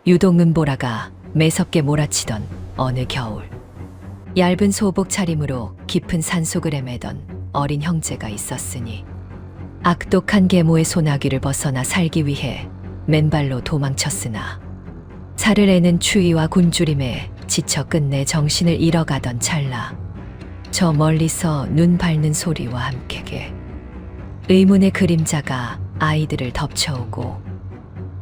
유독 눈보라가 매섭게 몰아치던 어느 겨울. 얇은 소복 차림으로 깊은 산속을 헤매던 어린 형제가 있었으니 악독한 계모의 소나귀를 벗어나 살기 위해 맨발로 도망쳤으나 살을 애는 추위와 굶주림에 지쳐 끝내 정신을 잃어가던 찰나 저 멀리서 눈 밟는 소리와 함께 의문의 그림자가 아이들을 덮쳐오고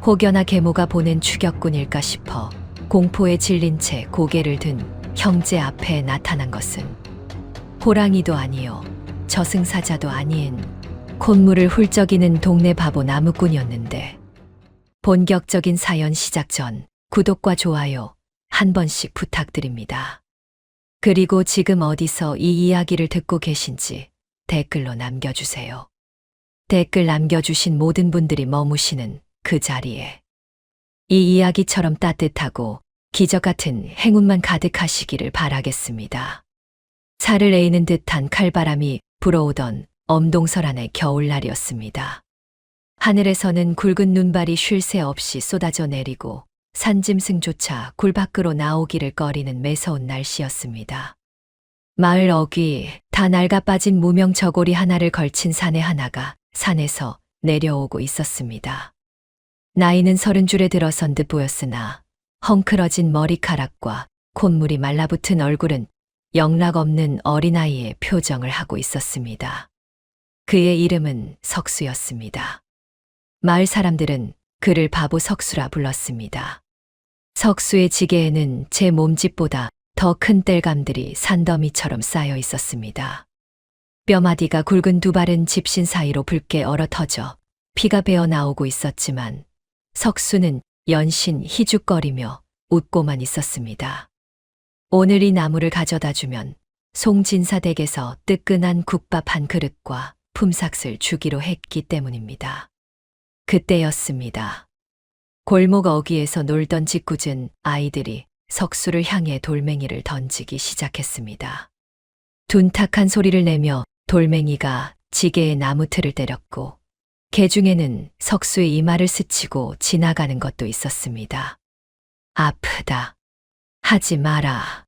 혹여나 계모가 보낸 추격꾼일까 싶어 공포에 질린 채 고개를 든 형제 앞에 나타난 것은 호랑이도 아니요 저승사자도 아닌 콧물을 훌쩍이는 동네 바보 나무꾼이었는데, 본격적인 사연 시작 전 구독과 좋아요 한 번씩 부탁드립니다. 그리고 지금 어디서 이 이야기를 듣고 계신지 댓글로 남겨주세요. 댓글 남겨주신 모든 분들이 머무시는 그 자리에 이 이야기처럼 따뜻하고 기적 같은 행운만 가득하시기를 바라겠습니다. 살을 에이는 듯한 칼바람이 불어오던 엄동설안의 겨울날이었습니다. 하늘에서는 굵은 눈발이 쉴 새 없이 쏟아져 내리고 산짐승조차 굴 밖으로 나오기를 꺼리는 매서운 날씨였습니다. 마을 어귀 다 낡아 빠진 무명 저고리 하나를 걸친 사내 하나가 산에서 내려오고 있었습니다. 나이는 30줄에 들어선 듯 보였으나 헝클어진 머리카락과 콧물이 말라붙은 얼굴은 영락없는 어린아이의 표정을 하고 있었습니다. 그의 이름은 석수였습니다. 마을 사람들은 그를 바보 석수라 불렀습니다. 석수의 지게에는 제 몸집보다 더 큰 땔감들이 산더미처럼 쌓여 있었습니다. 뼈마디가 굵은 두 발은 집신 사이로 붉게 얼어터져 피가 배어 나오고 있었지만 석수는 연신 희죽거리며 웃고만 있었습니다. 오늘 이 나무를 가져다 주면 송진사 댁에서 뜨끈한 국밥 한 그릇과 품삯을 주기로 했기 때문입니다. 그때였습니다. 골목 어귀에서 놀던 짓궂은 아이들이 석수를 향해 돌멩이를 던지기 시작했습니다. 둔탁한 소리를 내며 돌멩이가 지게의 나무 틀을 때렸고 개 중에는 석수의 이마를 스치고 지나가는 것도 있었습니다. 아프다. 하지 마라.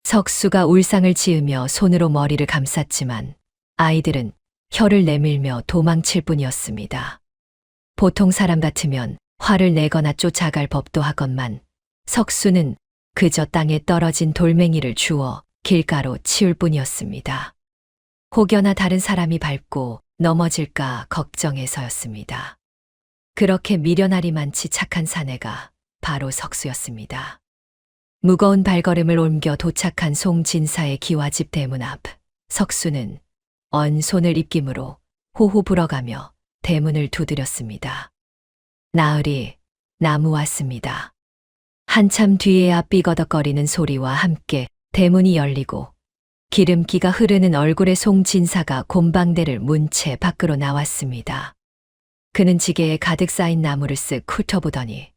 석수가 울상을 지으며 손으로 머리를 감쌌지만 아이들은 혀를 내밀며 도망칠 뿐이었습니다. 보통 사람 같으면 화를 내거나 쫓아갈 법도 하건만 석수는 그저 땅에 떨어진 돌멩이를 주워 길가로 치울 뿐이었습니다. 혹여나 다른 사람이 밟고 넘어질까 걱정해서였습니다. 그렇게 미련하리만치 착한 사내가 바로 석수였습니다. 무거운 발걸음을 옮겨 도착한 송진사의 기와집 대문 앞, 석수는 언 손을 입김으로 호호 불어가며 대문을 두드렸습니다. 나으리, 나무 왔습니다. 한참 뒤에야 삐거덕거리는 소리와 함께 대문이 열리고 기름기가 흐르는 얼굴의 송진사가 곰방대를 문 채 밖으로 나왔습니다. 그는 지게에 가득 쌓인 나무를 쓱 훑어보더니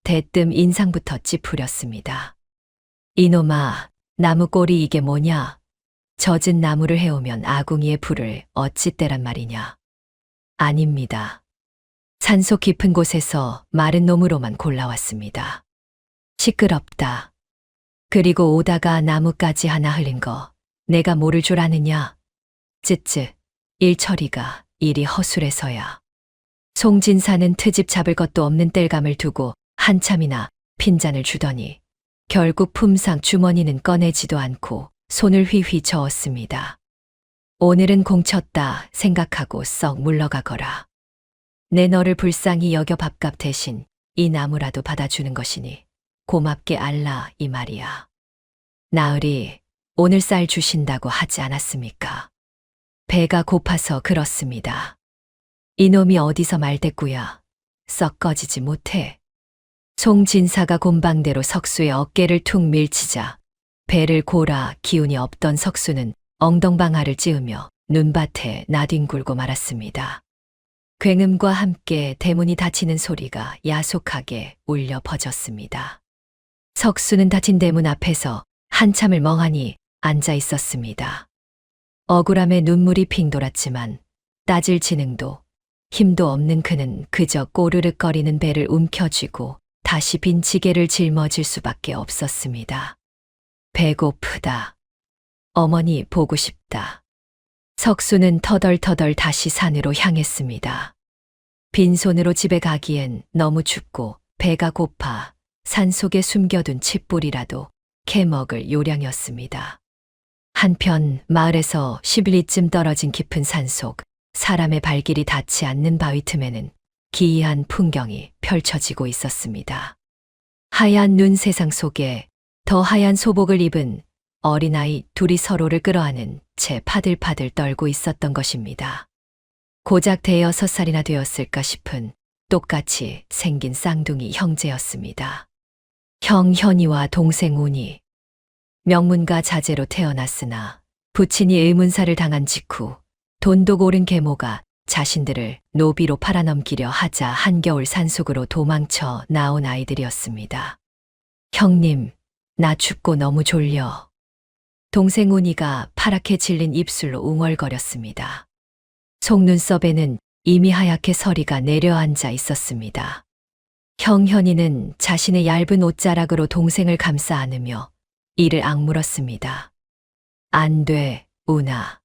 대뜸 인상부터 찌푸렸습니다. 이놈아, 나무 꼴이 이게 뭐냐? 젖은 나무를 해오면 아궁이의 불을 어찌 떼란 말이냐? 아닙니다. 산속 깊은 곳에서 마른 놈으로만 골라왔습니다. 시끄럽다. 그리고 오다가 나뭇가지 하나 흘린 거 내가 모를 줄 아느냐? 쯧쯧, 일처리가 이리 허술해서야. 송진사는 트집 잡을 것도 없는 땔감을 두고 한참이나 핀잔을 주더니 결국 품상 주머니는 꺼내지도 않고 손을 휘휘 저었습니다. 오늘은 공쳤다 생각하고 썩 물러가거라. 내 너를 불쌍히 여겨 밥값 대신 이 나무라도 받아주는 것이니 고맙게 알라 이 말이야. 나으리, 오늘 쌀 주신다고 하지 않았습니까? 배가 고파서 그렇습니다. 이놈이 어디서 말대꾸야. 썩 꺼지지 못해. 송진사가 곰방대로 석수의 어깨를 툭 밀치자 배를 골아 기운이 없던 석수는 엉덩방아를 찌으며 눈밭에 나뒹굴고 말았습니다. 굉음과 함께 대문이 닫히는 소리가 야속하게 울려 퍼졌습니다. 석수는 닫힌 대문 앞에서 한참을 멍하니 앉아 있었습니다. 억울함에 눈물이 핑 돌았지만 따질 지능도 힘도 없는 그는 그저 꼬르륵거리는 배를 움켜쥐고 다시 빈치게를 짊어질 수밖에 없었습니다. 배고프다. 어머니 보고 싶다. 석수는 터덜터덜 다시 산으로 향했습니다. 빈손으로 집에 가기엔 너무 춥고 배가 고파 산속에 숨겨둔 칡뿌리라도 캐먹을 요량이었습니다. 한편 마을에서 10리쯤 떨어진 깊은 산속, 사람의 발길이 닿지 않는 바위 틈에는 기이한 풍경이 펼쳐지고 있었습니다. 하얀 눈 세상 속에 더 하얀 소복을 입은 어린아이 둘이 서로를 끌어안은 채 파들파들 떨고 있었던 것입니다. 고작 대여섯 살이나 되었을까 싶은 똑같이 생긴 쌍둥이 형제였습니다. 형 현이와 동생 운이. 명문가 자제로 태어났으나 부친이 의문사를 당한 직후 돈독 오른 계모가 자신들을 노비로 팔아넘기려 하자 한겨울 산속으로 도망쳐 나온 아이들이었습니다. 형님, 나 춥고 너무 졸려. 동생 운이가 파랗게 질린 입술로 웅얼거렸습니다. 속눈썹에는 이미 하얗게 서리가 내려앉아 있었습니다. 형 현이는 자신의 얇은 옷자락으로 동생을 감싸 안으며 이를 악물었습니다. 안 돼, 운아.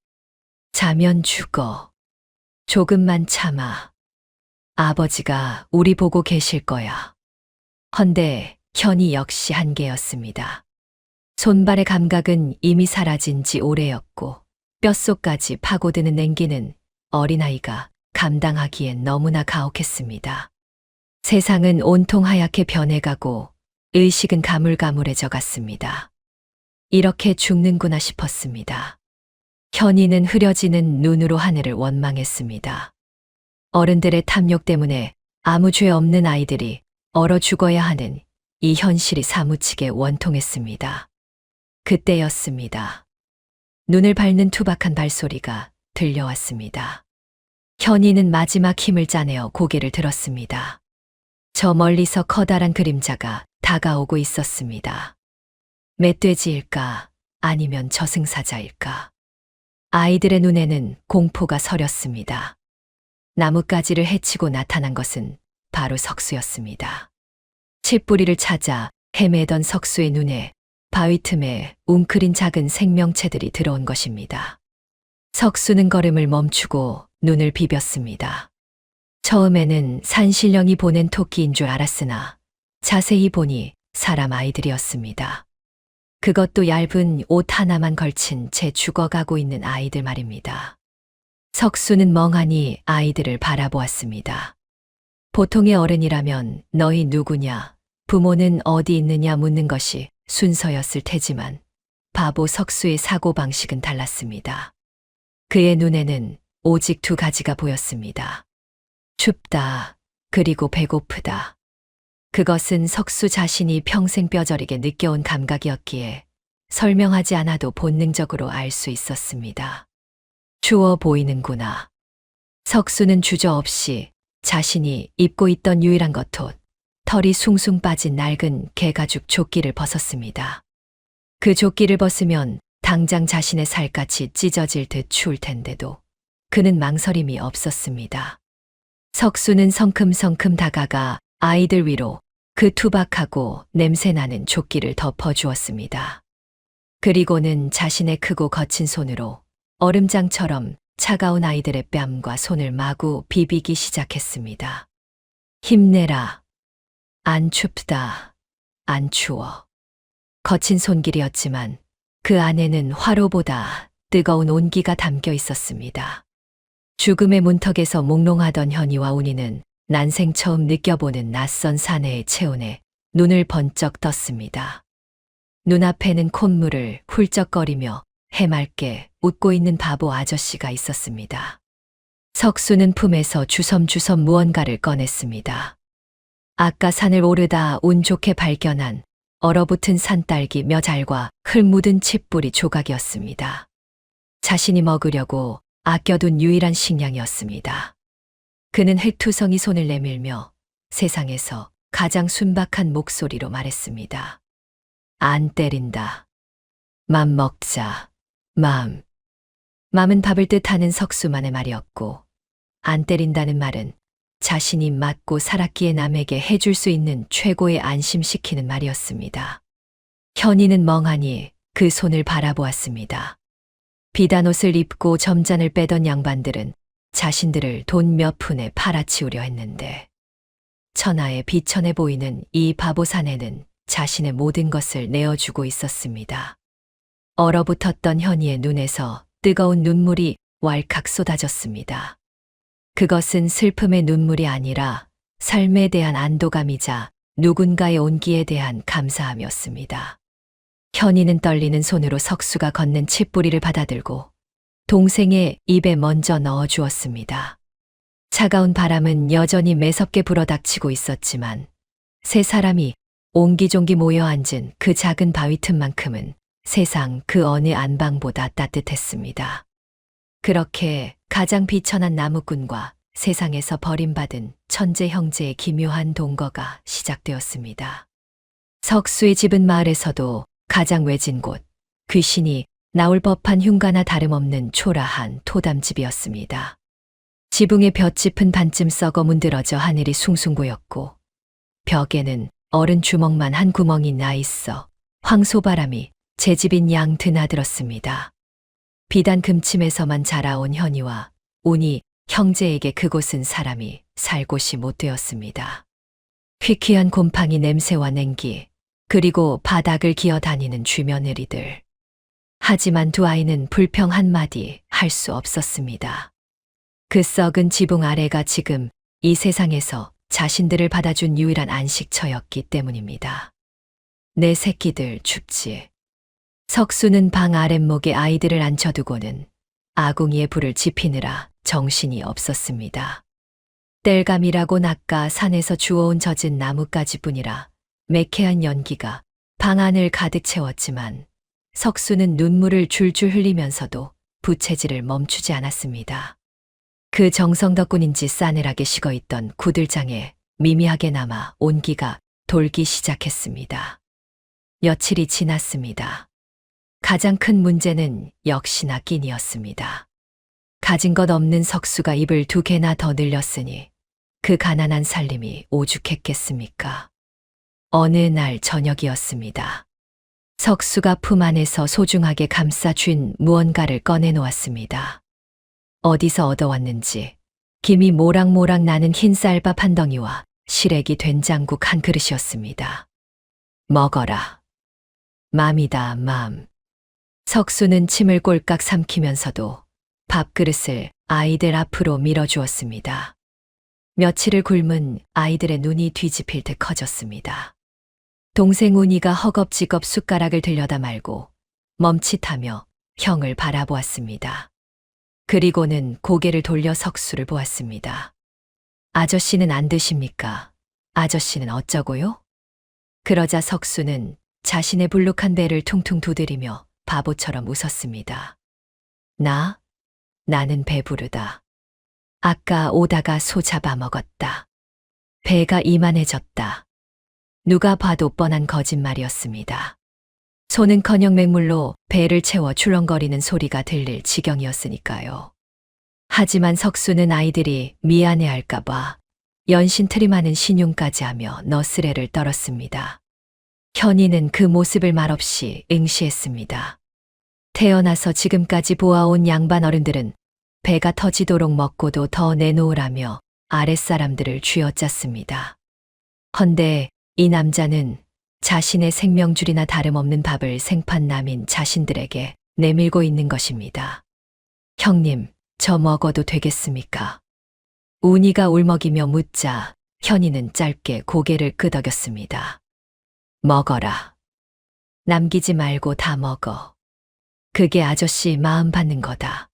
자면 죽어. 조금만 참아. 아버지가 우리 보고 계실 거야. 헌데 현이 역시 한계였습니다. 손발의 감각은 이미 사라진 지 오래였고 뼛속까지 파고드는 냉기는 어린아이가 감당하기엔 너무나 가혹했습니다. 세상은 온통 하얗게 변해가고 의식은 가물가물해져 갔습니다. 이렇게 죽는구나 싶었습니다. 현이는 흐려지는 눈으로 하늘을 원망했습니다. 어른들의 탐욕 때문에 아무 죄 없는 아이들이 얼어 죽어야 하는 이 현실이 사무치게 원통했습니다. 그때였습니다. 눈을 밟는 투박한 발소리가 들려왔습니다. 현이는 마지막 힘을 짜내어 고개를 들었습니다. 저 멀리서 커다란 그림자가 다가오고 있었습니다. 멧돼지일까 아니면 저승사자일까. 아이들의 눈에는 공포가 서렸습니다. 나뭇가지를 헤치고 나타난 것은 바로 석수였습니다. 칡뿌리를 찾아 헤매던 석수의 눈에 바위 틈에 웅크린 작은 생명체들이 들어온 것입니다. 석수는 걸음을 멈추고 눈을 비볐습니다. 처음에는 산신령이 보낸 토끼인 줄 알았으나 자세히 보니 사람 아이들이었습니다. 그것도 얇은 옷 하나만 걸친 채 죽어가고 있는 아이들 말입니다. 석수는 멍하니 아이들을 바라보았습니다. 보통의 어른이라면 너희 누구냐, 부모는 어디 있느냐 묻는 것이 순서였을 테지만 바보 석수의 사고방식은 달랐습니다. 그의 눈에는 오직 두 가지가 보였습니다. 춥다, 그리고 배고프다. 그것은 석수 자신이 평생 뼈저리게 느껴온 감각이었기에 설명하지 않아도 본능적으로 알 수 있었습니다. 추워 보이는구나. 석수는 주저없이 자신이 입고 있던 유일한 겉옷, 털이 숭숭 빠진 낡은 개가죽 조끼를 벗었습니다. 그 조끼를 벗으면 당장 자신의 살갗이 찢어질 듯 추울 텐데도 그는 망설임이 없었습니다. 석수는 성큼성큼 다가가 아이들 위로 그 투박하고 냄새나는 조끼를 덮어주었습니다. 그리고는 자신의 크고 거친 손으로 얼음장처럼 차가운 아이들의 뺨과 손을 마구 비비기 시작했습니다. 힘내라. 안 춥다. 안 추워. 거친 손길이었지만 그 안에는 화로보다 뜨거운 온기가 담겨 있었습니다. 죽음의 문턱에서 몽롱하던 현이와 운이는 난생 처음 느껴보는 낯선 사내의 체온에 눈을 번쩍 떴습니다. 눈앞에는 콧물을 훌쩍거리며 해맑게 웃고 있는 바보 아저씨가 있었습니다. 석수는 품에서 주섬주섬 무언가를 꺼냈습니다. 아까 산을 오르다 운 좋게 발견한 얼어붙은 산딸기 몇 알과 흙 묻은 칡뿌리 조각이었습니다. 자신이 먹으려고 아껴둔 유일한 식량이었습니다. 그는 흙투성이 손을 내밀며 세상에서 가장 순박한 목소리로 말했습니다. 안 때린다. 맘 먹자. 맘. 맘은 밥을 뜻하는 석수만의 말이었고 안 때린다는 말은 자신이 맞고 살았기에 남에게 해줄 수 있는 최고의 안심시키는 말이었습니다. 현이는 멍하니 그 손을 바라보았습니다. 비단 옷을 입고 점잔을 빼던 양반들은 자신들을 돈 몇 푼에 팔아치우려 했는데 천하에 비천해 보이는 이 바보 사내는 자신의 모든 것을 내어주고 있었습니다. 얼어붙었던 현이의 눈에서 뜨거운 눈물이 왈칵 쏟아졌습니다. 그것은 슬픔의 눈물이 아니라 삶에 대한 안도감이자 누군가의 온기에 대한 감사함이었습니다. 현이는 떨리는 손으로 석수가 걷는 칡뿌리를 받아들고 동생의 입에 먼저 넣어 주었습니다. 차가운 바람은 여전히 매섭게 불어닥치고 있었지만 세 사람이 옹기종기 모여 앉은 그 작은 바위 틈만큼은 세상 그 어느 안방보다 따뜻했습니다. 그렇게 가장 비천한 나무꾼과 세상에서 버림받은 천재 형제의 기묘한 동거가 시작되었습니다. 석수의 집은 마을에서도 가장 외진 곳, 귀신이 나올 법한 흉가나 다름없는 초라한 토담집이었습니다. 지붕에 볏짚은 반쯤 썩어 문드러져 하늘이 숭숭 보였고 벽에는 어른 주먹만 한 구멍이 나 있어 황소바람이 제 집인 양 드나들었습니다. 비단 금침에서만 자라온 현이와 운이 형제에게 그곳은 사람이 살 곳이 못 되었습니다. 퀴퀴한 곰팡이 냄새와 냉기, 그리고 바닥을 기어다니는 쥐며느리들. 하지만 두 아이는 불평 한마디 할 수 없었습니다. 그 썩은 지붕 아래가 지금 이 세상에서 자신들을 받아준 유일한 안식처였기 때문입니다. 내 새끼들 춥지. 석수는 방 아랫목에 아이들을 앉혀두고는 아궁이에 불을 지피느라 정신이 없었습니다. 땔감이라고 낚아 산에서 주워온 젖은 나뭇가지뿐이라 매캐한 연기가 방 안을 가득 채웠지만 석수는 눈물을 줄줄 흘리면서도 부채질을 멈추지 않았습니다. 그 정성 덕분인지 싸늘하게 식어있던 구들장에 미미하게 남아 온기가 돌기 시작했습니다. 며칠이 지났습니다. 가장 큰 문제는 역시나 끼니였습니다. 가진 것 없는 석수가 입을 2개나 더 늘렸으니 그 가난한 살림이 오죽했겠습니까? 어느 날 저녁이었습니다. 석수가 품 안에서 소중하게 감싸쥔 무언가를 꺼내놓았습니다. 어디서 얻어왔는지 김이 모락모락 나는 흰 쌀밥 한 덩이와 시래기 된장국 한 그릇이었습니다. 먹어라. 맘이다, 맘. 석수는 침을 꼴깍 삼키면서도 밥그릇을 아이들 앞으로 밀어주었습니다. 며칠을 굶은 아이들의 눈이 뒤집힐 듯 커졌습니다. 동생 운이가 허겁지겁 숟가락을 들여다 말고 멈칫하며 형을 바라보았습니다. 그리고는 고개를 돌려 석수를 보았습니다. 아저씨는 안 드십니까? 아저씨는 어쩌고요? 그러자 석수는 자신의 불룩한 배를 퉁퉁 두드리며 바보처럼 웃었습니다. 나는 배부르다. 아까 오다가 소 잡아먹었다. 배가 이만해졌다. 누가 봐도 뻔한 거짓말이었습니다. 소는커녕 맹물로 배를 채워 출렁거리는 소리가 들릴 지경이었으니까요. 하지만 석수는 아이들이 미안해할까봐 연신 트림하는 신용까지 하며 너스레를 떨었습니다. 현이는 그 모습을 말없이 응시했습니다. 태어나서 지금까지 보아온 양반 어른들은 배가 터지도록 먹고도 더 내놓으라며 아랫사람들을 쥐어짰습니다. 헌데 이 남자는 자신의 생명줄이나 다름없는 밥을 생판남인 자신들에게 내밀고 있는 것입니다. 형님, 저 먹어도 되겠습니까? 운이가 울먹이며 묻자 현이는 짧게 고개를 끄덕였습니다. 먹어라. 남기지 말고 다 먹어. 그게 아저씨 마음 받는 거다.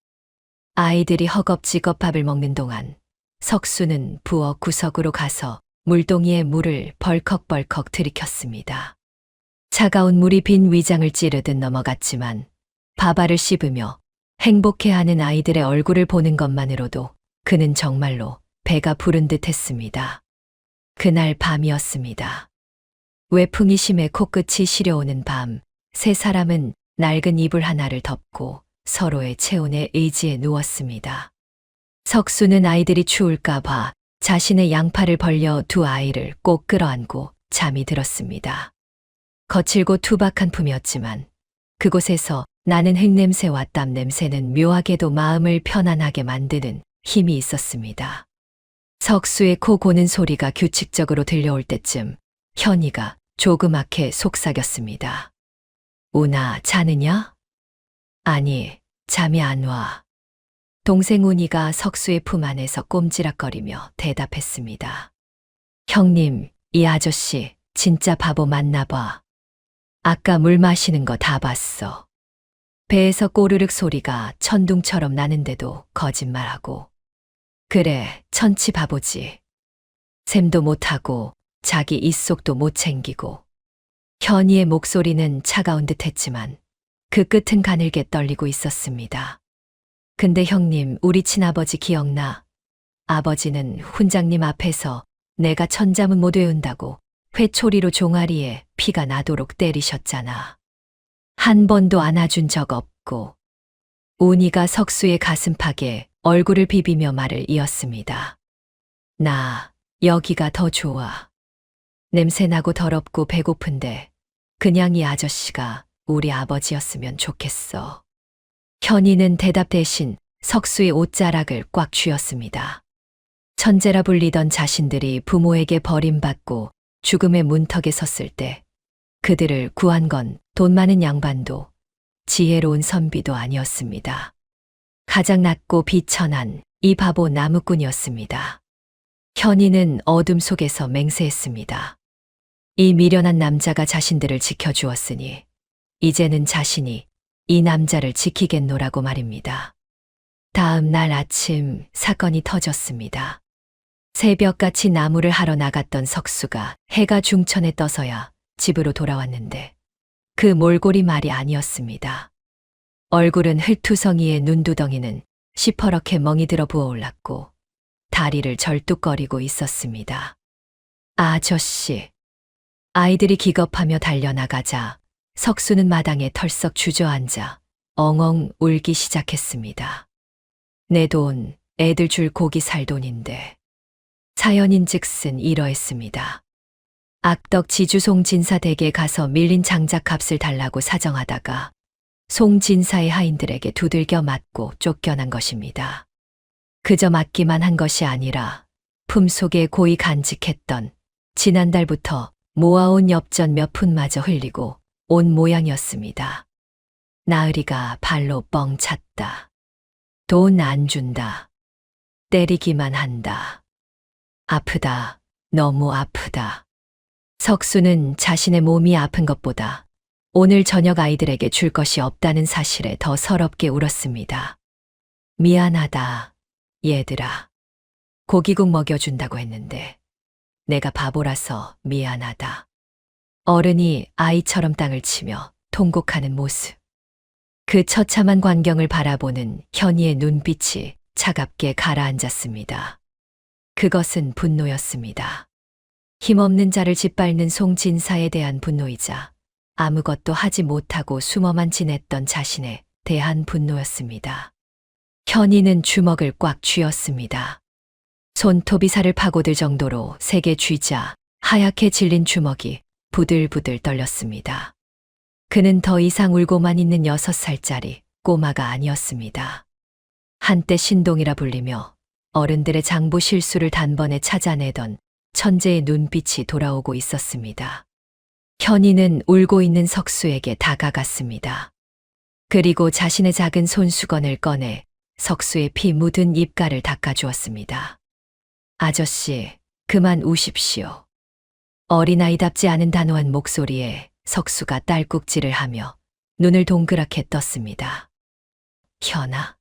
아이들이 허겁지겁 밥을 먹는 동안 석수는 부엌 구석으로 가서 물동이에 물을 벌컥벌컥 들이켰습니다. 차가운 물이 빈 위장을 찌르듯 넘어갔지만 밥알을 씹으며 행복해하는 아이들의 얼굴을 보는 것만으로도 그는 정말로 배가 부른 듯 했습니다. 그날 밤이었습니다. 외풍이 심해 코끝이 시려오는 밤, 세 사람은 낡은 이불 하나를 덮고 서로의 체온에 의지해 누웠습니다. 석수는 아이들이 추울까 봐 자신의 양팔을 벌려 두 아이를 꼭 끌어안고 잠이 들었습니다. 거칠고 투박한 품이었지만 그곳에서 나는 흙냄새와 땀 냄새는 묘하게도 마음을 편안하게 만드는 힘이 있었습니다. 석수의 코 고는 소리가 규칙적으로 들려올 때쯤 현이가 조그맣게 속삭였습니다. 우나, 자느냐? 아니, 잠이 안 와. 동생 운이가 석수의 품 안에서 꼼지락거리며 대답했습니다. 형님, 이 아저씨 진짜 바보 맞나 봐. 아까 물 마시는 거 다 봤어. 배에서 꼬르륵 소리가 천둥처럼 나는데도 거짓말하고. 그래, 천치 바보지. 셈도 못하고 자기 입속도 못 챙기고. 현이의 목소리는 차가운 듯했지만 그 끝은 가늘게 떨리고 있었습니다. 근데 형님, 우리 친아버지 기억나? 아버지는 훈장님 앞에서 내가 천잠은 못 외운다고 회초리로 종아리에 피가 나도록 때리셨잖아. 한 번도 안아준 적 없고. 운이가 석수의 가슴팍에 얼굴을 비비며 말을 이었습니다. 나 여기가 더 좋아. 냄새나고 더럽고 배고픈데 그냥 이 아저씨가 우리 아버지였으면 좋겠어. 현이는 대답 대신 석수의 옷자락을 꽉 쥐었습니다. 천재라 불리던 자신들이 부모에게 버림받고 죽음의 문턱에 섰을 때 그들을 구한 건 돈 많은 양반도 지혜로운 선비도 아니었습니다. 가장 낮고 비천한 이 바보 나무꾼이었습니다. 현이는 어둠 속에서 맹세했습니다. 이 미련한 남자가 자신들을 지켜주었으니 이제는 자신이 이 남자를 지키겠노라고 말입니다. 다음 날 아침 사건이 터졌습니다. 새벽같이 나무를 하러 나갔던 석수가 해가 중천에 떠서야 집으로 돌아왔는데 그 몰골이 말이 아니었습니다. 얼굴은 흙투성이에 눈두덩이는 시퍼렇게 멍이 들어 부어올랐고 다리를 절뚝거리고 있었습니다. 아저씨. 아이들이 기겁하며 달려나가자 석수는 마당에 털썩 주저앉아 엉엉 울기 시작했습니다. 내 돈, 애들 줄 고기 살 돈인데. 사연인즉슨 이러했습니다. 악덕 지주 송진사 댁에 가서 밀린 장작값을 달라고 사정하다가 송진사의 하인들에게 두들겨 맞고 쫓겨난 것입니다. 그저 맞기만 한 것이 아니라 품속에 고이 간직했던 지난달부터 모아온 엽전 몇 푼마저 흘리고 온 모양이었습니다. 나으리가 발로 뻥 찼다. 돈 안 준다. 때리기만 한다. 아프다. 너무 아프다. 석수는 자신의 몸이 아픈 것보다 오늘 저녁 아이들에게 줄 것이 없다는 사실에 더 서럽게 울었습니다. 미안하다, 얘들아. 고기국 먹여준다고 했는데 내가 바보라서 미안하다. 어른이 아이처럼 땅을 치며 통곡하는 모습. 그 처참한 광경을 바라보는 현이의 눈빛이 차갑게 가라앉았습니다. 그것은 분노였습니다. 힘없는 자를 짓밟는 송진사에 대한 분노이자 아무것도 하지 못하고 숨어만 지냈던 자신에 대한 분노였습니다. 현이는 주먹을 꽉 쥐었습니다. 손톱이 살을 파고들 정도로 세게 쥐자 하얗게 질린 주먹이 부들부들 떨렸습니다. 그는 더 이상 울고만 있는 6살짜리 꼬마가 아니었습니다. 한때 신동이라 불리며 어른들의 장부 실수를 단번에 찾아내던 천재의 눈빛이 돌아오고 있었습니다. 현이는 울고 있는 석수에게 다가갔습니다. 그리고 자신의 작은 손수건을 꺼내 석수의 피 묻은 입가를 닦아주었습니다. 아저씨, 그만 우십시오. 어린아이답지 않은 단호한 목소리에 석수가 딸꾹질을 하며 눈을 동그랗게 떴습니다. 현아.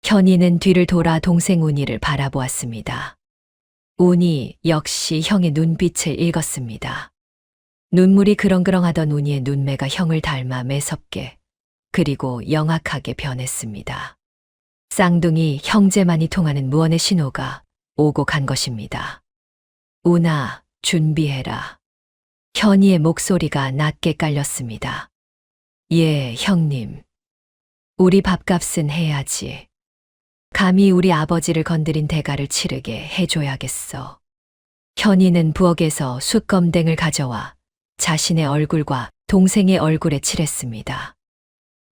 현이는 뒤를 돌아 동생 운이를 바라보았습니다. 운이 역시 형의 눈빛을 읽었습니다. 눈물이 그렁그렁하던 운이의 눈매가 형을 닮아 매섭게 그리고 영악하게 변했습니다. 쌍둥이 형제만이 통하는 무언의 신호가 오고 간 것입니다. 운아, 준비해라. 현이의 목소리가 낮게 깔렸습니다. 예, 형님. 우리 밥값은 해야지. 감히 우리 아버지를 건드린 대가를 치르게 해줘야겠어. 현이는 부엌에서 숯검댕을 가져와 자신의 얼굴과 동생의 얼굴에 칠했습니다.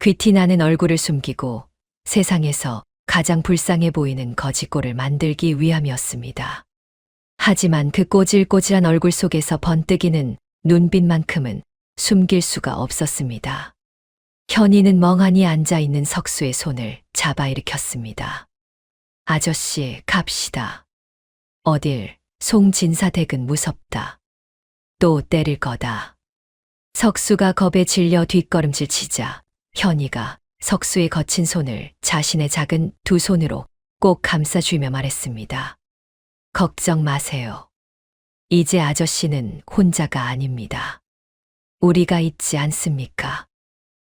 귀티나는 얼굴을 숨기고 세상에서 가장 불쌍해 보이는 거지꼴을 만들기 위함이었습니다. 하지만 그 꼬질꼬질한 얼굴 속에서 번뜩이는 눈빛만큼은 숨길 수가 없었습니다. 현이는 멍하니 앉아있는 석수의 손을 잡아 일으켰습니다. 아저씨, 갑시다. 어딜, 송진사 댁은 무섭다. 또 때릴 거다. 석수가 겁에 질려 뒷걸음질 치자 현이가 석수의 거친 손을 자신의 작은 두 손으로 꼭 감싸주며 말했습니다. 걱정 마세요. 이제 아저씨는 혼자가 아닙니다. 우리가 있지 않습니까?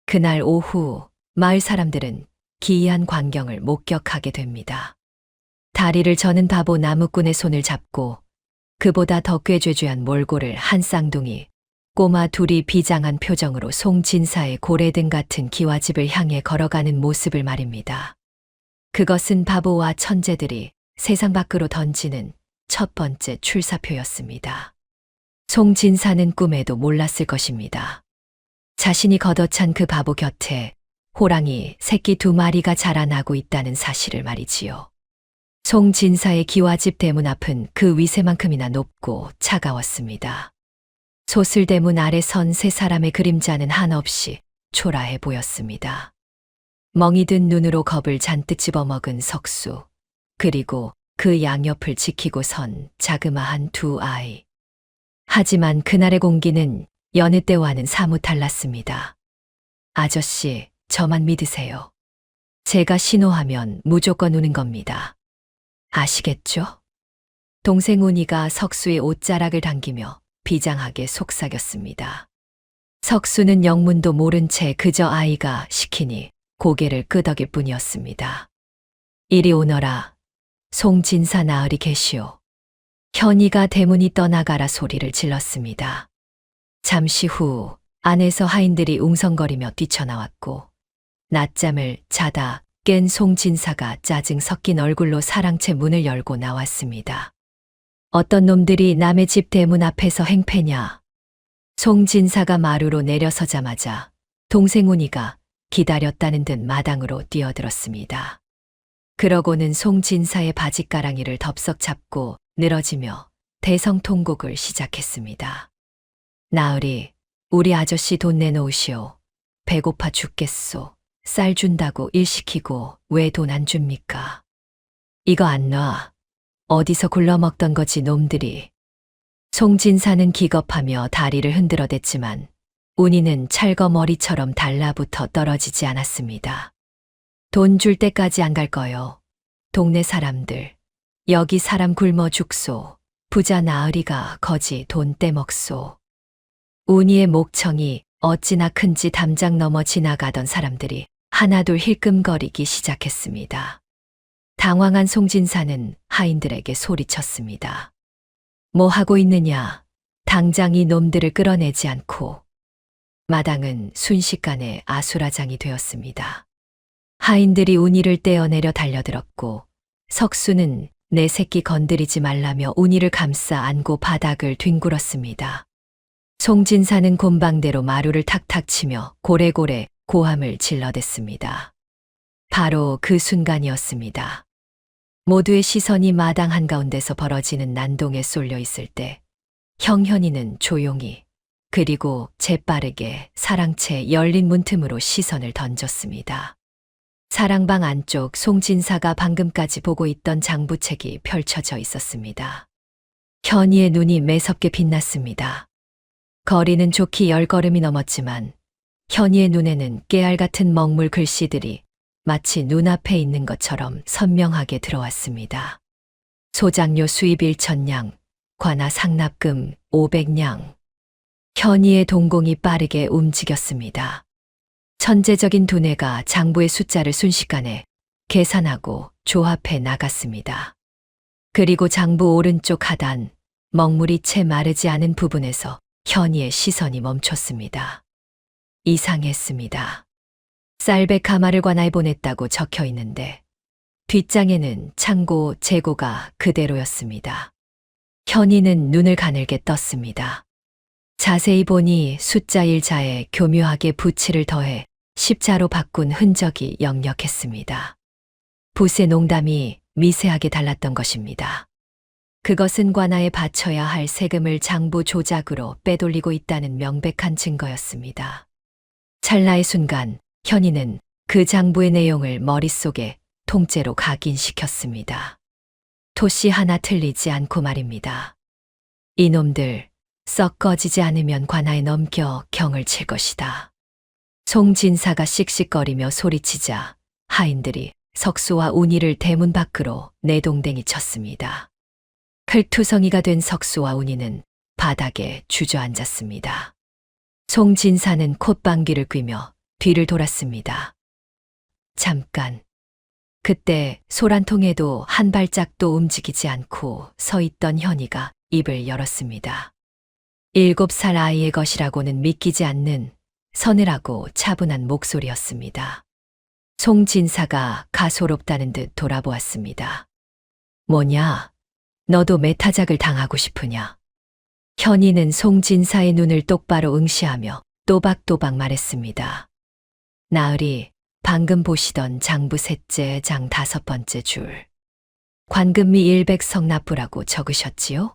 그날 오후 마을 사람들은 기이한 광경을 목격하게 됩니다. 다리를 저는 바보 나무꾼의 손을 잡고 그보다 더 꾀죄죄한 몰골을 한 쌍둥이 꼬마 둘이 비장한 표정으로 송진사의 고래등 같은 기와집을 향해 걸어가는 모습을 말입니다. 그것은 바보와 천재들이 세상 밖으로 던지는 첫 번째 출사표였습니다. 송진사는 꿈에도 몰랐을 것입니다. 자신이 걷어찬 그 바보 곁에 호랑이 새끼 2마리가 자라나고 있다는 사실을 말이지요. 송진사의 기와집 대문 앞은 그 위세만큼이나 높고 차가웠습니다. 소슬대문 아래 선 3사람의 그림자는 한없이 초라해 보였습니다. 멍이 든 눈으로 겁을 잔뜩 집어먹은 석수, 그리고 그 양옆을 지키고 선 자그마한 2아이. 하지만 그날의 공기는 여느 때와는 사뭇 달랐습니다. 아저씨, 저만 믿으세요. 제가 신호하면 무조건 우는 겁니다. 아시겠죠? 동생 운이가 석수의 옷자락을 당기며 비장하게 속삭였습니다. 석수는 영문도 모른 채 그저 아이가 시키니 고개를 끄덕일 뿐이었습니다. 이리 오너라. 송진사 나으리 계시오. 현이가 대문이 떠나가라 소리를 질렀습니다. 잠시 후 안에서 하인들이 웅성거리며 뛰쳐나왔고 낮잠을 자다 깬 송진사가 짜증 섞인 얼굴로 사랑채 문을 열고 나왔습니다. 어떤 놈들이 남의 집 대문 앞에서 행패냐. 송진사가 마루로 내려서자마자 동생 운이가 기다렸다는 듯 마당으로 뛰어들었습니다. 그러고는 송진사의 바짓가랑이를 덥석 잡고 늘어지며 대성통곡을 시작했습니다. 나으리, 우리 아저씨 돈 내놓으시오. 배고파 죽겠소. 쌀 준다고 일 시키고 왜 돈 안 줍니까? 이거 안 놔. 어디서 굴러먹던 거지 놈들이. 송진사는 기겁하며 다리를 흔들어댔지만 운이는 찰거머리처럼 달라붙어 떨어지지 않았습니다. 돈 줄 때까지 안 갈 거요. 동네 사람들. 여기 사람 굶어 죽소. 부자 나으리가 거지 돈 떼먹소. 운이의 목청이 어찌나 큰지 담장 넘어 지나가던 사람들이 하나둘 힐끔거리기 시작했습니다. 당황한 송진사는 하인들에게 소리쳤습니다. 뭐 하고 있느냐? 당장 이 놈들을 끌어내지 않고. 마당은 순식간에 아수라장이 되었습니다. 하인들이 운이를 떼어내려 달려들었고 석수는 내 새끼 건드리지 말라며 운이를 감싸 안고 바닥을 뒹굴었습니다. 송진사는 곰방대로 마루를 탁탁 치며 고래고래 고함을 질러댔습니다. 바로 그 순간이었습니다. 모두의 시선이 마당 한가운데서 벌어지는 난동에 쏠려 있을 때 형현이는 조용히 그리고 재빠르게 사랑채 열린 문틈으로 시선을 던졌습니다. 사랑방 안쪽 송진사가 방금까지 보고 있던 장부책이 펼쳐져 있었습니다. 현이의 눈이 매섭게 빛났습니다. 거리는 좋기 10걸음이 넘었지만 현이의 눈에는 깨알 같은 먹물 글씨들이 마치 눈앞에 있는 것처럼 선명하게 들어왔습니다. 소장료 수입 1,000냥, 관아 상납금 500냥. 현이의 동공이 빠르게 움직였습니다. 천재적인 두뇌가 장부의 숫자를 순식간에 계산하고 조합해 나갔습니다. 그리고 장부 오른쪽 하단, 먹물이 채 마르지 않은 부분에서 현이의 시선이 멈췄습니다. 이상했습니다. 쌀백 가마를 관아에 보냈다고 적혀 있는데 뒷장에는 창고 재고가 그대로였습니다. 현이는 눈을 가늘게 떴습니다. 자세히 보니 숫자 1자에 교묘하게 부치를 더해 10자로 바꾼 흔적이 역력했습니다. 붓의 농담이 미세하게 달랐던 것입니다. 그것은 관아에 바쳐야 할 세금을 장부 조작으로 빼돌리고 있다는 명백한 증거였습니다. 찰나의 순간 현이는 그 장부의 내용을 머릿속에 통째로 각인시켰습니다. 토시 하나 틀리지 않고 말입니다. 이놈들 썩 꺼지지 않으면 관아에 넘겨 경을 칠 것이다. 송진사가 씩씩거리며 소리치자 하인들이 석수와 운이를 대문 밖으로 내동댕이 쳤습니다. 클투성이가 된 석수와 운이는 바닥에 주저앉았습니다. 송진사는 콧방귀를 뀌며 뒤를 돌았습니다. 잠깐. 그때 소란통에도 한 발짝도 움직이지 않고 서 있던 현이가 입을 열었습니다. 7살 아이의 것이라고는 믿기지 않는 서늘하고 차분한 목소리였습니다. 송진사가 가소롭다는 듯 돌아보았습니다. 뭐냐? 너도 메타작을 당하고 싶으냐? 현이는 송진사의 눈을 똑바로 응시하며 또박또박 말했습니다. 나으리, 방금 보시던 장부 셋째 장 5번째 줄. 관금미 100석 납부라고 적으셨지요?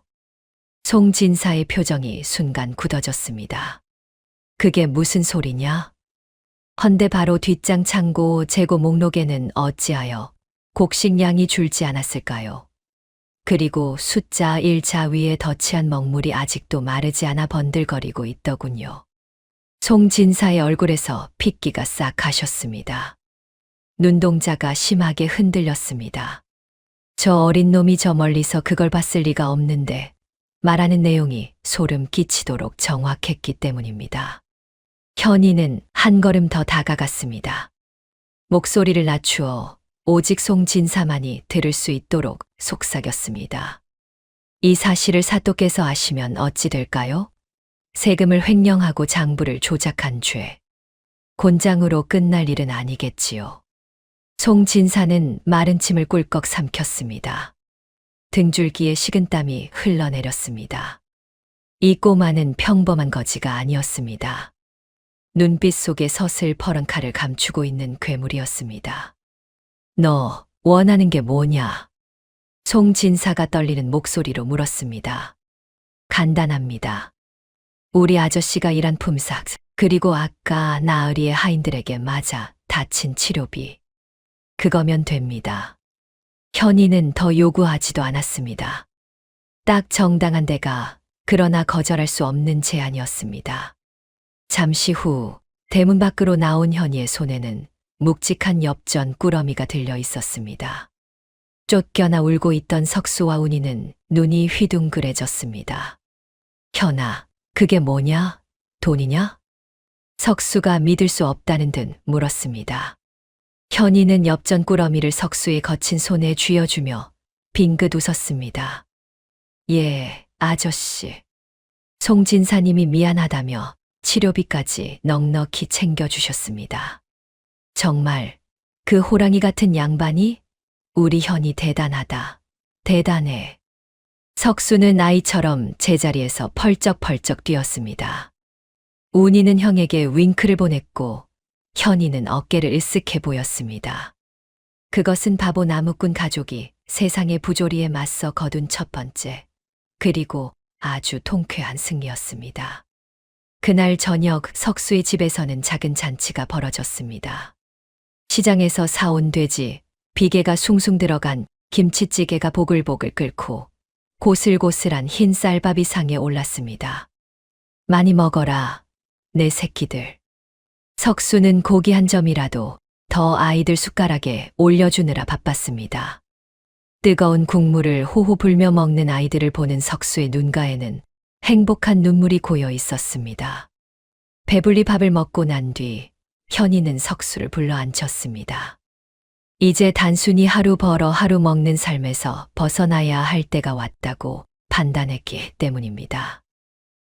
송진사의 표정이 순간 굳어졌습니다. 그게 무슨 소리냐? 헌데 바로 뒷장 창고 재고 목록에는 어찌하여 곡식량이 줄지 않았을까요? 그리고 숫자 1자 위에 덧치한 먹물이 아직도 마르지 않아 번들거리고 있더군요. 송진사의 얼굴에서 핏기가 싹 가셨습니다. 눈동자가 심하게 흔들렸습니다. 저 어린 놈이 저 멀리서 그걸 봤을 리가 없는데 말하는 내용이 소름 끼치도록 정확했기 때문입니다. 현이는 한 걸음 더 다가갔습니다. 목소리를 낮추어 오직 송진사만이 들을 수 있도록 속삭였습니다. 이 사실을 사또께서 아시면 어찌 될까요? 세금을 횡령하고 장부를 조작한 죄. 곤장으로 끝날 일은 아니겠지요. 송진사는 마른 침을 꿀꺽 삼켰습니다. 등줄기에 식은땀이 흘러내렸습니다. 이 꼬마는 평범한 거지가 아니었습니다. 눈빛 속에 서슬퍼런 칼을 감추고 있는 괴물이었습니다. 너 원하는 게 뭐냐? 송진사가 떨리는 목소리로 물었습니다. 간단합니다. 우리 아저씨가 일한 품삯, 그리고 아까 나으리의 하인들에게 맞아 다친 치료비. 그거면 됩니다. 현이는 더 요구하지도 않았습니다. 딱 정당한 대가, 그러나 거절할 수 없는 제안이었습니다. 잠시 후 대문 밖으로 나온 현이의 손에는 묵직한 엽전 꾸러미가 들려 있었습니다. 쫓겨나 울고 있던 석수와 운이는 눈이 휘둥그레졌습니다. 현아, 그게 뭐냐? 돈이냐? 석수가 믿을 수 없다는 듯 물었습니다. 현이는 엽전 꾸러미를 석수의 거친 손에 쥐어주며 빙긋 웃었습니다. 예, 아저씨. 송진사님이 미안하다며 치료비까지 넉넉히 챙겨주셨습니다. 정말 그 호랑이 같은 양반이? 우리 현이 대단하다. 대단해. 석수는 아이처럼 제자리에서 펄쩍펄쩍 뛰었습니다. 운이는 형에게 윙크를 보냈고 현이는 어깨를 으쓱해 보였습니다. 그것은 바보 나무꾼 가족이 세상의 부조리에 맞서 거둔 첫 번째, 그리고 아주 통쾌한 승리였습니다. 그날 저녁 석수의 집에서는 작은 잔치가 벌어졌습니다. 시장에서 사온 돼지, 비계가 숭숭 들어간 김치찌개가 보글보글 끓고 고슬고슬한 흰 쌀밥이 상에 올랐습니다. 많이 먹어라, 내 새끼들. 석수는 고기 한 점이라도 더 아이들 숟가락에 올려주느라 바빴습니다. 뜨거운 국물을 호호 불며 먹는 아이들을 보는 석수의 눈가에는 행복한 눈물이 고여 있었습니다. 배불리 밥을 먹고 난 뒤 현이는 석수를 불러 앉혔습니다. 이제 단순히 하루 벌어 하루 먹는 삶에서 벗어나야 할 때가 왔다고 판단했기 때문입니다.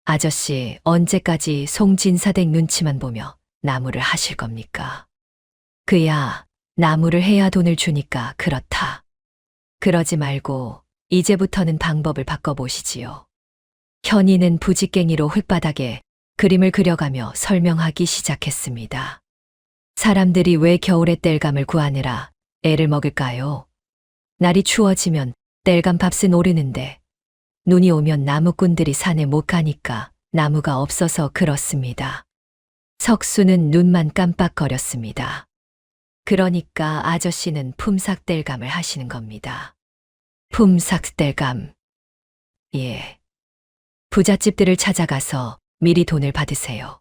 아저씨, 언제까지 송진사댁 눈치만 보며 나무를 하실 겁니까? 그야 나무를 해야 돈을 주니까 그렇다. 그러지 말고 이제부터는 방법을 바꿔보시지요. 현이는 부직갱이로 흙바닥에 그림을 그려가며 설명하기 시작했습니다. 사람들이 왜 겨울에 땔감을 구하느라 애를 먹을까요? 날이 추워지면 땔감 값은 오르는데 눈이 오면 나무꾼들이 산에 못 가니까 나무가 없어서 그렇습니다. 석수는 눈만 깜빡거렸습니다. 그러니까 아저씨는 품삯 땔감을 하시는 겁니다. 품삯 땔감. 예. 부잣집들을 찾아가서 미리 돈을 받으세요.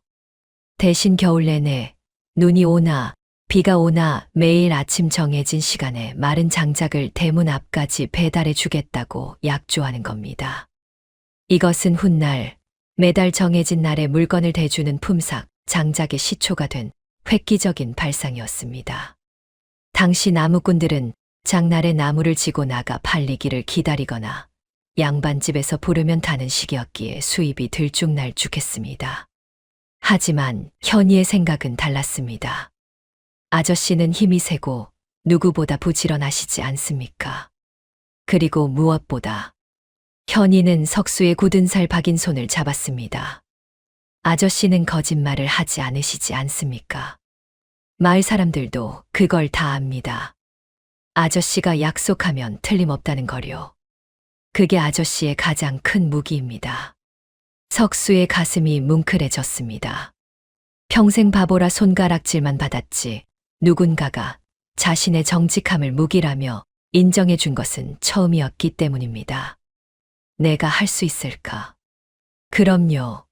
대신 겨울 내내 눈이 오나 비가 오나 매일 아침 정해진 시간에 마른 장작을 대문 앞까지 배달해 주겠다고 약조하는 겁니다. 이것은 훗날 매달 정해진 날에 물건을 대주는 품삯 장작의 시초가 된 획기적인 발상이었습니다. 당시 나무꾼들은 장날에 나무를 지고 나가 팔리기를 기다리거나 양반집에서 부르면 타는 시기였기에 수입이 들쭉날쭉했습니다. 하지만 현이의 생각은 달랐습니다. 아저씨는 힘이 세고 누구보다 부지런하시지 않습니까? 그리고 무엇보다 현이는 석수의 굳은 살 박인 손을 잡았습니다. 아저씨는 거짓말을 하지 않으시지 않습니까? 마을 사람들도 그걸 다 압니다. 아저씨가 약속하면 틀림없다는 거요. 그게 아저씨의 가장 큰 무기입니다. 석수의 가슴이 뭉클해졌습니다. 평생 바보라 손가락질만 받았지 누군가가 자신의 정직함을 무기라며 인정해 준 것은 처음이었기 때문입니다. 내가 할 수 있을까? 그럼요.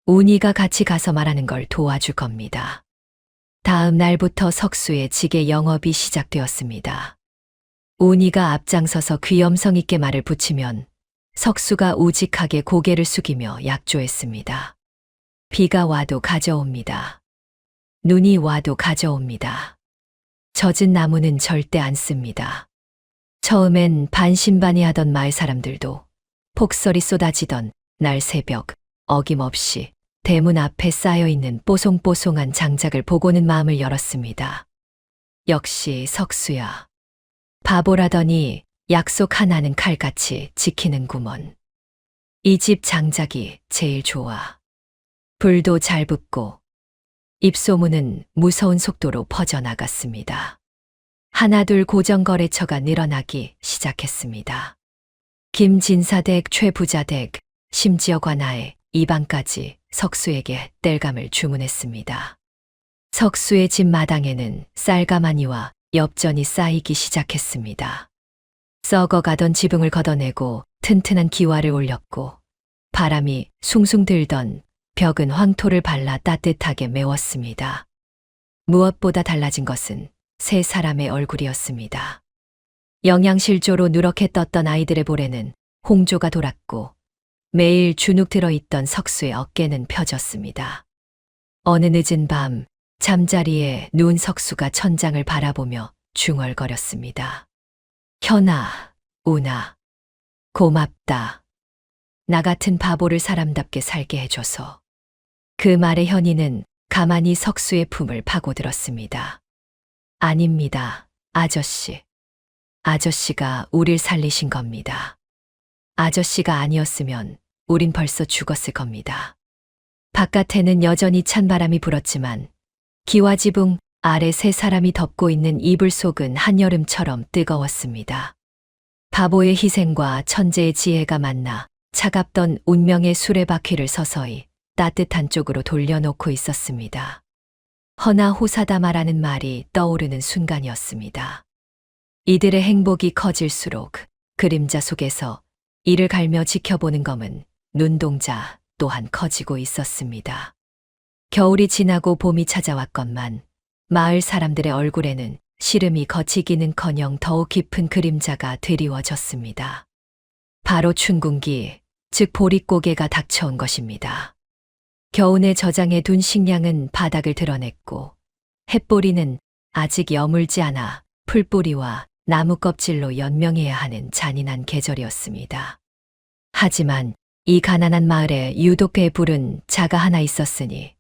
운이가 같이 가서 말하는 걸 도와줄 겁니다. 다음 날부터 석수의 지게 영업이 시작되었습니다. 운이가 앞장서서 귀염성 있게 말을 붙이면 석수가 우직하게 고개를 숙이며 약조했습니다. 비가 와도 가져옵니다. 눈이 와도 가져옵니다. 젖은 나무는 절대 안 씁니다. 처음엔 반신반의하던 마을 사람들도 폭설이 쏟아지던 날 새벽 어김없이 대문 앞에 쌓여있는 뽀송뽀송한 장작을 보고는 마음을 열었습니다. 역시 석수야. 바보라더니 약속 하나는 칼같이 지키는구먼. 이 집 장작이 제일 좋아. 불도 잘 붙고 입소문은 무서운 속도로 퍼져나갔습니다. 하나둘 고정거래처가 늘어나기 시작했습니다. 김진사댁, 최부자댁, 심지어 관아의 이방까지 석수에게 땔감을 주문했습니다. 석수의 집 마당에는 쌀가마니와 엽전이 쌓이기 시작했습니다. 썩어가던 지붕을 걷어내고 튼튼한 기와를 올렸고 바람이 숭숭 들던 벽은 황토를 발라 따뜻하게 메웠습니다. 무엇보다 달라진 것은 세 사람의 얼굴이었습니다. 영양실조로 누렇게 떴던 아이들의 볼에는 홍조가 돌았고 매일 주눅 들어있던 석수의 어깨는 펴졌습니다. 어느 늦은 밤 잠자리에 누운 석수가 천장을 바라보며 중얼거렸습니다. 현아, 운아, 고맙다. 나 같은 바보를 사람답게 살게 해줘서. 그 말에 현이는 가만히 석수의 품을 파고들었습니다. 아닙니다, 아저씨. 아저씨가 우릴 살리신 겁니다. 아저씨가 아니었으면 우린 벌써 죽었을 겁니다. 바깥에는 여전히 찬바람이 불었지만 기와지붕 아래 세 사람이 덮고 있는 이불 속은 한여름처럼 뜨거웠습니다. 바보의 희생과 천재의 지혜가 만나 차갑던 운명의 수레바퀴를 서서히 따뜻한 쪽으로 돌려놓고 있었습니다. 허나 호사다마라는 말이 떠오르는 순간이었습니다. 이들의 행복이 커질수록 그림자 속에서 이를 갈며 지켜보는 검은 눈동자 또한 커지고 있었습니다. 겨울이 지나고 봄이 찾아왔건만 마을 사람들의 얼굴에는 시름이 거치기는커녕 더욱 깊은 그림자가 드리워졌습니다. 바로 춘궁기, 즉 보릿고개가 닥쳐온 것입니다. 겨우내 저장해 둔 식량은 바닥을 드러냈고 햇보리는 아직 여물지 않아 풀뿌리와 나무 껍질로 연명해야 하는 잔인한 계절이었습니다. 하지만 이 가난한 마을에 유독 배부른 자가 하나 있었으니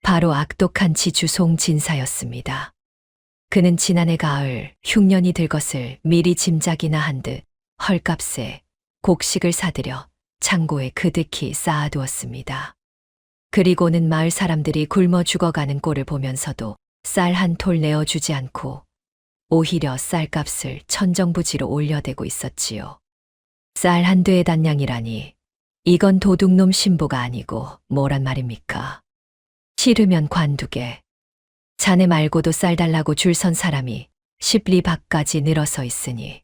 바로 악독한 지주 송진사였습니다. 그는 지난해 가을 흉년이 들 것을 미리 짐작이나 한 듯 헐값에 곡식을 사들여 창고에 그득히 쌓아두었습니다. 그리고는 마을 사람들이 굶어 죽어가는 꼴을 보면서도 쌀 한 톨 내어주지 않고 오히려 쌀값을 천정부지로 올려대고 있었지요. 쌀 한 되의 단량이라니 이건 도둑놈 신부가 아니고 뭐란 말입니까? 싫으면 관두게. 자네 말고도 쌀 달라고 줄 선 사람이 10리 밖까지 늘어서 있으니.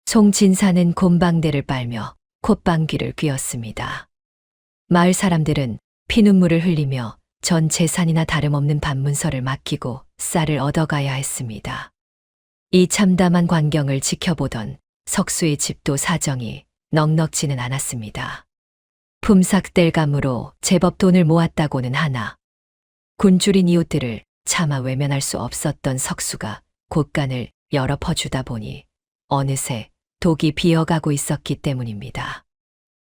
송진사는 곰방대를 빨며 콧방귀를 뀌었습니다. 마을 사람들은 피눈물을 흘리며 전 재산이나 다름없는 반문서를 맡기고 쌀을 얻어가야 했습니다. 이 참담한 광경을 지켜보던 석수의 집도 사정이 넉넉지는 않았습니다. 품삯뗄감으로 제법 돈을 모았다고는 하나 굶주린 이웃들을 차마 외면할 수 없었던 석수가 곳간을 열어 퍼주다 보니 어느새 독이 비어가고 있었기 때문입니다.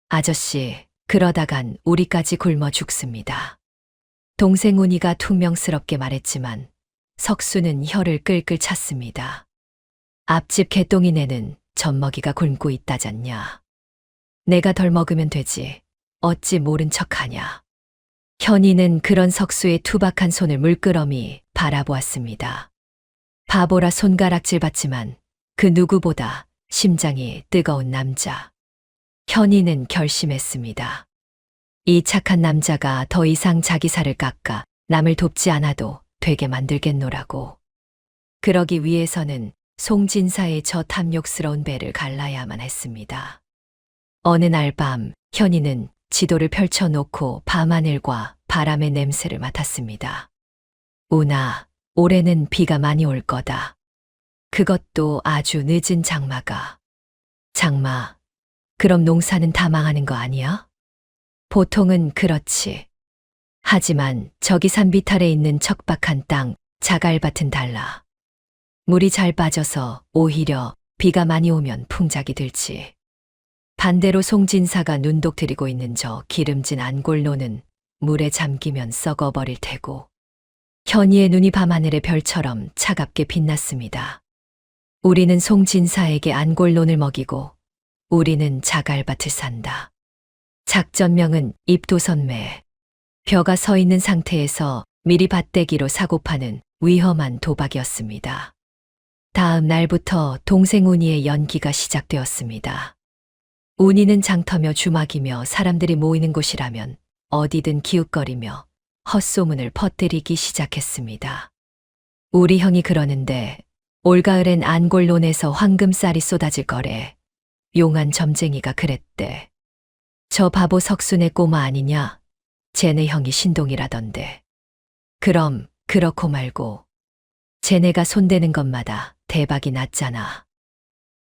아저씨, 그러다간 우리까지 굶어 죽습니다. 동생 운이가 퉁명스럽게 말했지만 석수는 혀를 끌끌 찼습니다. 앞집 개똥이네는 젖먹이가 굶고 있다잖냐. 내가 덜 먹으면 되지. 어찌 모른 척하냐. 현이는 그런 석수의 투박한 손을 물끄러미 바라보았습니다. 바보라 손가락질 받지만 그 누구보다 심장이 뜨거운 남자. 현이는 결심했습니다. 이 착한 남자가 더 이상 자기 살을 깎아 남을 돕지 않아도 되게 만들겠노라고. 그러기 위해서는 송진사의 저 탐욕스러운 배를 갈라야만 했습니다. 어느 날 밤 현이는 지도를 펼쳐놓고 밤하늘과 바람의 냄새를 맡았습니다. 운아, 올해는 비가 많이 올 거다. 그것도 아주 늦은 장마가. 장마, 그럼 농사는 다 망하는 거 아니야? 보통은 그렇지. 하지만 저기 산 비탈에 있는 척박한 땅, 자갈밭은 달라. 물이 잘 빠져서 오히려 비가 많이 오면 풍작이 들지. 반대로 송진사가 눈독 들이고 있는 저 기름진 안골로는 물에 잠기면 썩어버릴 테고. 현이의 눈이 밤하늘의 별처럼 차갑게 빛났습니다. 우리는 송진사에게 안골론을 먹이고 우리는 자갈밭을 산다. 작전명은 입도선매. 벼가 서 있는 상태에서 미리 밭대기로 사고 파는 위험한 도박이었습니다. 다음 날부터 동생 운이의 연기가 시작되었습니다. 운이는 장터며 주막이며 사람들이 모이는 곳이라면 어디든 기웃거리며 헛소문을 퍼뜨리기 시작했습니다. 우리 형이 그러는데 올가을엔 안골론에서 황금쌀이 쏟아질 거래. 용한 점쟁이가 그랬대. 저 바보 석순의 꼬마 아니냐? 쟤네 형이 신동이라던데. 그럼 그렇고 말고 쟤네가 손대는 것마다 대박이 났잖아.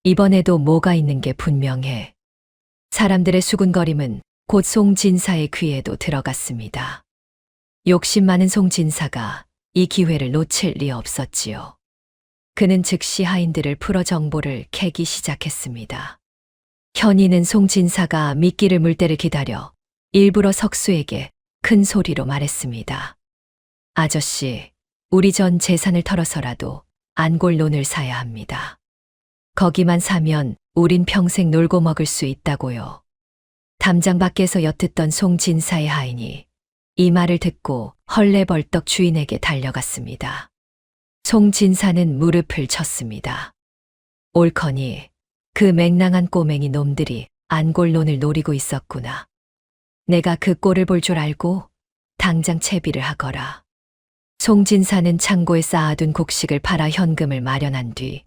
이번에도 뭐가 있는 게 분명해. 사람들의 수군거림은 곧 송진사의 귀에도 들어갔습니다. 욕심 많은 송진사가 이 기회를 놓칠 리 없었지요. 그는 즉시 하인들을 풀어 정보를 캐기 시작했습니다. 현이는 송진사가 미끼를 물 때를 기다려 일부러 석수에게 큰 소리로 말했습니다. 아저씨, 우리 전 재산을 털어서라도 안골론을 사야 합니다. 거기만 사면 우린 평생 놀고 먹을 수 있다고요. 담장 밖에서 엿듣던 송진사의 하인이 이 말을 듣고 헐레벌떡 주인에게 달려갔습니다. 송진사는 무릎을 쳤습니다. 옳거니 그 맹랑한 꼬맹이 놈들이 안골론을 노리고 있었구나. 내가 그 꼴을 볼 줄 알고 당장 채비를 하거라. 송진사는 창고에 쌓아둔 곡식을 팔아 현금을 마련한 뒤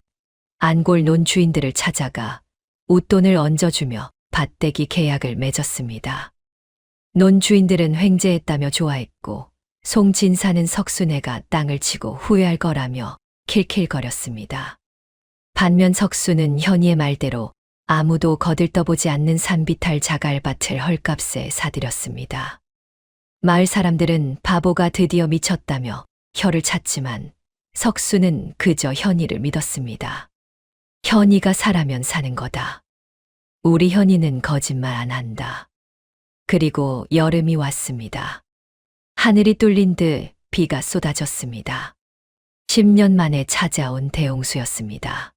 안골론 주인들을 찾아가 웃돈을 얹어주며 밭대기 계약을 맺었습니다. 논 주인들은 횡재했다며 좋아했고 송진사는 석순애가 땅을 치고 후회할 거라며 킬킬거렸습니다. 반면 석수는 현이의 말대로 아무도 거들떠보지 않는 산비탈 자갈밭을 헐값에 사들였습니다. 마을 사람들은 바보가 드디어 미쳤다며 혀를 찼지만 석수는 그저 현이를 믿었습니다. 현이가 사라면 사는 거다. 우리 현이는 거짓말 안 한다. 그리고 여름이 왔습니다. 하늘이 뚫린 듯 비가 쏟아졌습니다. 10년 만에 찾아온 대홍수였습니다.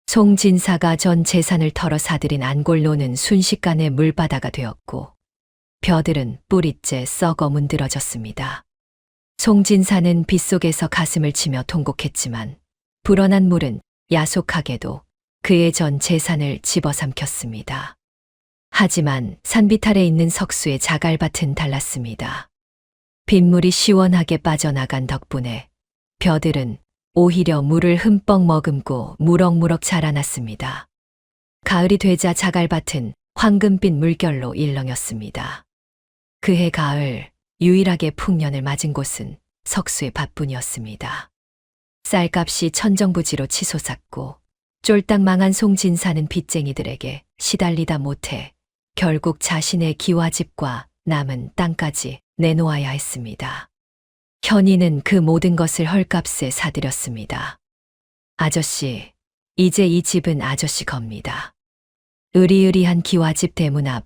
송진사가 전 재산을 털어 사들인 안골로는 순식간에 물바다가 되었고 벼들은 뿌리째 썩어 문드러졌습니다. 송진사는 빗속에서 가슴을 치며 통곡했지만 불어난 물은 야속하게도 그의 전 재산을 집어삼켰습니다. 하지만 산비탈에 있는 석수의 자갈밭은 달랐습니다. 빗물이 시원하게 빠져나간 덕분에 벼들은 오히려 물을 흠뻑 머금고 무럭무럭 자라났습니다. 가을이 되자 자갈밭은 황금빛 물결로 일렁였습니다. 그해 가을 유일하게 풍년을 맞은 곳은 석수의 밭뿐이었습니다. 쌀값이 천정부지로 치솟았고 쫄딱 망한 송진사는 빚쟁이들에게 시달리다 못해 결국 자신의 기와집과 남은 땅까지 내놓아야 했습니다. 현이는 그 모든 것을 헐값에 사들였습니다. 아저씨, 이제 이 집은 아저씨 겁니다. 으리으리한 기와집 대문 앞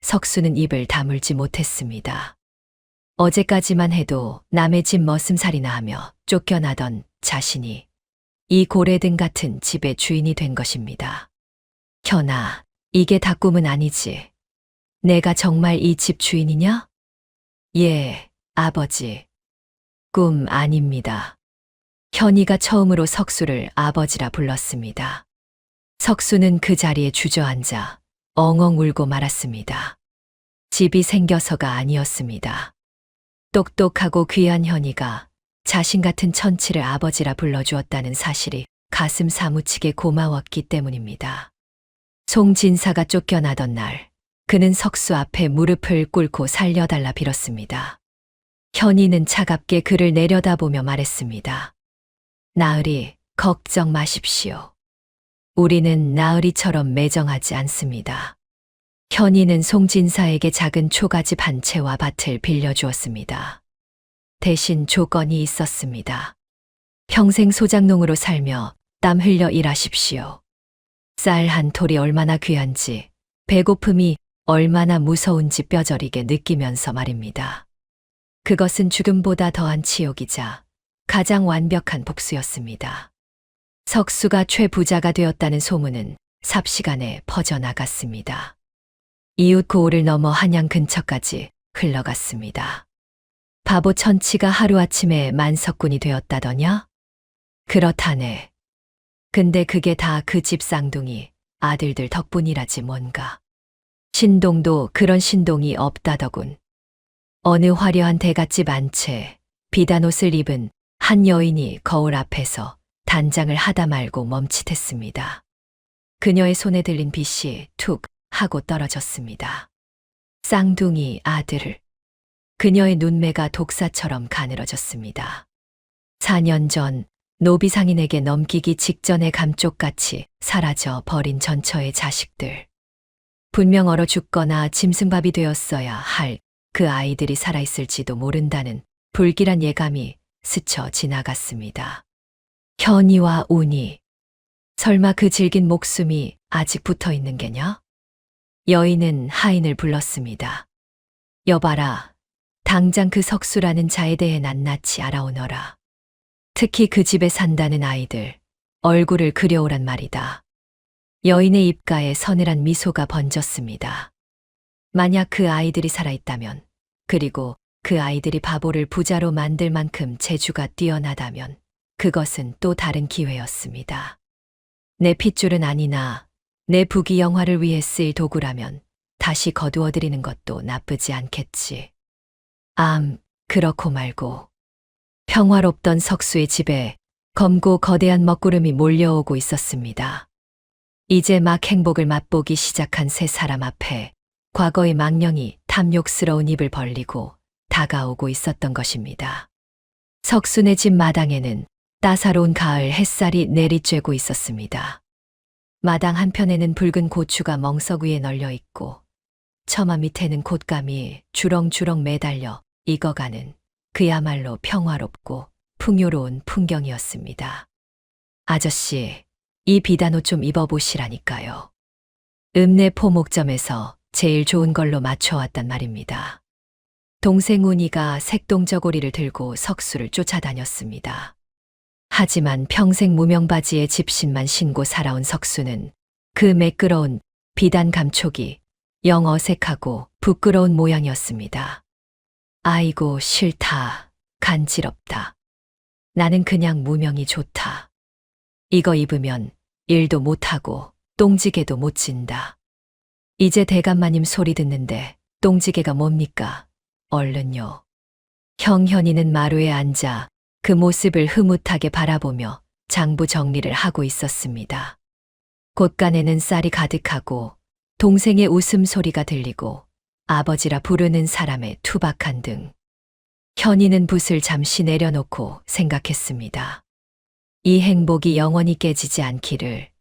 석수는 입을 다물지 못했습니다. 어제까지만 해도 남의 집 머슴살이나 하며 쫓겨나던 자신이 이 고래등 같은 집의 주인이 된 것입니다. 현아, 이게 다 꿈은 아니지. 내가 정말 이 집 주인이냐? 예, 아버지. 꿈 아닙니다. 현이가 처음으로 석수를 아버지라 불렀습니다. 석수는 그 자리에 주저앉아 엉엉 울고 말았습니다. 집이 생겨서가 아니었습니다. 똑똑하고 귀한 현이가 자신 같은 천치를 아버지라 불러주었다는 사실이 가슴 사무치게 고마웠기 때문입니다. 송진사가 쫓겨나던 날, 그는 석수 앞에 무릎을 꿇고 살려달라 빌었습니다. 현이는 차갑게 그를 내려다보며 말했습니다. 나으리, 걱정 마십시오. 우리는 나으리처럼 매정하지 않습니다. 현이는 송진사에게 작은 초가집 한 채와 밭을 빌려주었습니다. 대신 조건이 있었습니다. 평생 소작농으로 살며 땀 흘려 일하십시오. 쌀 한 톨이 얼마나 귀한지, 배고픔이 얼마나 무서운지 뼈저리게 느끼면서 말입니다. 그것은 죽음보다 더한 치욕이자 가장 완벽한 복수였습니다. 석수가 최부자가 되었다는 소문은 삽시간에 퍼져나갔습니다. 이웃 고을을 넘어 한양 근처까지 흘러갔습니다. 바보 천치가 하루아침에 만석군이 되었다더냐? 그렇다네. 근데 그게 다 그 집 쌍둥이 아들들 덕분이라지 뭔가. 신동도 그런 신동이 없다더군. 어느 화려한 대갓집 안 채 비단 옷을 입은 한 여인이 거울 앞에서 단장을 하다 말고 멈칫했습니다. 그녀의 손에 들린 빗이 툭 하고 떨어졌습니다. 쌍둥이 아들을. 그녀의 눈매가 독사처럼 가늘어졌습니다. 4년 전 노비상인에게 넘기기 직전에 감쪽같이 사라져 버린 전처의 자식들. 분명 얼어 죽거나 짐승밥이 되었어야 할 그 아이들이 살아있을지도 모른다는 불길한 예감이 스쳐 지나갔습니다. 현이와 운이. 설마 그 질긴 목숨이 아직 붙어 있는 게냐? 여인은 하인을 불렀습니다. 여봐라, 당장 그 석수라는 자에 대해 낱낱이 알아오너라. 특히 그 집에 산다는 아이들, 얼굴을 그려오란 말이다. 여인의 입가에 서늘한 미소가 번졌습니다. 만약 그 아이들이 살아있다면, 그리고 그 아이들이 바보를 부자로 만들 만큼 재주가 뛰어나다면, 그것은 또 다른 기회였습니다. 내 핏줄은 아니나 내 부귀 영화를 위해 쓰일 도구라면 다시 거두어들이는 것도 나쁘지 않겠지. 그렇고 말고. 평화롭던 석수의 집에 검고 거대한 먹구름이 몰려오고 있었습니다. 이제 막 행복을 맛보기 시작한 세 사람 앞에 과거의 망령이 탐욕스러운 입을 벌리고 다가오고 있었던 것입니다. 석순의 집 마당에는 따사로운 가을 햇살이 내리쬐고 있었습니다. 마당 한편에는 붉은 고추가 멍석 위에 널려 있고 처마 밑에는 곶감이 주렁주렁 매달려 익어가는 그야말로 평화롭고 풍요로운 풍경이었습니다. 아저씨, 이 비단옷 좀 입어보시라니까요. 읍내 포목점에서 제일 좋은 걸로 맞춰왔단 말입니다. 동생 운이가 색동저고리를 들고 석수를 쫓아다녔습니다. 하지만 평생 무명바지에 집신만 신고 살아온 석수는 그 매끄러운 비단 감촉이 영 어색하고 부끄러운 모양이었습니다. 아이고, 싫다. 간지럽다. 나는 그냥 무명이 좋다. 이거 입으면 일도 못하고 똥지개도 못 진다. 이제 대감마님 소리 듣는데 똥지개가 뭡니까? 얼른요. 현이는 마루에 앉아 그 모습을 흐뭇하게 바라보며 장부 정리를 하고 있었습니다. 곳간에는 쌀이 가득하고 동생의 웃음소리가 들리고 아버지라 부르는 사람의 투박한 등. 현이는 붓을 잠시 내려놓고 생각했습니다. 이 행복이 영원히 깨지지 않기를,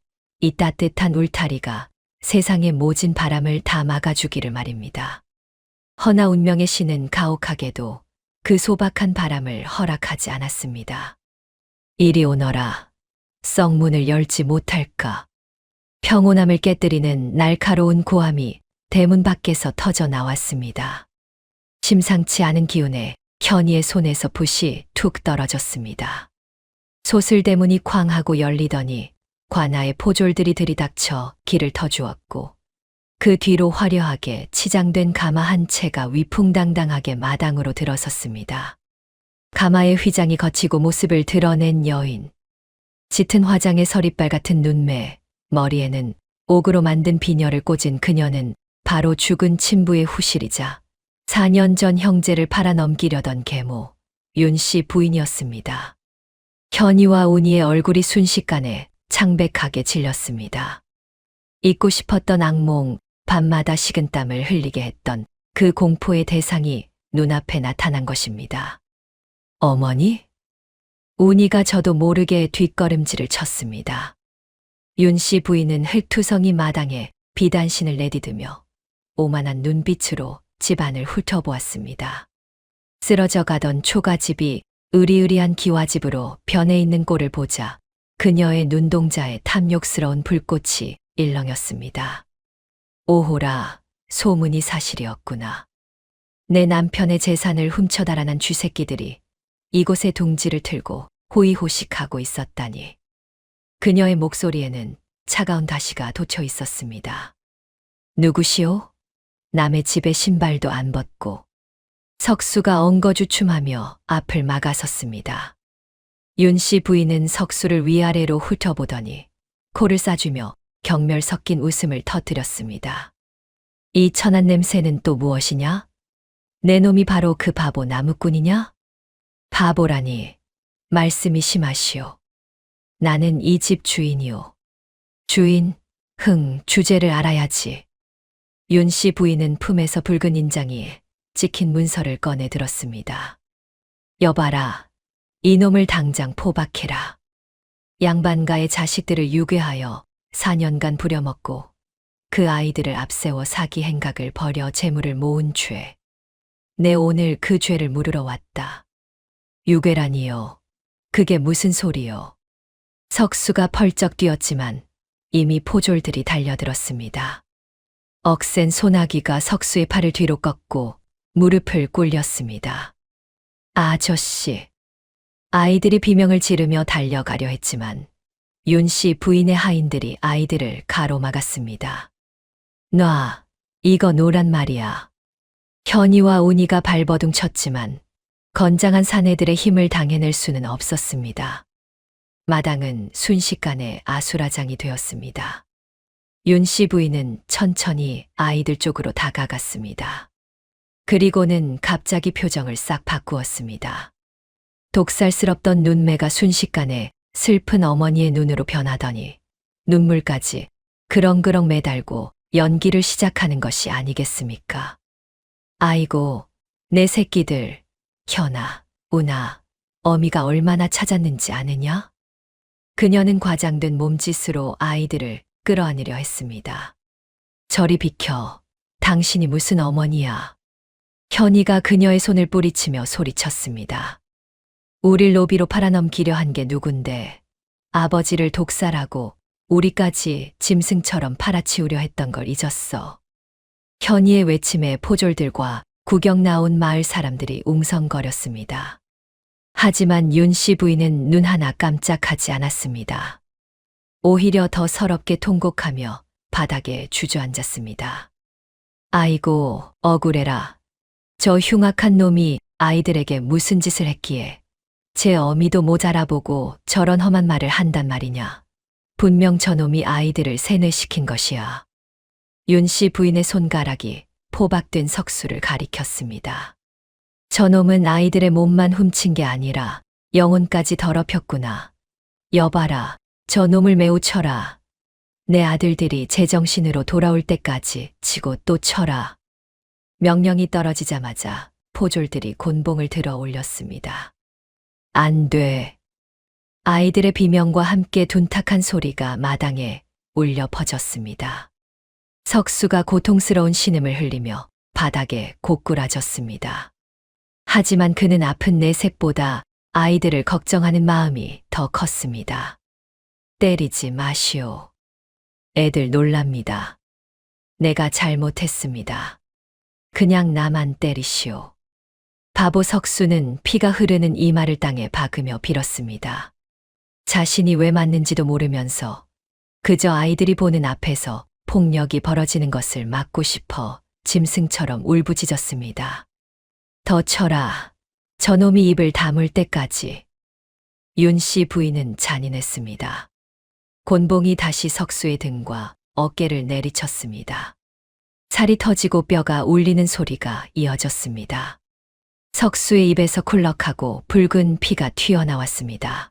이 따뜻한 울타리가 세상의 모진 바람을 다 막아주기를 말입니다. 허나 운명의 신은 가혹하게도 그 소박한 바람을 허락하지 않았습니다. 이리 오너라. 썩 문을 열지 못할까. 평온함을 깨뜨리는 날카로운 고함이 대문 밖에서 터져 나왔습니다. 심상치 않은 기운에 현이의 손에서 붓이 툭 떨어졌습니다. 소슬대문이 쾅 하고 열리더니 관아의 포졸들이 들이닥쳐 길을 터주었고 그 뒤로 화려하게 치장된 가마 한 채가 위풍당당하게 마당으로 들어섰습니다. 가마의 휘장이 거치고 모습을 드러낸 여인. 짙은 화장의 서리빨 같은 눈매, 머리에는 옥으로 만든 비녀를 꽂은 그녀는 바로 죽은 친부의 후실이자 4년 전 형제를 팔아넘기려던 계모, 윤씨 부인이었습니다. 현이와 운이의 얼굴이 순식간에 창백하게 질렸습니다. 잊고 싶었던 악몽, 밤마다 식은땀을 흘리게 했던 그 공포의 대상이 눈앞에 나타난 것입니다. 어머니? 운이가 저도 모르게 뒷걸음질을 쳤습니다. 윤씨 부인은 흙투성이 마당에 비단신을 내디디며 오만한 눈빛으로 집안을 훑어보았습니다. 쓰러져 가던 초가집이 으리으리한 기와집으로 변해 있는 꼴을 보자 그녀의 눈동자에 탐욕스러운 불꽃이 일렁였습니다. 오호라, 소문이 사실이었구나. 내 남편의 재산을 훔쳐 달아난 쥐새끼들이 이곳에 둥지를 틀고 호의호식하고 있었다니. 그녀의 목소리에는 차가운 가시가 돋쳐 있었습니다. 누구시오? 남의 집에 신발도 안 벗고. 석수가 엉거주춤하며 앞을 막아섰습니다. 윤씨 부인은 석수를 위아래로 훑어보더니 코를 싸주며 경멸 섞인 웃음을 터뜨렸습니다. 이 천한 냄새는 또 무엇이냐? 내 놈이 바로 그 바보 나무꾼이냐? 바보라니, 말씀이 심하시오. 나는 이 집 주인이오. 주인, 주제를 알아야지. 윤씨 부인은 품에서 붉은 인장이 찍힌 문서를 꺼내 들었습니다. 여봐라, 이놈을 당장 포박해라. 양반가의 자식들을 유괴하여 4년간 부려먹고 그 아이들을 앞세워 사기 행각을 벌여 재물을 모은 죄. 내 오늘 그 죄를 물으러 왔다. 유괴라니요. 그게 무슨 소리요. 석수가 펄쩍 뛰었지만 이미 포졸들이 달려들었습니다. 억센 소나기가 석수의 팔을 뒤로 꺾고 무릎을 꿇렸습니다. 아저씨. 아이들이 비명을 지르며 달려가려 했지만 윤씨 부인의 하인들이 아이들을 가로막았습니다. 놔, 이거 놓란 말이야. 현이와 운이가 발버둥 쳤지만 건장한 사내들의 힘을 당해낼 수는 없었습니다. 마당은 순식간에 아수라장이 되었습니다. 윤씨 부인은 천천히 아이들 쪽으로 다가갔습니다. 그리고는 갑자기 표정을 싹 바꾸었습니다. 독살스럽던 눈매가 순식간에 슬픈 어머니의 눈으로 변하더니 눈물까지 그렁그렁 매달고 연기를 시작하는 것이 아니겠습니까? 아이고, 내 새끼들, 현아, 운아, 어미가 얼마나 찾았는지 아느냐? 그녀는 과장된 몸짓으로 아이들을 끌어안으려 했습니다. 저리 비켜, 당신이 무슨 어머니야. 현이가 그녀의 손을 뿌리치며 소리쳤습니다. 우릴 노비로 팔아넘기려 한 게 누군데 아버지를 독살하고 우리까지 짐승처럼 팔아치우려 했던 걸 잊었어. 현이의 외침에 포졸들과 구경 나온 마을 사람들이 웅성거렸습니다. 하지만 윤 씨 부인은 눈 하나 깜짝하지 않았습니다. 오히려 더 서럽게 통곡하며 바닥에 주저앉았습니다. 아이고, 억울해라. 저 흉악한 놈이 아이들에게 무슨 짓을 했기에 제 어미도 모자라보고 저런 험한 말을 한단 말이냐. 분명 저놈이 아이들을 세뇌시킨 것이야. 윤 씨 부인의 손가락이 포박된 석수를 가리켰습니다. 저놈은 아이들의 몸만 훔친 게 아니라 영혼까지 더럽혔구나. 여봐라, 저놈을 매우 쳐라. 내 아들들이 제정신으로 돌아올 때까지 치고 또 쳐라. 명령이 떨어지자마자 포졸들이 곤봉을 들어 올렸습니다. 안 돼. 아이들의 비명과 함께 둔탁한 소리가 마당에 울려 퍼졌습니다. 석수가 고통스러운 신음을 흘리며 바닥에 고꾸라졌습니다. 하지만 그는 아픈 내색보다 아이들을 걱정하는 마음이 더 컸습니다. 때리지 마시오. 애들 놀랍니다. 내가 잘못했습니다. 그냥 나만 때리시오. 바보 석수는 피가 흐르는 이마를 땅에 박으며 빌었습니다. 자신이 왜 맞는지도 모르면서 그저 아이들이 보는 앞에서 폭력이 벌어지는 것을 막고 싶어 짐승처럼 울부짖었습니다. 더 쳐라. 저놈이 입을 다물 때까지. 윤 씨 부인은 잔인했습니다. 곤봉이 다시 석수의 등과 어깨를 내리쳤습니다. 살이 터지고 뼈가 울리는 소리가 이어졌습니다. 석수의 입에서 쿨럭하고 붉은 피가 튀어나왔습니다.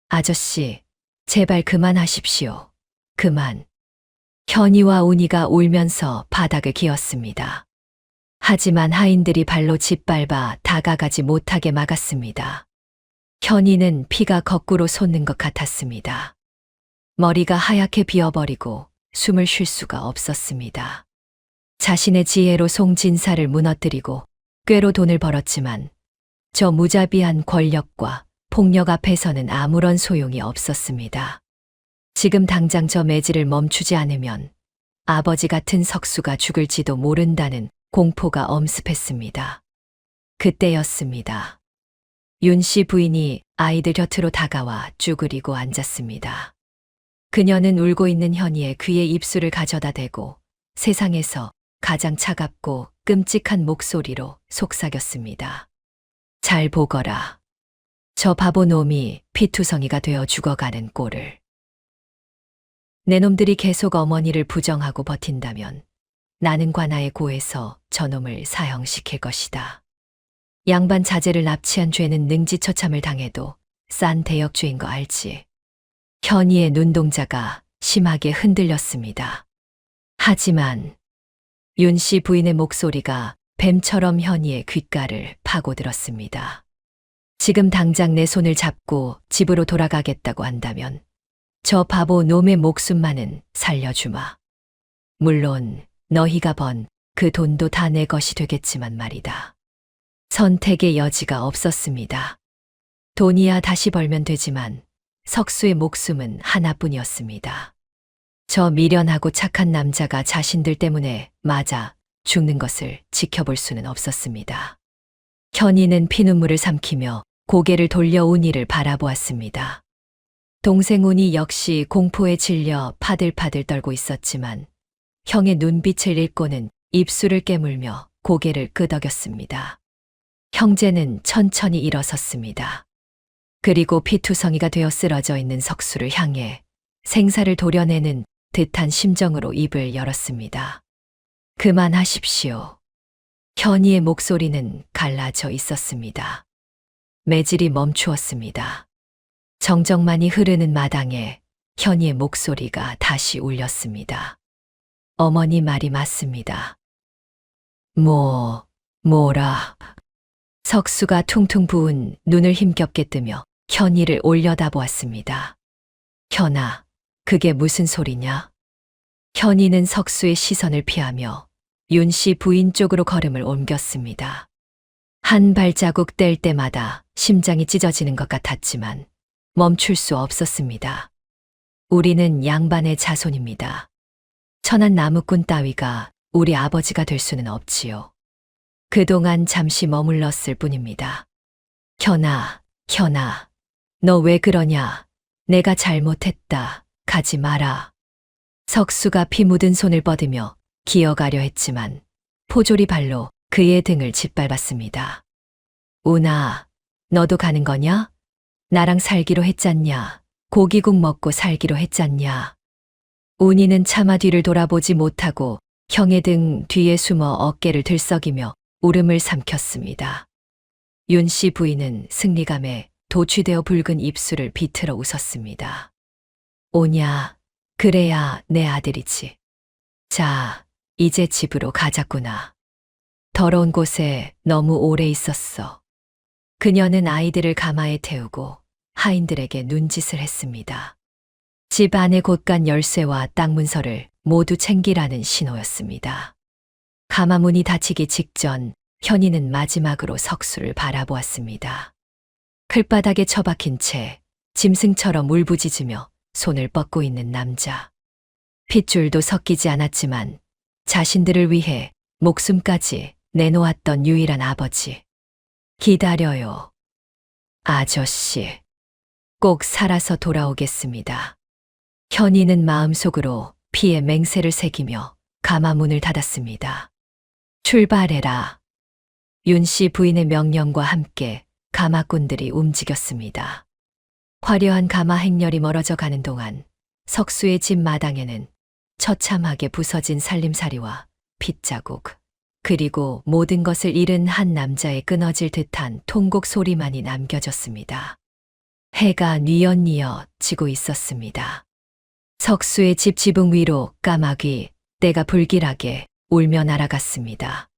아저씨, 제발 그만하십시오. 그만. 현이와 운이가 울면서 바닥을 기었습니다. 하지만 하인들이 발로 짓밟아 다가가지 못하게 막았습니다. 현이는 피가 거꾸로 솟는 것 같았습니다. 머리가 하얗게 비어버리고 숨을 쉴 수가 없었습니다. 자신의 지혜로 송진사를 무너뜨리고 꾀로 돈을 벌었지만 저 무자비한 권력과 폭력 앞에서는 아무런 소용이 없었습니다. 지금 당장 저 매질을 멈추지 않으면 아버지 같은 석수가 죽을지도 모른다는 공포가 엄습했습니다. 그때였습니다. 윤 씨 부인이 아이들 곁으로 다가와 쭈그리고 앉았습니다. 그녀는 울고 있는 현이의 귀에 입술을 가져다 대고 세상에서 가장 차갑고 끔찍한 목소리로 속삭였습니다. 잘 보거라. 저 바보 놈이 피투성이가 되어 죽어가는 꼴을. 내 놈들이 계속 어머니를 부정하고 버틴다면 나는 관아에 고해서 저놈을 사형시킬 것이다. 양반 자제를 납치한 죄는 능지처참을 당해도 싼 대역죄인 거 알지. 현이의 눈동자가 심하게 흔들렸습니다. 하지만 윤 씨 부인의 목소리가 뱀처럼 현이의 귓가를 파고들었습니다. 지금 당장 내 손을 잡고 집으로 돌아가겠다고 한다면 저 바보 놈의 목숨만은 살려주마. 물론 너희가 번 그 돈도 다 내 것이 되겠지만 말이다. 선택의 여지가 없었습니다. 돈이야 다시 벌면 되지만 석수의 목숨은 하나뿐이었습니다. 저 미련하고 착한 남자가 자신들 때문에 맞아 죽는 것을 지켜볼 수는 없었습니다. 현이는 피눈물을 삼키며 고개를 돌려 운이를 바라보았습니다. 동생 운이 역시 공포에 질려 파들파들 떨고 있었지만 형의 눈빛을 읽고는 입술을 깨물며 고개를 끄덕였습니다. 형제는 천천히 일어섰습니다. 그리고 피투성이가 되어 쓰러져 있는 석수를 향해 생사를 도려내는 듯한 심정으로 입을 열었습니다. 그만하십시오. 현이의 목소리는 갈라져 있었습니다. 매질이 멈추었습니다. 정적만이 흐르는 마당에 현이의 목소리가 다시 울렸습니다. 어머니 말이 맞습니다. 뭐라. 석수가 퉁퉁 부은 눈을 힘겹게 뜨며 현이를 올려다보았습니다. 현아, 그게 무슨 소리냐? 현이는 석수의 시선을 피하며 윤 씨 부인 쪽으로 걸음을 옮겼습니다. 한 발자국 뗄 때마다 심장이 찢어지는 것 같았지만 멈출 수 없었습니다. 우리는 양반의 자손입니다. 천한 나무꾼 따위가 우리 아버지가 될 수는 없지요. 그동안 잠시 머물렀을 뿐입니다. 현아, 현아, 너 왜 그러냐? 내가 잘못했다. 가지 마라. 석수가 피 묻은 손을 뻗으며 기어가려 했지만 포졸이 발로 그의 등을 짓밟았습니다. 운아, 너도 가는 거냐? 나랑 살기로 했잖냐? 고기국 먹고 살기로 했잖냐? 운이는 차마 뒤를 돌아보지 못하고 형의 등 뒤에 숨어 어깨를 들썩이며 울음을 삼켰습니다. 윤 씨 부인은 승리감에 도취되어 붉은 입술을 비틀어 웃었습니다. 오냐, 그래야 내 아들이지. 자, 이제 집으로 가자꾸나. 더러운 곳에 너무 오래 있었어. 그녀는 아이들을 가마에 태우고 하인들에게 눈짓을 했습니다. 집 안에 곳간 열쇠와 땅 문서를 모두 챙기라는 신호였습니다. 가마 문이 닫히기 직전 현이는 마지막으로 석수를 바라보았습니다. 클바닥에 처박힌 채 짐승처럼 울부짖으며 손을 뻗고 있는 남자. 핏줄도 섞이지 않았지만 자신들을 위해 목숨까지 내놓았던 유일한 아버지. 기다려요. 아저씨. 꼭 살아서 돌아오겠습니다. 현이는 마음속으로 피에 맹세를 새기며 가마 문을 닫았습니다. 출발해라. 윤 씨 부인의 명령과 함께 가마꾼들이 움직였습니다. 화려한 가마 행렬이 멀어져 가는 동안 석수의 집 마당에는 처참하게 부서진 살림살이와 핏자국, 그리고 모든 것을 잃은 한 남자의 끊어질 듯한 통곡 소리만이 남겨졌습니다. 해가 뉘엿뉘엿 지고 있었습니다. 석수의 집 지붕 위로 까마귀 떼가 불길하게 울며 날아갔습니다.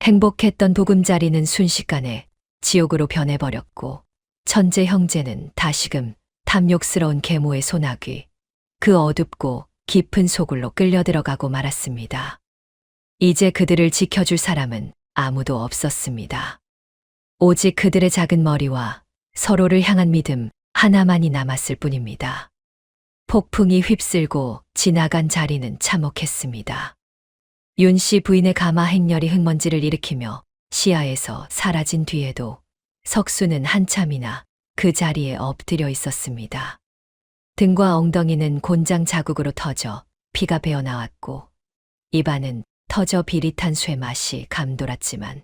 행복했던 보금자리는 순식간에 지옥으로 변해버렸고 천재 형제는 다시금 탐욕스러운 계모의 소나귀, 그 어둡고 깊은 소굴로 끌려들어가고 말았습니다. 이제 그들을 지켜줄 사람은 아무도 없었습니다. 오직 그들의 작은 머리와 서로를 향한 믿음 하나만이 남았을 뿐입니다. 폭풍이 휩쓸고 지나간 자리는 참혹했습니다. 윤 씨 부인의 가마 행렬이 흙먼지를 일으키며 시야에서 사라진 뒤에도 석수는 한참이나 그 자리에 엎드려 있었습니다. 등과 엉덩이는 곤장 자국으로 터져 피가 배어나왔고 입안은 터져 비릿한 쇠맛이 감돌았지만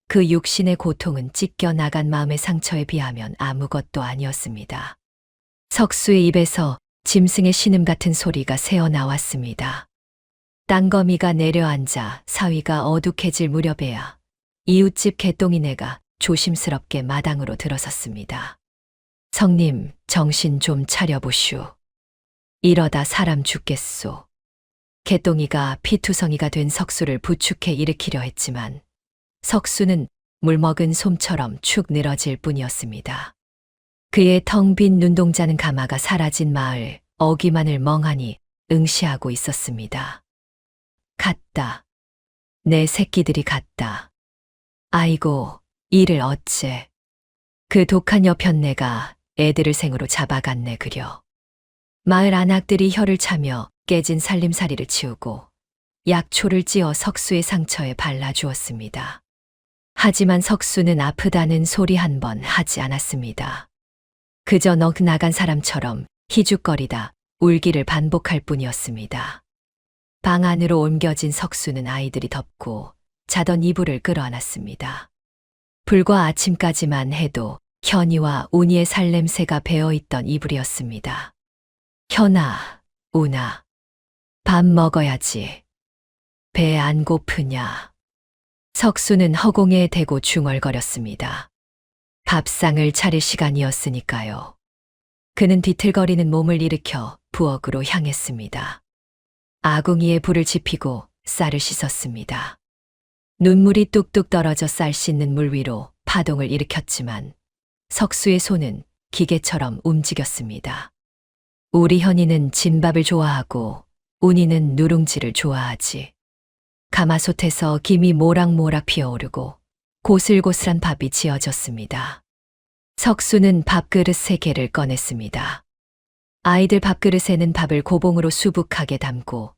그 육신의 고통은 찢겨 나간 마음의 상처에 비하면 아무것도 아니었습니다. 석수의 입에서 짐승의 신음 같은 소리가 새어나왔습니다. 땅거미가 내려앉아 사위가 어둑해질 무렵에야 이웃집 개똥이네가 조심스럽게 마당으로 들어섰습니다. 성님, 정신 좀 차려보슈. 이러다 사람 죽겠소. 개똥이가 피투성이가 된 석수를 부축해 일으키려 했지만 석수는 물먹은 솜처럼 축 늘어질 뿐이었습니다. 그의 텅 빈 눈동자는 가마가 사라진 마을 어귀만을 멍하니 응시하고 있었습니다. 갔다. 내 새끼들이 갔다. 아이고, 이를 어째. 그 독한 여편네가 애들을 생으로 잡아갔네 그려. 마을 안악들이 혀를 차며 깨진 살림살이를 치우고 약초를 찧어 석수의 상처에 발라주었습니다. 하지만 석수는 아프다는 소리 한 번 하지 않았습니다. 그저 넋 나간 사람처럼 희죽거리다 울기를 반복할 뿐이었습니다. 방 안으로 옮겨진 석수는 아이들이 덮고 자던 이불을 끌어안았습니다. 불과 아침까지만 해도 현이와 운이의 살냄새가 배어있던 이불이었습니다. 현아, 운아, 밥 먹어야지. 배 안 고프냐? 석수는 허공에 대고 중얼거렸습니다. 밥상을 차릴 시간이었으니까요. 그는 뒤틀거리는 몸을 일으켜 부엌으로 향했습니다. 아궁이에 불을 지피고 쌀을 씻었습니다. 눈물이 뚝뚝 떨어져 쌀 씻는 물 위로 파동을 일으켰지만 석수의 손은 기계처럼 움직였습니다. 우리 현이는 진밥을 좋아하고 운이는 누룽지를 좋아하지. 가마솥에서 김이 모락모락 피어오르고 고슬고슬한 밥이 지어졌습니다. 석수는 밥그릇 3개를 꺼냈습니다. 아이들 밥그릇에는 밥을 고봉으로 수북하게 담고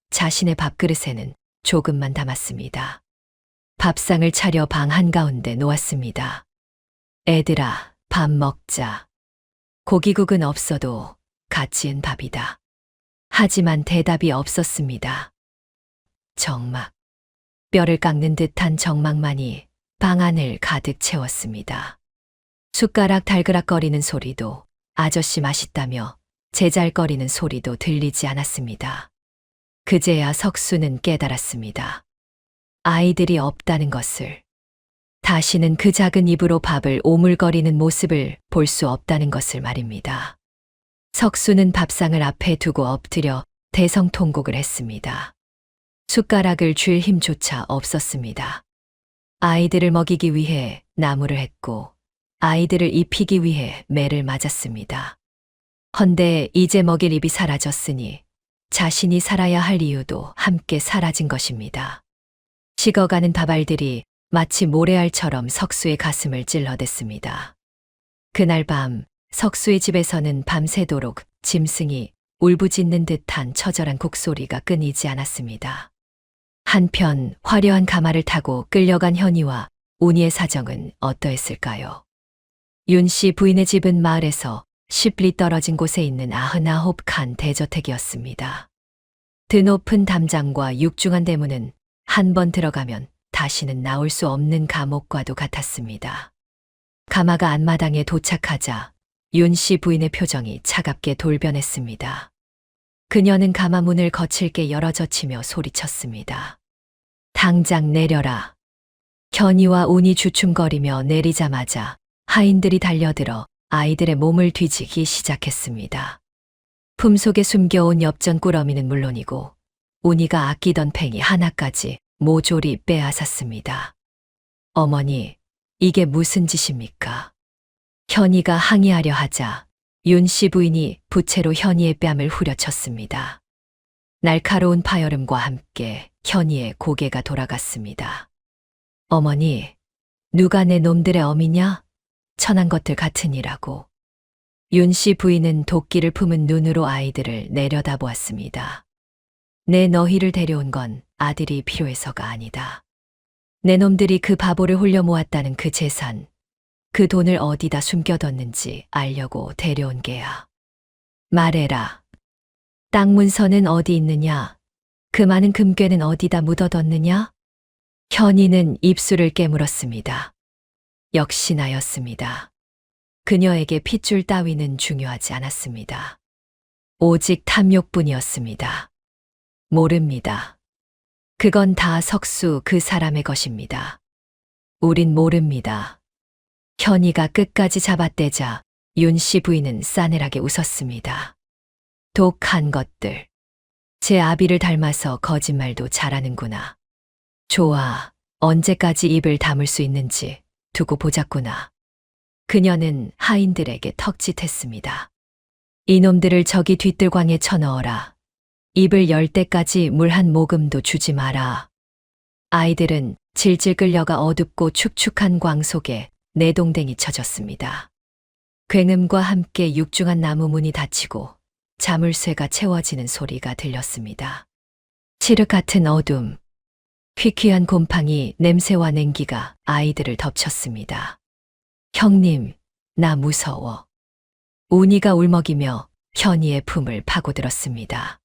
자신의 밥그릇에는 조금만 담았습니다. 밥상을 차려 방 한가운데 놓았습니다. 애들아, 밥 먹자. 고기국은 없어도 갓 지은 밥이다. 하지만 대답이 없었습니다. 정막. 뼈를 깎는 듯한 정막만이 방 안을 가득 채웠습니다. 숟가락 달그락거리는 소리도, 아저씨 맛있다며 제잘거리는 소리도 들리지 않았습니다. 그제야 석수는 깨달았습니다. 아이들이 없다는 것을. 다시는 그 작은 입으로 밥을 오물거리는 모습을 볼 수 없다는 것을 말입니다. 석수는 밥상을 앞에 두고 엎드려 대성통곡을 했습니다. 숟가락을 쥘 힘조차 없었습니다. 아이들을 먹이기 위해 나무를 했고 아이들을 입히기 위해 매를 맞았습니다. 헌데 이제 먹일 입이 사라졌으니 자신이 살아야 할 이유도 함께 사라진 것입니다. 식어가는 밥알들이 마치 모래알처럼 석수의 가슴을 찔러댔습니다. 그날 밤 석수의 집에서는 밤새도록 짐승이 울부짖는 듯한 처절한 곡소리가 끊이지 않았습니다. 한편 화려한 가마를 타고 끌려간 현이와 운이의 사정은 어떠했을까요? 윤 씨 부인의 집은 마을에서 10리 떨어진 곳에 있는 99칸 대저택이었습니다. 드높은 담장과 육중한 대문은 한 번 들어가면 다시는 나올 수 없는 감옥과도 같았습니다. 가마가 앞마당에 도착하자 윤 씨 부인의 표정이 차갑게 돌변했습니다. 그녀는 가마 문을 거칠게 열어젖히며 소리쳤습니다. 당장 내려라. 현이와 운이 주춤거리며 내리자마자 하인들이 달려들어 아이들의 몸을 뒤지기 시작했습니다. 품속에 숨겨온 엽전 꾸러미는 물론이고 운이가 아끼던 팽이 하나까지 모조리 빼앗았습니다. 어머니, 이게 무슨 짓입니까? 현이가 항의하려 하자 윤 씨 부인이 부채로 현이의 뺨을 후려쳤습니다. 날카로운 파열음과 함께 현이의 고개가 돌아갔습니다. 어머니, 누가 내 놈들의 어미냐? 천한 것들 같으니라고. 윤 씨 부인은 도끼를 품은 눈으로 아이들을 내려다보았습니다. 내 너희를 데려온 건 아들이 필요해서가 아니다. 내 놈들이 그 바보를 홀려 모았다는 그 재산, 그 돈을 어디다 숨겨뒀는지 알려고 데려온 게야. 말해라. 땅 문서는 어디 있느냐? 그 많은 금괴는 어디다 묻어뒀느냐? 현이는 입술을 깨물었습니다. 역시 나였습니다. 그녀에게 핏줄 따위는 중요하지 않았습니다. 오직 탐욕뿐이었습니다. 모릅니다. 그건 다 석수 그 사람의 것입니다. 우린 모릅니다. 현이가 끝까지 잡아떼자 윤 씨 부인은 싸늘하게 웃었습니다. 독한 것들. 제 아비를 닮아서 거짓말도 잘하는구나. 좋아, 언제까지 입을 다물 수 있는지 두고 보자꾸나. 그녀는 하인들에게 턱짓했습니다. 이놈들을 저기 뒷뜰광에 쳐넣어라. 입을 열 때까지 물 한 모금도 주지 마라. 아이들은 질질 끌려가 어둡고 축축한 광 속에 내동댕이 쳐졌습니다. 굉음과 함께 육중한 나무 문이 닫히고 자물쇠가 채워지는 소리가 들렸습니다. 칠흑 같은 어둠, 퀴퀴한 곰팡이 냄새와 냉기가 아이들을 덮쳤습니다. 형님, 나 무서워. 운이가 울먹이며 현이의 품을 파고들었습니다.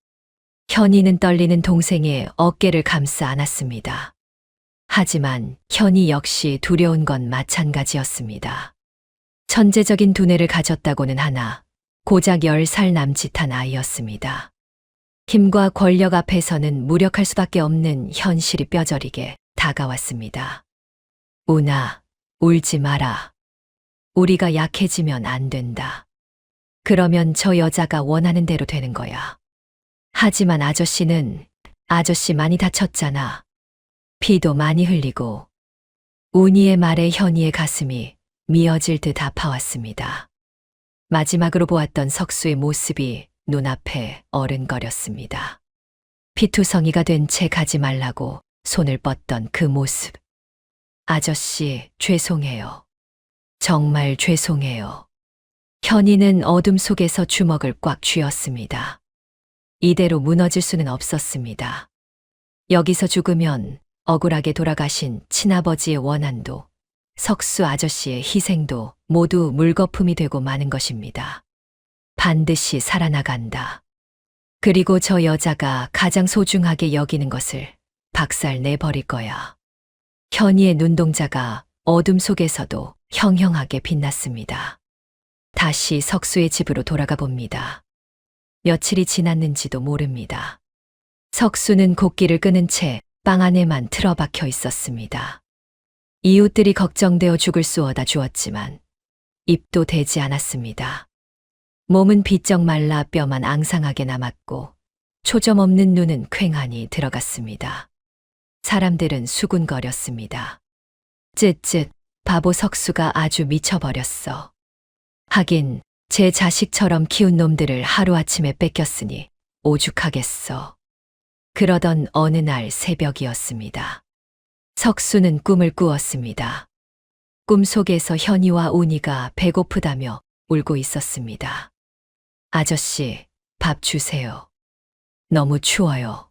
현이는 떨리는 동생의 어깨를 감싸 안았습니다. 하지만 현이 역시 두려운 건 마찬가지였습니다. 천재적인 두뇌를 가졌다고는 하나 고작 10살 남짓한 아이였습니다. 힘과 권력 앞에서는 무력할 수밖에 없는 현실이 뼈저리게 다가왔습니다. 운아, 울지 마라. 우리가 약해지면 안 된다. 그러면 저 여자가 원하는 대로 되는 거야. 하지만 아저씨 많이 다쳤잖아. 피도 많이 흘리고. 운이의 말에 현이의 가슴이 미어질 듯 아파왔습니다. 마지막으로 보았던 석수의 모습이 눈앞에 어른거렸습니다. 피투성이가 된 채 가지 말라고 손을 뻗던 그 모습. 아저씨, 죄송해요. 정말 죄송해요. 현이는 어둠 속에서 주먹을 꽉 쥐었습니다. 이대로 무너질 수는 없었습니다. 여기서 죽으면 억울하게 돌아가신 친아버지의 원한도 석수 아저씨의 희생도 모두 물거품이 되고 마는 것입니다. 반드시 살아나간다. 그리고 저 여자가 가장 소중하게 여기는 것을 박살 내버릴 거야. 현이의 눈동자가 어둠 속에서도 형형하게 빛났습니다. 다시 석수의 집으로 돌아가 봅니다. 며칠이 지났는지도 모릅니다. 석수는 곡기를 끄는 채 빵 안에만 틀어박혀 있었습니다. 이웃들이 걱정되어 죽을 쑤어다 주었지만 입도 대지 않았습니다. 몸은 비쩍 말라 뼈만 앙상하게 남았고 초점 없는 눈은 퀭하니 들어갔습니다. 사람들은 수군거렸습니다. 쯧쯧, 바보 석수가 아주 미쳐버렸어. 하긴 제 자식처럼 키운 놈들을 하루아침에 뺏겼으니 오죽하겠어. 그러던 어느 날 새벽이었습니다. 석수는 꿈을 꾸었습니다. 꿈속에서 현이와 운이가 배고프다며 울고 있었습니다. 아저씨, 밥 주세요. 너무 추워요.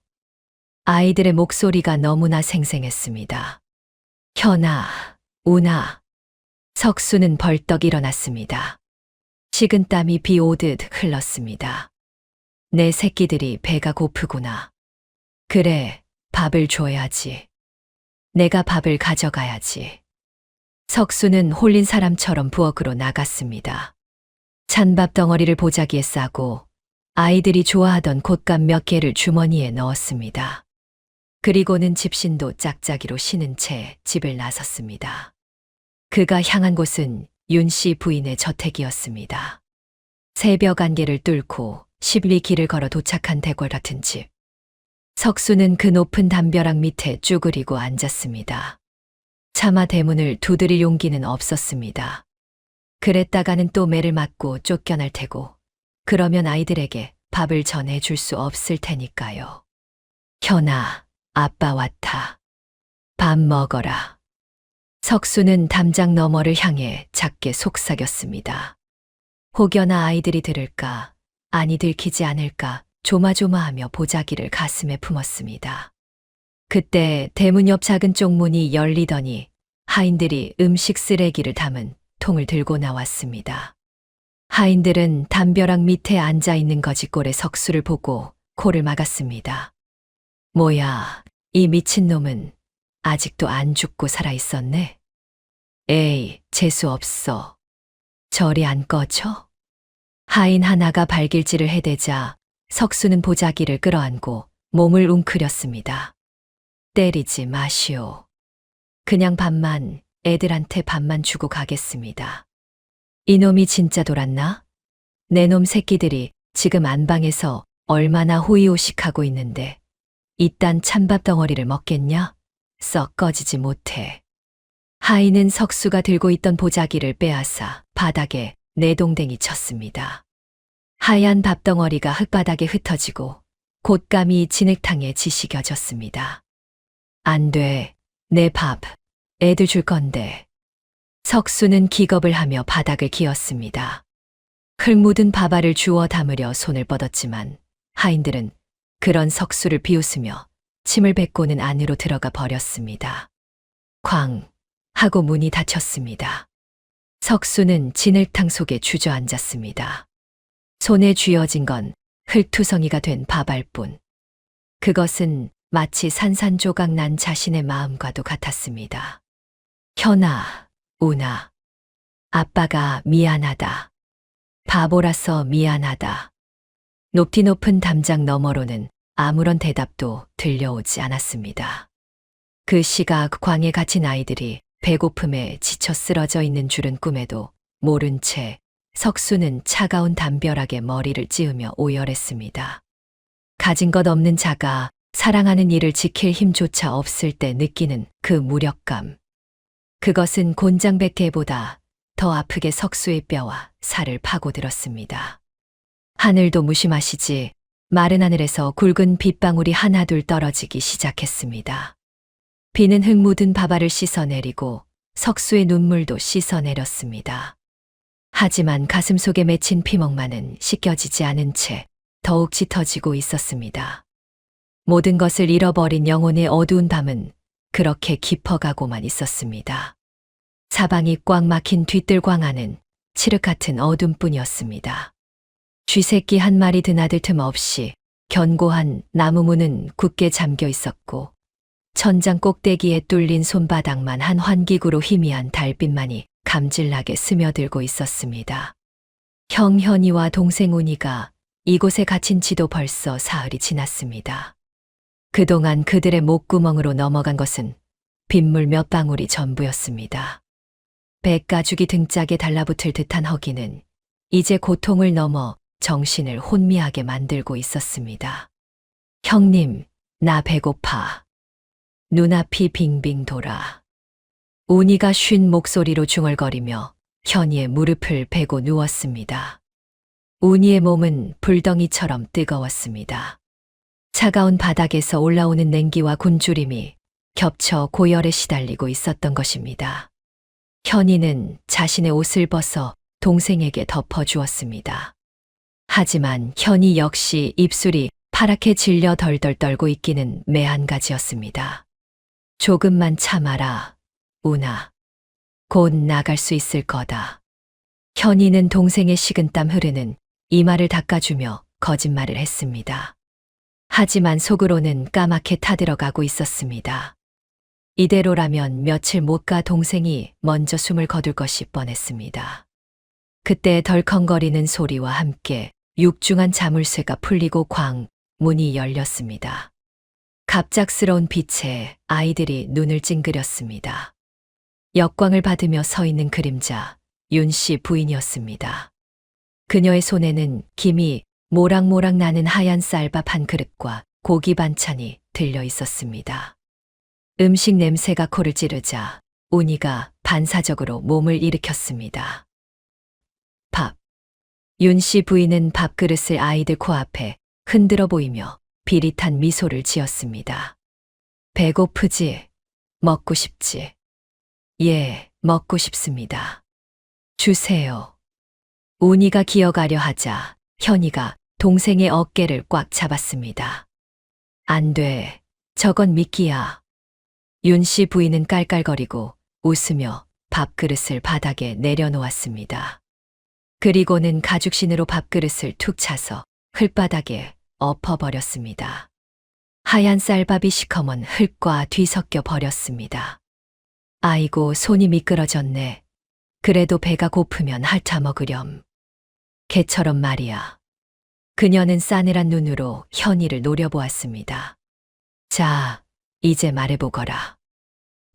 아이들의 목소리가 너무나 생생했습니다. 현아, 운아. 석수는 벌떡 일어났습니다. 식은땀이 비 오듯 흘렀습니다. 내 새끼들이 배가 고프구나. 그래, 밥을 줘야지. 내가 밥을 가져가야지. 석수는 홀린 사람처럼 부엌으로 나갔습니다. 찬밥 덩어리를 보자기에 싸고 아이들이 좋아하던 곶감 몇 개를 주머니에 넣었습니다. 그리고는 집신도 짝짝이로 신은 채 집을 나섰습니다. 그가 향한 곳은 윤 씨 부인의 저택이었습니다. 새벽 안개를 뚫고 10리 길을 걸어 도착한 대궐 같은 집. 석수는 그 높은 담벼락 밑에 쭈그리고 앉았습니다. 차마 대문을 두드릴 용기는 없었습니다. 그랬다가는 또 매를 맞고 쫓겨날 테고, 그러면 아이들에게 밥을 전해줄 수 없을 테니까요. 현아, 아빠 왔다. 밥 먹어라. 석수는 담장 너머를 향해 작게 속삭였습니다. 혹여나 아이들이 들을까, 아니 들키지 않을까 조마조마하며 보자기를 가슴에 품었습니다. 그때 대문 옆 작은 쪽문이 열리더니 하인들이 음식 쓰레기를 담은 통을 들고 나왔습니다. 하인들은 담벼락 밑에 앉아 있는 거지꼴의 석수를 보고 코를 막았습니다. 뭐야, 이 미친놈은 아직도 안 죽고 살아 있었네? 에이, 재수 없어. 저리 안 꺼져? 하인 하나가 발길질을 해대자 석수는 보자기를 끌어안고 몸을 웅크렸습니다. 때리지 마시오. 그냥 밥만, 애들한테 밥만 주고 가겠습니다. 이놈이 진짜 돌았나? 내 놈 새끼들이 지금 안방에서 얼마나 호의호식하고 있는데 이딴 찬밥 덩어리를 먹겠냐? 썩 꺼지지 못해. 하인은 석수가 들고 있던 보자기를 빼앗아 바닥에 내동댕이 쳤습니다. 하얀 밥덩어리가 흙바닥에 흩어지고 곶감이 진흙탕에 지시겨졌습니다. 안 돼, 내 밥, 애들 줄 건데. 석수는 기겁을 하며 바닥을 기었습니다. 흙 묻은 밥알을 주워 담으려 손을 뻗었지만 하인들은 그런 석수를 비웃으며 침을 뱉고는 안으로 들어가 버렸습니다. 쾅 하고 문이 닫혔습니다. 석수는 진흙탕 속에 주저앉았습니다. 손에 쥐어진 건 흙투성이가 된 밥알뿐. 그것은 마치 산산조각 난 자신의 마음과도 같았습니다. 현아, 운아, 아빠가 미안하다. 바보라서 미안하다. 높이 높은 담장 너머로는 아무런 대답도 들려오지 않았습니다. 그 시각 광에 갇힌 아이들이 배고픔에 지쳐 쓰러져 있는 줄은 꿈에도 모른 채 석수는 차가운 담벼락에 머리를 찌으며 오열했습니다. 가진 것 없는 자가 사랑하는 이를 지킬 힘조차 없을 때 느끼는 그 무력감. 그것은 곤장백개보다 더 아프게 석수의 뼈와 살을 파고들었습니다. 하늘도 무심하시지 마른 하늘에서 굵은 빗방울이 하나둘 떨어지기 시작했습니다. 비는 흙 묻은 밥알을 씻어내리고 석수의 눈물도 씻어내렸습니다. 하지만 가슴 속에 맺힌 피멍만은 씻겨지지 않은 채 더욱 짙어지고 있었습니다. 모든 것을 잃어버린 영혼의 어두운 밤은 그렇게 깊어가고만 있었습니다. 사방이 꽉 막힌 뒤뜰광 안은 칠흑 같은 어둠뿐이었습니다. 쥐새끼 한 마리 드나들 틈 없이 견고한 나무 문은 굳게 잠겨 있었고 천장 꼭대기에 뚫린 손바닥만 한 환기구로 희미한 달빛만이 감질나게 스며들고 있었습니다. 형 현이와 동생 운이가 이곳에 갇힌 지도 벌써 사흘이 지났습니다. 그동안 그들의 목구멍으로 넘어간 것은 빗물 몇 방울이 전부였습니다. 백가죽이 등짝에 달라붙을 듯한 허기는 이제 고통을 넘어 정신을 혼미하게 만들고 있었습니다. 형님, 나 배고파. 눈앞이 빙빙 돌아. 운이가 쉰 목소리로 중얼거리며 현이의 무릎을 베고 누웠습니다. 운이의 몸은 불덩이처럼 뜨거웠습니다. 차가운 바닥에서 올라오는 냉기와 곤주림이 겹쳐 고열에 시달리고 있었던 것입니다. 현이는 자신의 옷을 벗어 동생에게 덮어주었습니다. 하지만 현이 역시 입술이 파랗게 질려 덜덜 떨고 있기는 매한가지였습니다. 조금만 참아라, 운아. 곧 나갈 수 있을 거다. 현이는 동생의 식은땀 흐르는 이마를 닦아주며 거짓말을 했습니다. 하지만 속으로는 까맣게 타들어가고 있었습니다. 이대로라면 며칠 못 가 동생이 먼저 숨을 거둘 것이 뻔했습니다. 그때 덜컹거리는 소리와 함께 육중한 자물쇠가 풀리고 쾅 문이 열렸습니다. 갑작스러운 빛에 아이들이 눈을 찡그렸습니다. 역광을 받으며 서 있는 그림자, 윤 씨 부인이었습니다. 그녀의 손에는 김이 모락모락 나는 하얀 쌀밥 한 그릇과 고기 반찬이 들려 있었습니다. 음식 냄새가 코를 찌르자 운이가 반사적으로 몸을 일으켰습니다. 밥. 윤 씨 부인은 밥그릇을 아이들 코앞에 흔들어 보이며 비릿한 미소를 지었습니다. 배고프지? 먹고 싶지? 예, 먹고 싶습니다. 주세요. 운이가 기어가려 하자 현이가 동생의 어깨를 꽉 잡았습니다. 안 돼. 저건 미끼야. 윤 씨 부인은 깔깔거리고 웃으며 밥그릇을 바닥에 내려놓았습니다. 그리고는 가죽신으로 밥그릇을 툭 차서 흙바닥에 엎어버렸습니다. 하얀 쌀밥이 시커먼 흙과 뒤섞여 버렸습니다. 아이고, 손이 미끄러졌네. 그래도 배가 고프면 핥아 먹으렴. 개처럼 말이야. 그녀는 싸늘한 눈으로 현이를 노려보았습니다. 자, 이제 말해보거라.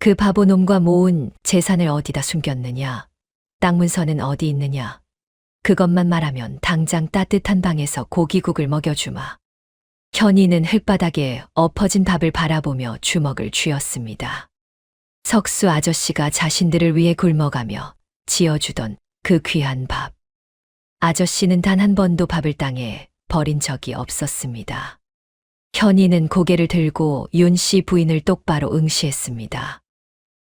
그 바보놈과 모은 재산을 어디다 숨겼느냐? 땅 문서는 어디 있느냐? 그것만 말하면 당장 따뜻한 방에서 고기국을 먹여주마. 현이는 흙바닥에 엎어진 밥을 바라보며 주먹을 쥐었습니다. 석수 아저씨가 자신들을 위해 굶어가며 지어주던 그 귀한 밥. 아저씨는 단 한 번도 밥을 땅에 버린 적이 없었습니다. 현이는 고개를 들고 윤 씨 부인을 똑바로 응시했습니다.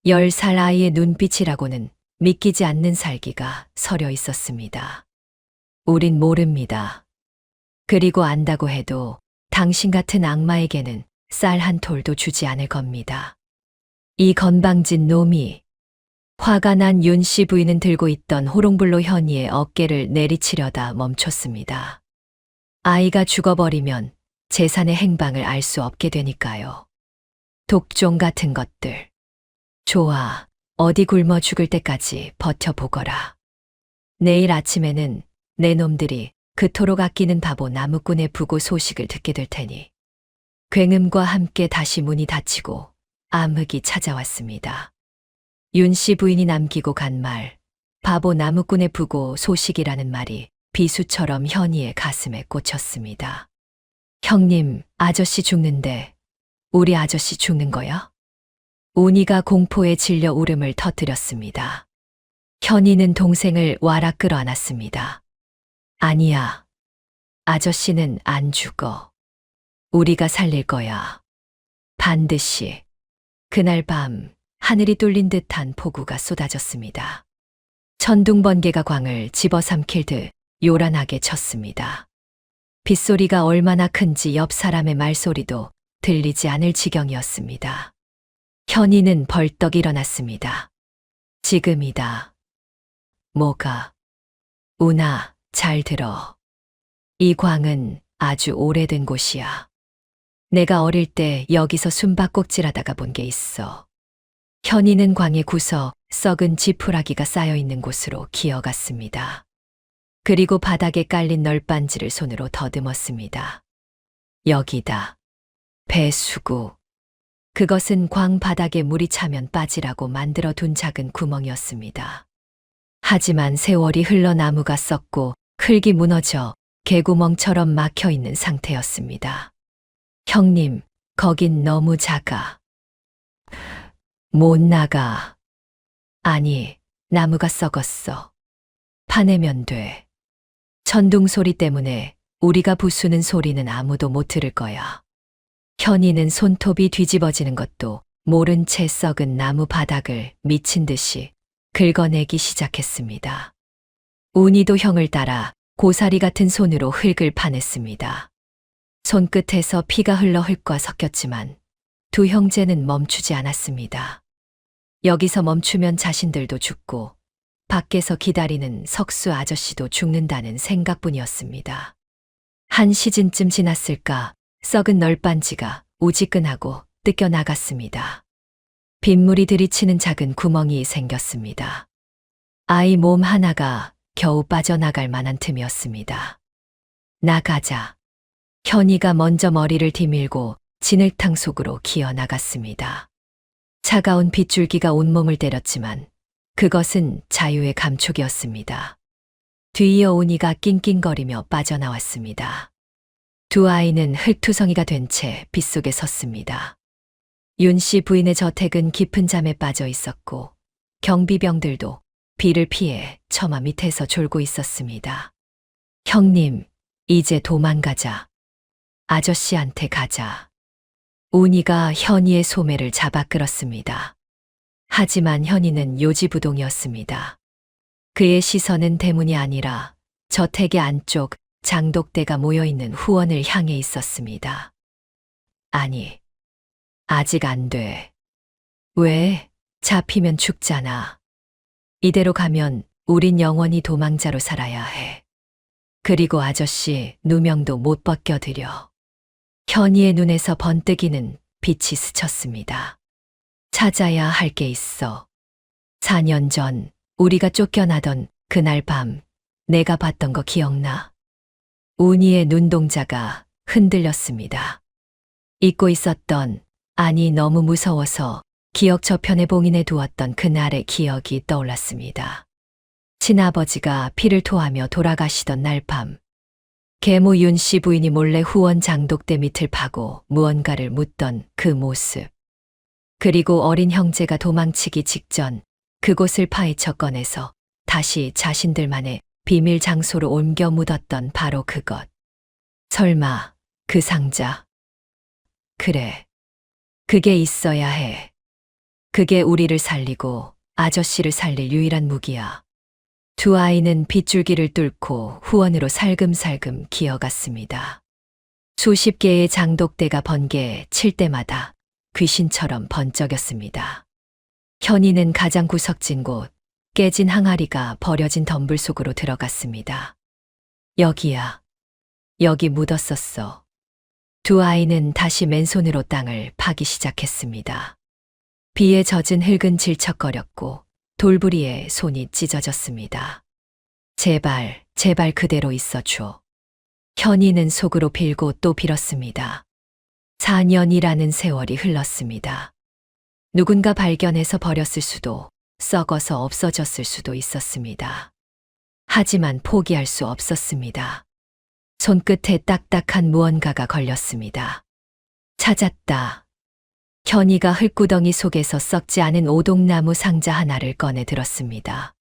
10살 아이의 눈빛이라고는 믿기지 않는 살기가 서려 있었습니다. 우린 모릅니다. 그리고 안다고 해도 당신 같은 악마에게는 쌀 한 톨도 주지 않을 겁니다. 이 건방진 놈이. 화가 난 윤 씨 부인은 들고 있던 호롱불로 현이의 어깨를 내리치려다 멈췄습니다. 아이가 죽어버리면 재산의 행방을 알 수 없게 되니까요. 독종 같은 것들. 좋아, 어디 굶어 죽을 때까지 버텨보거라. 내일 아침에는 내 놈들이 그토록 아끼는 바보 나무꾼의 부고 소식을 듣게 될 테니. 굉음과 함께 다시 문이 닫히고 암흑이 찾아왔습니다. 윤 씨 부인이 남기고 간 말, 바보 나무꾼의 부고 소식이라는 말이 비수처럼 현이의 가슴에 꽂혔습니다. 형님, 아저씨 죽는데 우리 아저씨 죽는 거야? 운이가 공포에 질려 울음을 터뜨렸습니다. 현이는 동생을 와락 끌어안았습니다. 아니야. 아저씨는 안 죽어. 우리가 살릴 거야. 반드시. 그날 밤 하늘이 뚫린 듯한 폭우가 쏟아졌습니다. 천둥번개가 광을 집어삼킬 듯 요란하게 쳤습니다. 빗소리가 얼마나 큰지 옆 사람의 말소리도 들리지 않을 지경이었습니다. 현이는 벌떡 일어났습니다. 지금이다. 뭐가? 운아, 잘 들어. 이 광은 아주 오래된 곳이야. 내가 어릴 때 여기서 숨바꼭질하다가 본 게 있어. 현이는 광의 구석, 썩은 지푸라기가 쌓여 있는 곳으로 기어갔습니다. 그리고 바닥에 깔린 널빤지를 손으로 더듬었습니다. 여기다. 배수구. 그것은 광 바닥에 물이 차면 빠지라고 만들어 둔 작은 구멍이었습니다. 하지만 세월이 흘러 나무가 썩고 흙이 무너져 개구멍처럼 막혀 있는 상태였습니다. 형님, 거긴 너무 작아. 못 나가. 아니, 나무가 썩었어. 파내면 돼. 천둥 소리 때문에 우리가 부수는 소리는 아무도 못 들을 거야. 현이는 손톱이 뒤집어지는 것도 모른 채 썩은 나무 바닥을 미친 듯이 긁어내기 시작했습니다. 운이도 형을 따라 고사리 같은 손으로 흙을 파냈습니다. 손끝에서 피가 흘러 흙과 섞였지만 두 형제는 멈추지 않았습니다. 여기서 멈추면 자신들도 죽고 밖에서 기다리는 석수 아저씨도 죽는다는 생각뿐이었습니다. 한 시즌쯤 지났을까 썩은 널빤지가 우지끈하고 뜯겨 나갔습니다. 빗물이 들이치는 작은 구멍이 생겼습니다. 아이 몸 하나가 겨우 빠져나갈 만한 틈이었습니다. 나가자. 현이가 먼저 머리를 디밀고 진흙탕 속으로 기어 나갔습니다. 차가운 빗줄기가 온몸을 때렸지만 그것은 자유의 감촉이었습니다. 뒤이어 운이가 낑낑거리며 빠져나왔습니다. 두 아이는 흙투성이가 된 채 빗속에 섰습니다. 윤 씨 부인의 저택은 깊은 잠에 빠져 있었고 경비병들도 비를 피해 처마 밑에서 졸고 있었습니다. 형님, 이제 도망가자. 아저씨한테 가자. 운이가 현이의 소매를 잡아 끌었습니다. 하지만 현이는 요지부동이었습니다. 그의 시선은 대문이 아니라 저택의 안쪽 장독대가 모여있는 후원을 향해 있었습니다. 아니, 아직 안 돼. 왜? 잡히면 죽잖아. 이대로 가면 우린 영원히 도망자로 살아야 해. 그리고 아저씨 누명도 못 벗겨드려. 현이의 눈에서 번뜩이는 빛이 스쳤습니다. 찾아야 할 게 있어. 4년 전 우리가 쫓겨나던 그날 밤 내가 봤던 거 기억나? 운이의 눈동자가 흔들렸습니다. 잊고 있었던, 아니 너무 무서워서 기억 저편에 봉인해 두었던 그날의 기억이 떠올랐습니다. 친아버지가 피를 토하며 돌아가시던 날 밤, 계모 윤 씨 부인이 몰래 후원 장독대 밑을 파고 무언가를 묻던 그 모습. 그리고 어린 형제가 도망치기 직전 그곳을 파헤쳐 꺼내서 다시 자신들만의 비밀 장소로 옮겨 묻었던 바로 그것. 설마 그 상자. 그래. 그게 있어야 해. 그게 우리를 살리고 아저씨를 살릴 유일한 무기야. 두 아이는 빗줄기를 뚫고 후원으로 살금살금 기어갔습니다. 수십 개의 장독대가 번개 칠 때마다 귀신처럼 번쩍였습니다. 현이는 가장 구석진 곳, 깨진 항아리가 버려진 덤불 속으로 들어갔습니다. 여기야. 여기 묻었었어. 두 아이는 다시 맨손으로 땅을 파기 시작했습니다. 비에 젖은 흙은 질척거렸고 돌부리에 손이 찢어졌습니다. 제발, 제발 그대로 있어줘. 현이는 속으로 빌고 또 빌었습니다. 4년이라는 세월이 흘렀습니다. 누군가 발견해서 버렸을 수도, 썩어서 없어졌을 수도 있었습니다. 하지만 포기할 수 없었습니다. 손끝에 딱딱한 무언가가 걸렸습니다. 찾았다. 현이가 흙구덩이 속에서 썩지 않은 오동나무 상자 하나를 꺼내 들었습니다.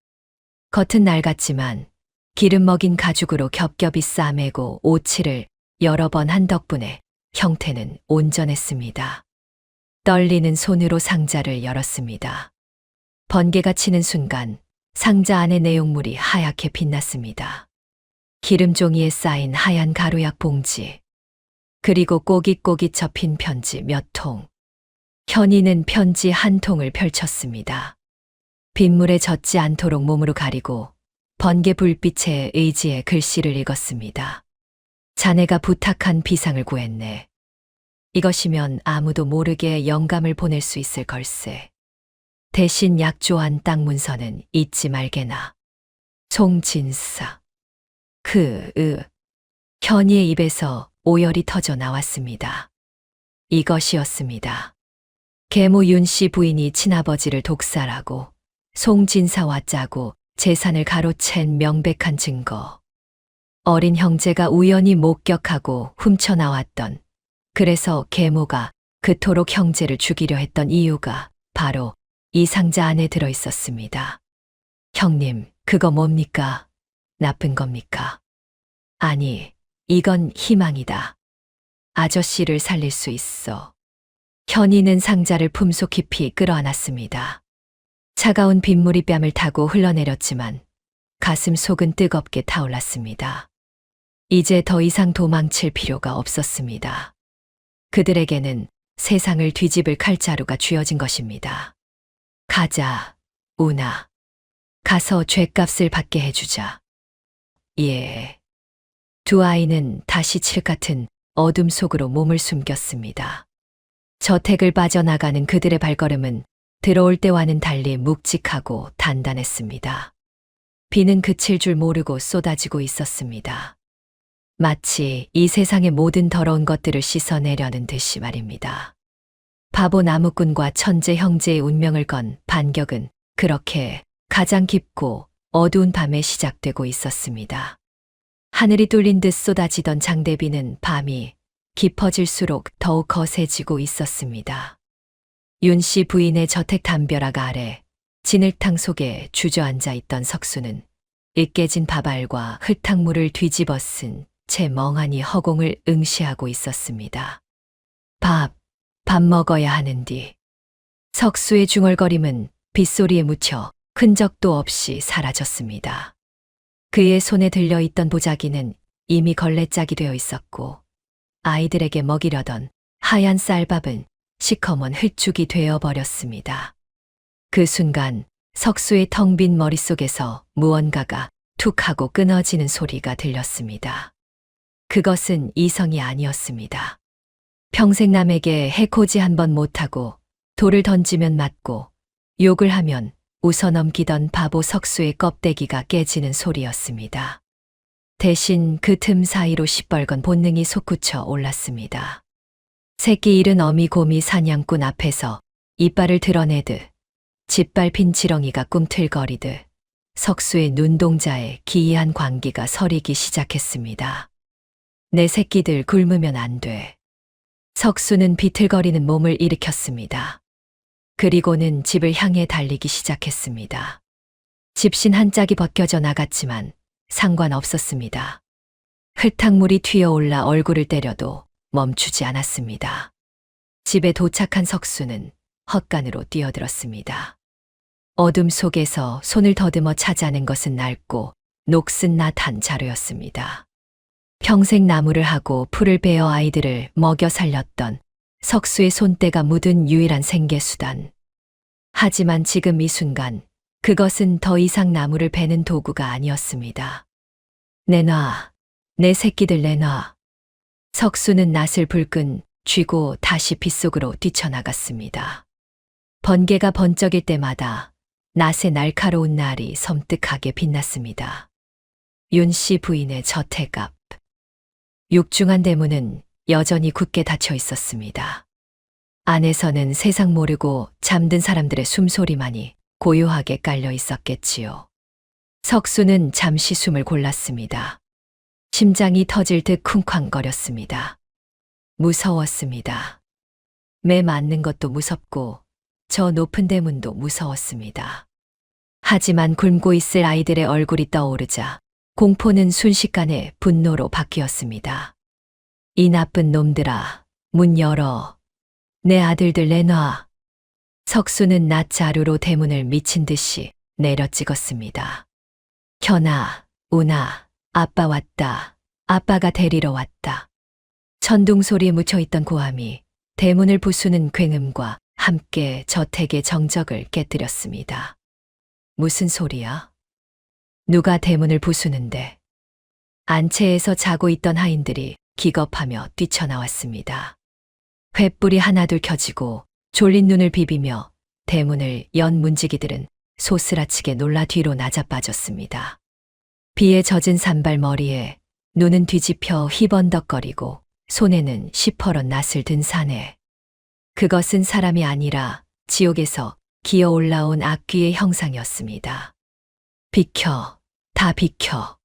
겉은 낡았지만 기름 먹인 가죽으로 겹겹이 싸매고 오칠을 여러 번 한 덕분에 형태는 온전했습니다. 떨리는 손으로 상자를 열었습니다. 번개가 치는 순간 상자 안의 내용물이 하얗게 빛났습니다. 기름종이에 쌓인 하얀 가루약 봉지, 그리고 꼬깃꼬깃 접힌 편지 몇 통. 현이는 편지 한 통을 펼쳤습니다. 빗물에 젖지 않도록 몸으로 가리고 번개 불빛에 의지의 글씨를 읽었습니다. 자네가 부탁한 비상을 구했네. 이것이면 아무도 모르게 영감을 보낼 수 있을 걸세. 대신 약조한 땅 문서는 잊지 말게나. 송진사. 현이의 입에서 오열이 터져 나왔습니다. 이것이었습니다. 계모 윤씨 부인이 친아버지를 독살하고 송진사와 짜고 재산을 가로챈 명백한 증거. 어린 형제가 우연히 목격하고 훔쳐나왔던, 그래서 계모가 그토록 형제를 죽이려 했던 이유가 바로 이 상자 안에 들어 있었습니다. 형님, 그거 뭡니까? 나쁜 겁니까? 아니, 이건 희망이다. 아저씨를 살릴 수 있어. 현이는 상자를 품속 깊이 끌어안았습니다. 차가운 빗물이 뺨을 타고 흘러내렸지만 가슴 속은 뜨겁게 타올랐습니다. 이제 더 이상 도망칠 필요가 없었습니다. 그들에게는 세상을 뒤집을 칼자루가 쥐어진 것입니다. 가자, 우나. 가서 죗값을 받게 해주자. 예. 두 아이는 다시 칠 같은 어둠 속으로 몸을 숨겼습니다. 저택을 빠져나가는 그들의 발걸음은 들어올 때와는 달리 묵직하고 단단했습니다. 비는 그칠 줄 모르고 쏟아지고 있었습니다. 마치 이 세상의 모든 더러운 것들을 씻어내려는 듯이 말입니다. 바보 나무꾼과 천재 형제의 운명을 건 반격은 그렇게 가장 깊고 어두운 밤에 시작되고 있었습니다. 하늘이 뚫린 듯 쏟아지던 장대비는 밤이 깊어질수록 더욱 거세지고 있었습니다. 윤씨 부인의 저택 담벼락 아래 진흙탕 속에 주저앉아 있던 석수는 으깨진 밥알과 흙탕물을 뒤집어 쓴 채 멍하니 허공을 응시하고 있었습니다. 밥 먹어야 하는디. 석수의 중얼거림은 빗소리에 묻혀 흔적도 없이 사라졌습니다. 그의 손에 들려있던 보자기는 이미 걸레짝이 되어 있었고 아이들에게 먹이려던 하얀 쌀밥은 시커먼 흙죽이 되어버렸습니다. 그 순간 석수의 텅 빈 머릿속에서 무언가가 툭 하고 끊어지는 소리가 들렸습니다. 그것은 이성이 아니었습니다. 평생 남에게 해코지 한 번 못하고 돌을 던지면 맞고 욕을 하면 웃어넘기던 바보 석수의 껍데기가 깨지는 소리였습니다. 대신 그 틈 사이로 시뻘건 본능이 솟구쳐 올랐습니다. 새끼 잃은 어미 곰이 사냥꾼 앞에서 이빨을 드러내듯 짓밟힌 지렁이가 꿈틀거리듯 석수의 눈동자에 기이한 광기가 서리기 시작했습니다. 내 새끼들 굶으면 안 돼. 석수는 비틀거리는 몸을 일으켰습니다. 그리고는 집을 향해 달리기 시작했습니다. 집신 한 짝이 벗겨져 나갔지만 상관없었습니다. 흙탕물이 튀어올라 얼굴을 때려도 멈추지 않았습니다. 집에 도착한 석수는 헛간으로 뛰어들었습니다. 어둠 속에서 손을 더듬어 찾아낸 것은 낡고 녹슨 낫 한 자루였습니다. 평생 나무를 하고 풀을 베어 아이들을 먹여 살렸던 석수의 손때가 묻은 유일한 생계수단. 하지만 지금 이 순간 그것은 더 이상 나무를 베는 도구가 아니었습니다. 내놔. 내 새끼들 내놔. 석수는 낫을 불끈 쥐고 다시 빗속으로 뛰쳐나갔습니다. 번개가 번쩍일 때마다 낫의 날카로운 날이 섬뜩하게 빛났습니다. 윤씨 부인의 저택 앞. 육중한 대문은 여전히 굳게 닫혀 있었습니다. 안에서는 세상 모르고 잠든 사람들의 숨소리만이 고요하게 깔려 있었겠지요. 석수는 잠시 숨을 골랐습니다. 심장이 터질 듯 쿵쾅거렸습니다. 무서웠습니다. 매 맞는 것도 무섭고 저 높은 대문도 무서웠습니다. 하지만 굶고 있을 아이들의 얼굴이 떠오르자 공포는 순식간에 분노로 바뀌었습니다. 이 나쁜 놈들아, 문 열어. 내 아들들 내놔. 석수는 낫 자루로 대문을 미친 듯이 내려 찍었습니다. 현아, 우나, 아빠 왔다. 아빠가 데리러 왔다. 천둥 소리에 묻혀있던 고함이 대문을 부수는 굉음과 함께 저택의 정적을 깨뜨렸습니다. 무슨 소리야? 누가 대문을 부수는데? 안채에서 자고 있던 하인들이 기겁하며 뛰쳐나왔습니다. 횃불이 하나둘 켜지고 졸린 눈을 비비며 대문을 연 문지기들은 소스라치게 놀라 뒤로 나자빠졌습니다. 비에 젖은 산발머리에 눈은 뒤집혀 휘번덕거리고 손에는 시퍼런 낫을 든 사내. 그것은 사람이 아니라 지옥에서 기어 올라온 악귀의 형상이었습니다. 비켜, 다 비켜.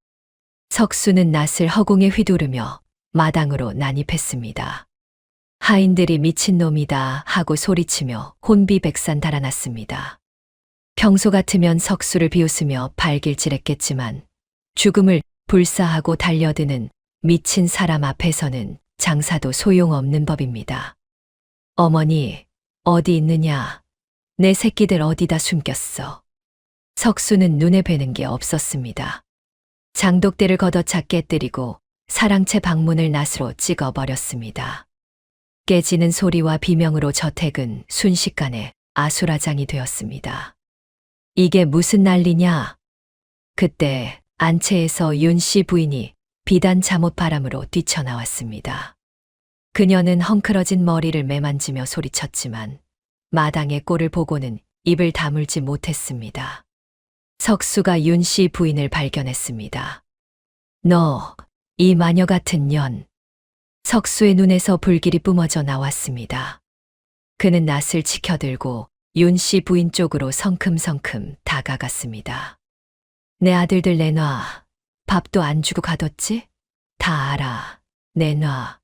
석수는 낫을 허공에 휘두르며 마당으로 난입했습니다. 하인들이 미친놈이다 하고 소리치며 혼비백산 달아났습니다. 평소 같으면 석수를 비웃으며 발길질했겠지만 죽음을 불사하고 달려드는 미친 사람 앞에서는 장사도 소용없는 법입니다. 어머니, 어디 있느냐? 내 새끼들 어디다 숨겼어? 석수는 눈에 뵈는 게 없었습니다. 장독대를 걷어차 깨뜨리고 사랑채 방문을 낫으로 찍어버렸습니다. 깨지는 소리와 비명으로 저택은 순식간에 아수라장이 되었습니다. 이게 무슨 난리냐? 그때 안채에서 윤 씨 부인이 비단 잠옷 바람으로 뛰쳐나왔습니다. 그녀는 헝클어진 머리를 매만지며 소리쳤지만 마당의 꼴을 보고는 입을 다물지 못했습니다. 석수가 윤 씨 부인을 발견했습니다. 너, 이 마녀 같은 년. 석수의 눈에서 불길이 뿜어져 나왔습니다. 그는 낫을 치켜들고 윤 씨 부인 쪽으로 성큼성큼 다가갔습니다. 내 아들들 내놔. 밥도 안 주고 가뒀지? 다 알아. 내놔.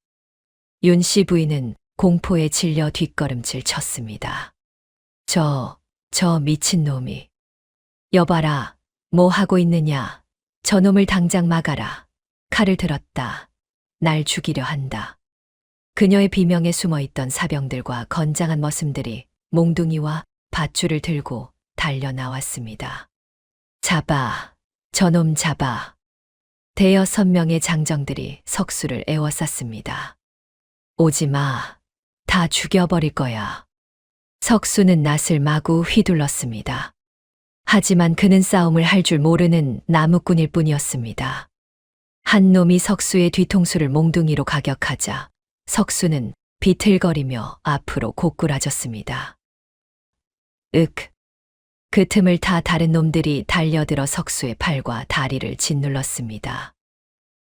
윤 씨 부인은 공포에 질려 뒷걸음질 쳤습니다. 저 미친놈이. 여봐라, 뭐 하고 있느냐. 저놈을 당장 막아라. 칼을 들었다. 날 죽이려 한다. 그녀의 비명에 숨어있던 사병들과 건장한 머슴들이 몽둥이와 밧줄을 들고 달려 나왔습니다. 잡아, 저놈 잡아. 대여섯 명의 장정들이 석수를 에워쌌습니다. 오지 마. 다 죽여버릴 거야. 석수는 낫을 마구 휘둘렀습니다. 하지만 그는 싸움을 할 줄 모르는 나무꾼일 뿐이었습니다. 한 놈이 석수의 뒤통수를 몽둥이로 가격하자 석수는 비틀거리며 앞으로 고꾸라졌습니다. 그 틈을 타 다른 놈들이 달려들어 석수의 팔과 다리를 짓눌렀습니다.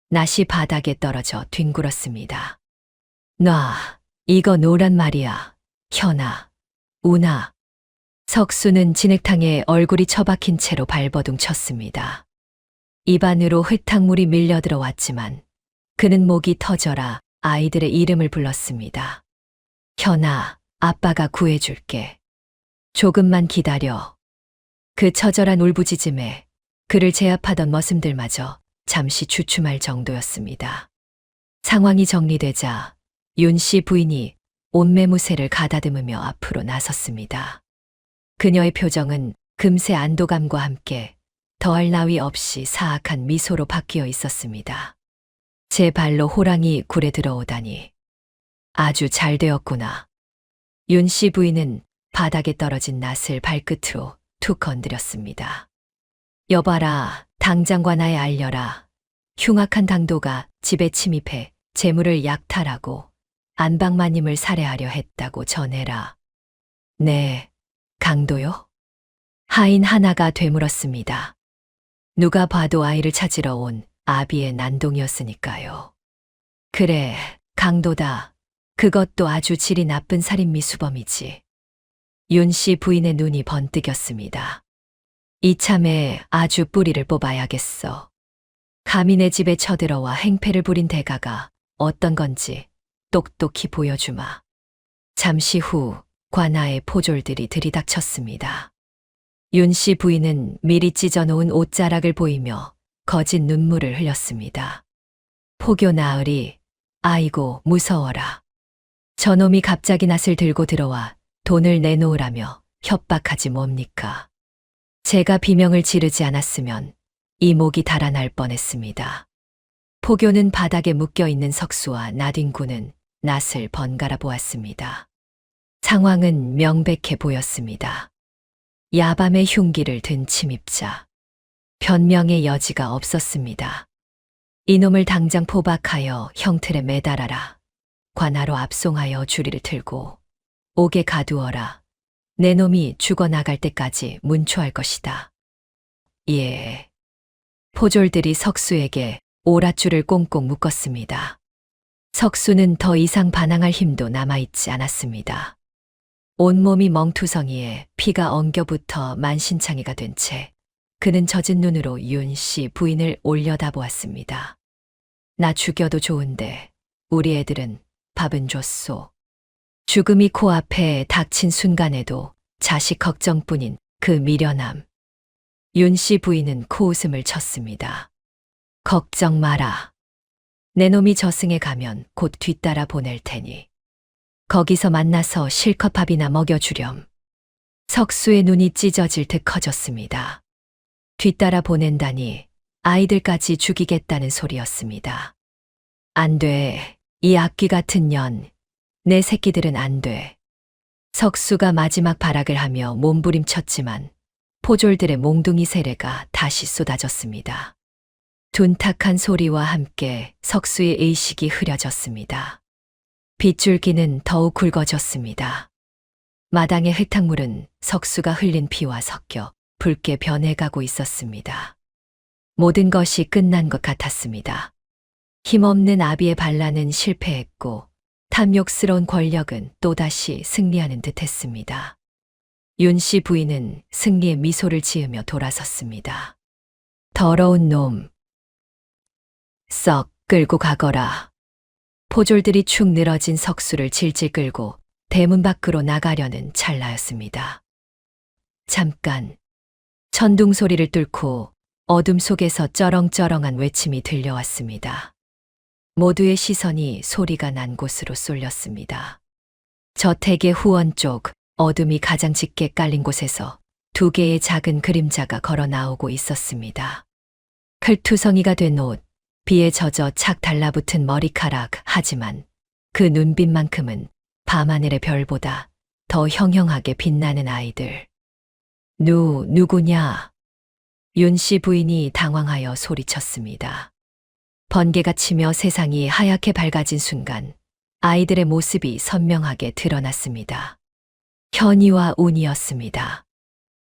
낫이 바닥에 떨어져 뒹굴었습니다. 놔, 이거 놓으란 말이야. 현아, 우나. 석수는 진흙탕에 얼굴이 처박힌 채로 발버둥 쳤습니다. 입안으로 흙탕물이 밀려 들어왔지만 그는 목이 터져라 아이들의 이름을 불렀습니다. 현아, 아빠가 구해줄게. 조금만 기다려. 그 처절한 울부짖음에 그를 제압하던 머슴들마저 잠시 주춤할 정도였습니다. 상황이 정리되자 윤 씨 부인이 옷매무새를 가다듬으며 앞으로 나섰습니다. 그녀의 표정은 금세 안도감과 함께 더할 나위 없이 사악한 미소로 바뀌어 있었습니다. 제 발로 호랑이 굴에 들어오다니. 아주 잘 되었구나. 윤 씨 부인은 바닥에 떨어진 낫을 발끝으로 툭 건드렸습니다. 여봐라, 당장 관아에 알려라. 흉악한 당도가 집에 침입해 재물을 약탈하고 안방마님을 살해하려 했다고 전해라. 네, 강도요? 하인 하나가 되물었습니다. 누가 봐도 아이를 찾으러 온 아비의 난동이었으니까요. 그래, 강도다. 그것도 아주 질이 나쁜 살인미수범이지. 윤 씨 부인의 눈이 번뜩였습니다. 이참에 아주 뿌리를 뽑아야겠어. 감히 내 집에 쳐들어와 행패를 부린 대가가 어떤 건지 똑똑히 보여주마. 잠시 후 관아의 포졸들이 들이닥쳤습니다. 윤 씨 부인은 미리 찢어놓은 옷자락을 보이며 거짓 눈물을 흘렸습니다. 포교 나으리, 아이고 무서워라. 저놈이 갑자기 낫을 들고 들어와 돈을 내놓으라며 협박하지 뭡니까? 제가 비명을 지르지 않았으면 이 목이 달아날 뻔했습니다. 포교는 바닥에 묶여있는 석수와 나뒹구는 낫을 번갈아 보았습니다. 상황은 명백해 보였습니다. 야밤의 흉기를 든 침입자. 변명의 여지가 없었습니다. 이놈을 당장 포박하여 형틀에 매달아라. 관하로 압송하여 주리를 틀고 옥에 가두어라. 내 놈이 죽어나갈 때까지 문초할 것이다. 예. 포졸들이 석수에게 오랏줄을 꽁꽁 묶었습니다. 석수는 더 이상 반항할 힘도 남아있지 않았습니다. 온몸이 멍투성이에 피가 엉겨붙어 만신창이가 된 채 그는 젖은 눈으로 윤 씨 부인을 올려다보았습니다. 나 죽여도 좋은데 우리 애들은 밥은 줬소. 죽음이 코앞에 닥친 순간에도 자식 걱정뿐인 그 미련함. 윤 씨 부인은 코웃음을 쳤습니다. 걱정 마라. 내 놈이 저승에 가면 곧 뒤따라 보낼 테니 거기서 만나서 실컷 밥이나 먹여주렴. 석수의 눈이 찢어질 듯 커졌습니다. 뒤따라 보낸다니 아이들까지 죽이겠다는 소리였습니다. 안 돼. 이 악귀 같은 년. 내 새끼들은 안 돼. 석수가 마지막 발악을 하며 몸부림쳤지만 포졸들의 몽둥이 세례가 다시 쏟아졌습니다. 둔탁한 소리와 함께 석수의 의식이 흐려졌습니다. 빗줄기는 더욱 굵어졌습니다. 마당의 흙탕물은 석수가 흘린 피와 섞여 붉게 변해가고 있었습니다. 모든 것이 끝난 것 같았습니다. 힘없는 아비의 반란은 실패했고 탐욕스러운 권력은 또다시 승리하는 듯했습니다. 윤 씨 부인은 승리의 미소를 지으며 돌아섰습니다. 더러운 놈. 썩 끌고 가거라. 포졸들이 축 늘어진 석수를 질질 끌고 대문 밖으로 나가려는 찰나였습니다. 잠깐. 천둥 소리를 뚫고 어둠 속에서 쩌렁쩌렁한 외침이 들려왔습니다. 모두의 시선이 소리가 난 곳으로 쏠렸습니다. 저택의 후원 쪽 어둠이 가장 짙게 깔린 곳에서 두 개의 작은 그림자가 걸어 나오고 있었습니다. 클투성이가 된 옷, 비에 젖어 착 달라붙은 머리카락, 하지만 그 눈빛만큼은 밤하늘의 별보다 더 형형하게 빛나는 아이들. 누구냐? 윤 씨 부인이 당황하여 소리쳤습니다. 번개가 치며 세상이 하얗게 밝아진 순간 아이들의 모습이 선명하게 드러났습니다. 현이와 운이었습니다.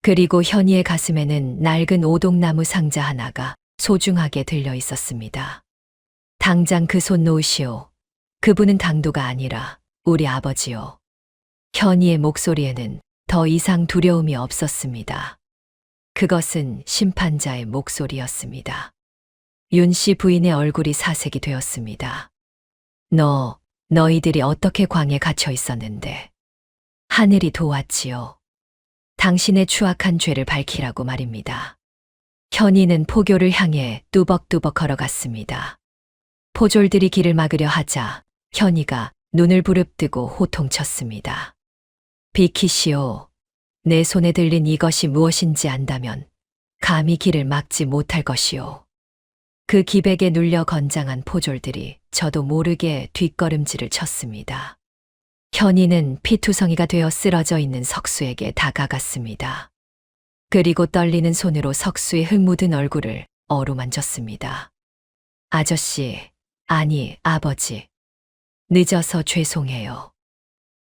그리고 현이의 가슴에는 낡은 오동나무 상자 하나가 소중하게 들려 있었습니다. 당장 그 손 놓으시오. 그분은 강도가 아니라 우리 아버지요. 현이의 목소리에는 더 이상 두려움이 없었습니다. 그것은 심판자의 목소리였습니다. 윤 씨 부인의 얼굴이 사색이 되었습니다. 너희들이 어떻게 광에 갇혀 있었는데? 하늘이 도왔지요. 당신의 추악한 죄를 밝히라고 말입니다. 현이는 포교를 향해 뚜벅뚜벅 걸어갔습니다. 포졸들이 길을 막으려 하자 현이가 눈을 부릅뜨고 호통쳤습니다. 비키시오. 내 손에 들린 이것이 무엇인지 안다면 감히 길을 막지 못할 것이오. 그 기백에 눌려 건장한 포졸들이 저도 모르게 뒷걸음질을 쳤습니다. 현이는 피투성이가 되어 쓰러져 있는 석수에게 다가갔습니다. 그리고 떨리는 손으로 석수의 흙 묻은 얼굴을 어루만졌습니다. 아저씨, 아니 아버지. 늦어서 죄송해요.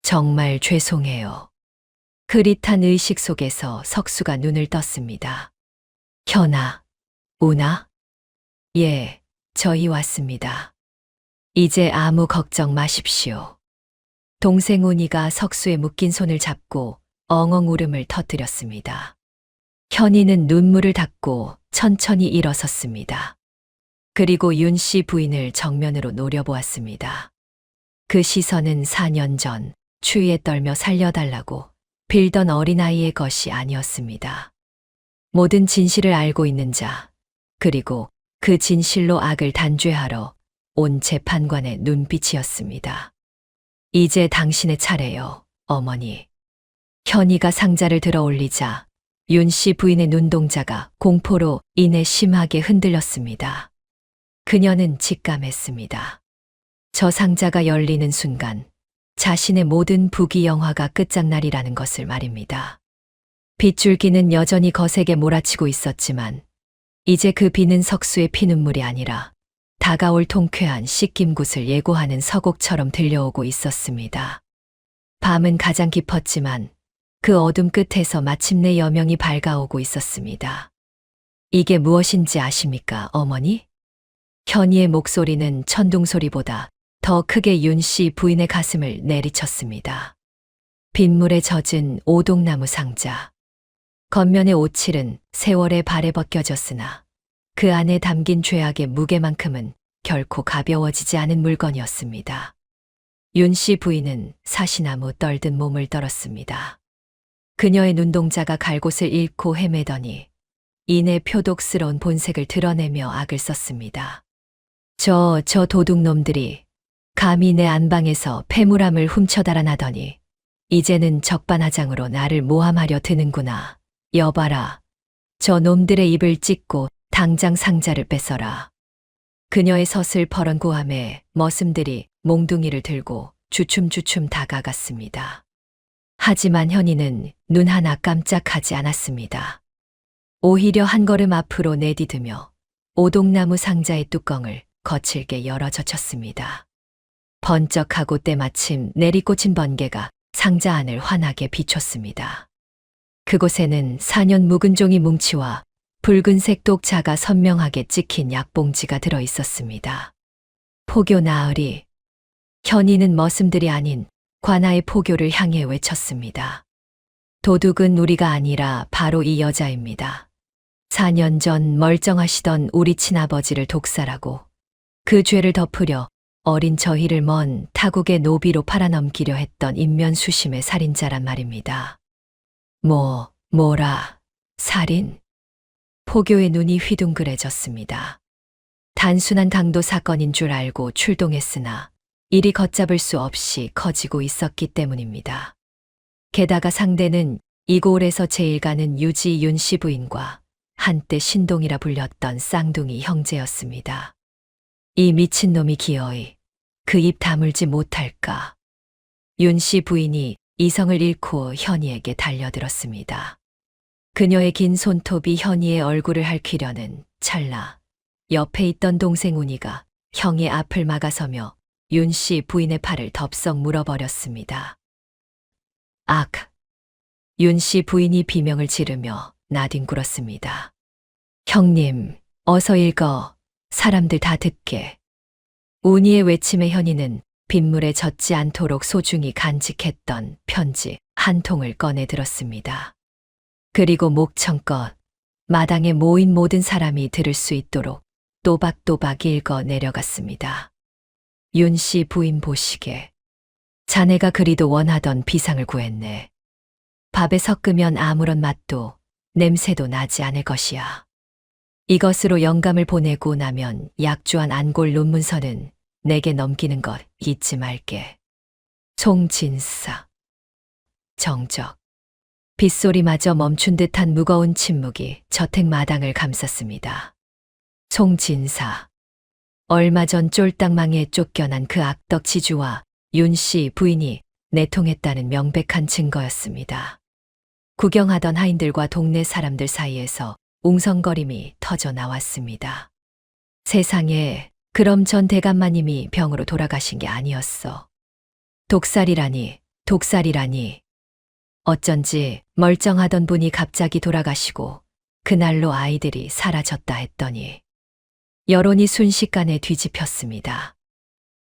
정말 죄송해요. 흐릿한 의식 속에서 석수가 눈을 떴습니다. 현아, 우나? 예, 저희 왔습니다. 이제 아무 걱정 마십시오. 동생 운이가 석수의 묶인 손을 잡고 엉엉 울음을 터뜨렸습니다. 현이는 눈물을 닦고 천천히 일어섰습니다. 그리고 윤 씨 부인을 정면으로 노려보았습니다. 그 시선은 4년 전 추위에 떨며 살려달라고 빌던 어린아이의 것이 아니었습니다. 모든 진실을 알고 있는 자, 그리고 그 진실로 악을 단죄하러 온 재판관의 눈빛이었습니다. 이제 당신의 차례요, 어머니. 현이가 상자를 들어 올리자 윤 씨 부인의 눈동자가 공포로 인해 심하게 흔들렸습니다. 그녀는 직감했습니다. 저 상자가 열리는 순간 자신의 모든 부귀영화가 끝장나리라는 것을 말입니다. 빗줄기는 여전히 거세게 몰아치고 있었지만 이제 그 비는 석수의 피눈물이 아니라 다가올 통쾌한 씻김굿을 예고하는 서곡처럼 들려오고 있었습니다. 밤은 가장 깊었지만 그 어둠 끝에서 마침내 여명이 밝아오고 있었습니다. 이게 무엇인지 아십니까, 어머니? 현이의 목소리는 천둥소리보다 더 크게 윤 씨 부인의 가슴을 내리쳤습니다. 빗물에 젖은 오동나무 상자. 겉면의 오칠은 세월의 발에 벗겨졌으나 그 안에 담긴 죄악의 무게만큼은 결코 가벼워지지 않은 물건이었습니다. 윤 씨 부인은 사시나무 떨듯 몸을 떨었습니다. 그녀의 눈동자가 갈 곳을 잃고 헤매더니 이내 표독스러운 본색을 드러내며 악을 썼습니다. 저 도둑놈들이 감히 내 안방에서 폐물함을 훔쳐 달아나더니 이제는 적반하장으로 나를 모함하려 드는구나. 여봐라. 저 놈들의 입을 찢고 당장 상자를 뺏어라. 그녀의 서슬퍼런 고함에 머슴들이 몽둥이를 들고 주춤주춤 다가갔습니다. 하지만 현이는 눈 하나 깜짝하지 않았습니다. 오히려 한 걸음 앞으로 내디디며 오동나무 상자의 뚜껑을 거칠게 열어 젖혔습니다. 번쩍하고 때마침 내리꽂힌 번개가 상자 안을 환하게 비췄습니다. 그곳에는 4년 묵은 종이 뭉치와 붉은색 독자가 선명하게 찍힌 약봉지가 들어 있었습니다. 포교 나으리. 현이는 머슴들이 아닌 관아의 포교를 향해 외쳤습니다. 도둑은 우리가 아니라 바로 이 여자입니다. 4년 전 멀쩡하시던 우리 친아버지를 독살하고 그 죄를 덮으려 어린 저희를 먼 타국의 노비로 팔아넘기려 했던 인면수심의 살인자란 말입니다. 뭐라, 살인? 포교의 눈이 휘둥그레졌습니다. 단순한 강도 사건인 줄 알고 출동했으나 일이 걷잡을 수 없이 커지고 있었기 때문입니다. 게다가 상대는 이고을에서 제일 가는 유지 윤 씨 부인과 한때 신동이라 불렸던 쌍둥이 형제였습니다. 이 미친놈이 기어이 그 입 다물지 못할까. 윤 씨 부인이 이성을 잃고 현이에게 달려들었습니다. 그녀의 긴 손톱이 현이의 얼굴을 핥히려는 찰나 옆에 있던 동생 운이가 형의 앞을 막아서며 윤 씨 부인의 팔을 덥석 물어버렸습니다. 악! 윤 씨 부인이 비명을 지르며 나뒹굴었습니다. 형님, 어서 읽어. 사람들 다 듣게. 운이의 외침에 현이는 빗물에 젖지 않도록 소중히 간직했던 편지 한 통을 꺼내 들었습니다. 그리고 목청껏 마당에 모인 모든 사람이 들을 수 있도록 또박또박 읽어 내려갔습니다. 윤 씨 부인 보시게. 자네가 그리도 원하던 비상을 구했네. 밥에 섞으면 아무런 맛도 냄새도 나지 않을 것이야. 이것으로 영감을 보내고 나면 약주한 안골 논문서는 내게 넘기는 것 잊지 말게. 송진사. 정적. 빗소리마저 멈춘 듯한 무거운 침묵이 저택 마당을 감쌌습니다. 송진사. 얼마 전 쫄딱망에 쫓겨난 그 악덕 지주와 윤 씨 부인이 내통했다는 명백한 증거였습니다. 구경하던 하인들과 동네 사람들 사이에서 웅성거림이 터져 나왔습니다. 세상에, 그럼 전 대감마님이 병으로 돌아가신 게 아니었어. 독살이라니. 어쩐지 멀쩡하던 분이 갑자기 돌아가시고 그날로 아이들이 사라졌다 했더니 여론이 순식간에 뒤집혔습니다.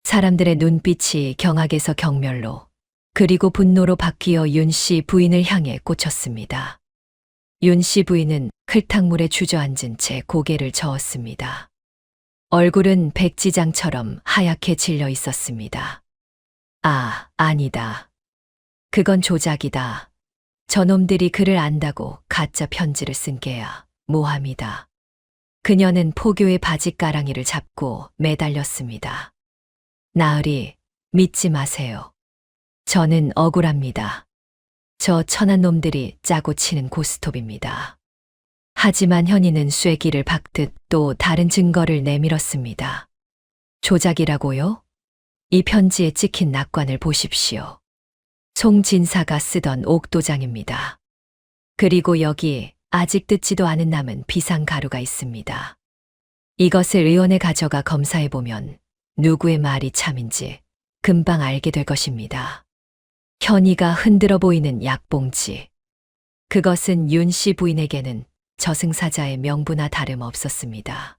사람들의 눈빛이 경악에서 경멸로 그리고 분노로 바뀌어 윤 씨 부인을 향해 꽂혔습니다. 윤 씨 부인은 클탕물에 주저앉은 채 고개를 저었습니다. 얼굴은 백지장처럼 하얗게 질려 있었습니다. 아니다. 그건 조작이다. 저놈들이 그를 안다고 가짜 편지를 쓴 게야. 모함이다. 그녀는 포교의 바짓가랑이를 잡고 매달렸습니다. 나으리, 믿지 마세요. 저는 억울합니다. 저 천한 놈들이 짜고 치는 고스톱입니다. 하지만 현이는 쐐기를 박듯 또 다른 증거를 내밀었습니다. 조작이라고요? 이 편지에 찍힌 낙관을 보십시오. 송진사가 쓰던 옥도장입니다. 그리고 여기 아직 뜯지도 않은 남은 비상가루가 있습니다. 이것을 의원에 가져가 검사해보면 누구의 말이 참인지 금방 알게 될 것입니다. 현이가 흔들어 보이는 약봉지. 그것은 윤 씨 부인에게는 저승사자의 명부나 다름없었습니다.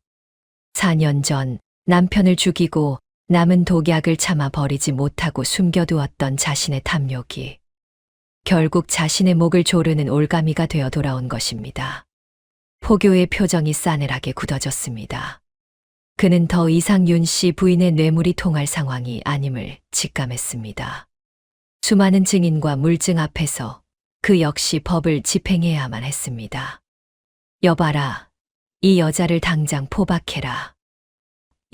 4년 전 남편을 죽이고 남은 독약을 참아 버리지 못하고 숨겨두었던 자신의 탐욕이 결국 자신의 목을 조르는 올가미가 되어 돌아온 것입니다. 포교의 표정이 싸늘하게 굳어졌습니다. 그는 더 이상 윤 씨 부인의 뇌물이 통할 상황이 아님을 직감했습니다. 수많은 증인과 물증 앞에서 그 역시 법을 집행해야만 했습니다. 여봐라, 이 여자를 당장 포박해라.